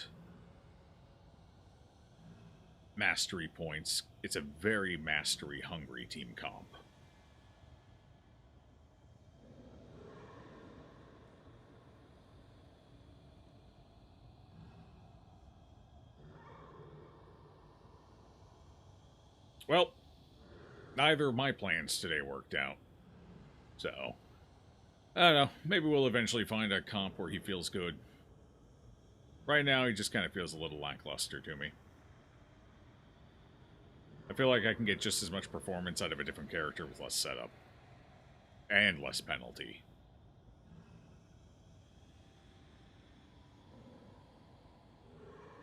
mastery points. It's a very mastery-hungry team comp. Well, neither of my plans today worked out. So, I don't know. Maybe we'll eventually find a comp where he feels good. Right now, he just kind of feels a little lackluster to me. I feel like I can get just as much performance out of a different character with less setup. And less penalty.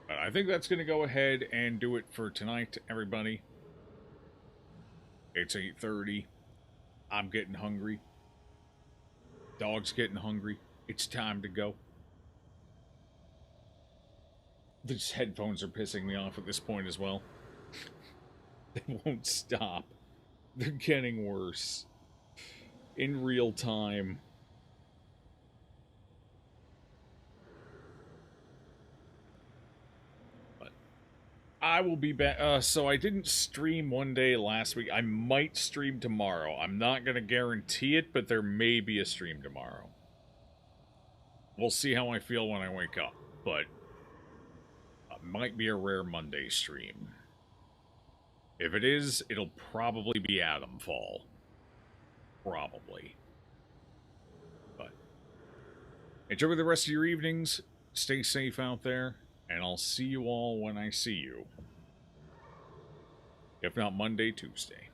But I think that's going to go ahead and do it for tonight, everybody. It's 8:30. I'm getting hungry. Dog's getting hungry. It's time to go. These headphones are pissing me off at this point as well. They won't stop. They're getting worse. In real time. I will be back. So I didn't stream one day last week. I might stream tomorrow. I'm not going to guarantee it, but there may be a stream tomorrow. We'll see how I feel when I wake up, but it might be a rare Monday stream. If it is, it'll probably be Atomfall. Probably. But enjoy the rest of your evenings. Stay safe out there. And I'll see you all when I see you. If not Monday, Tuesday.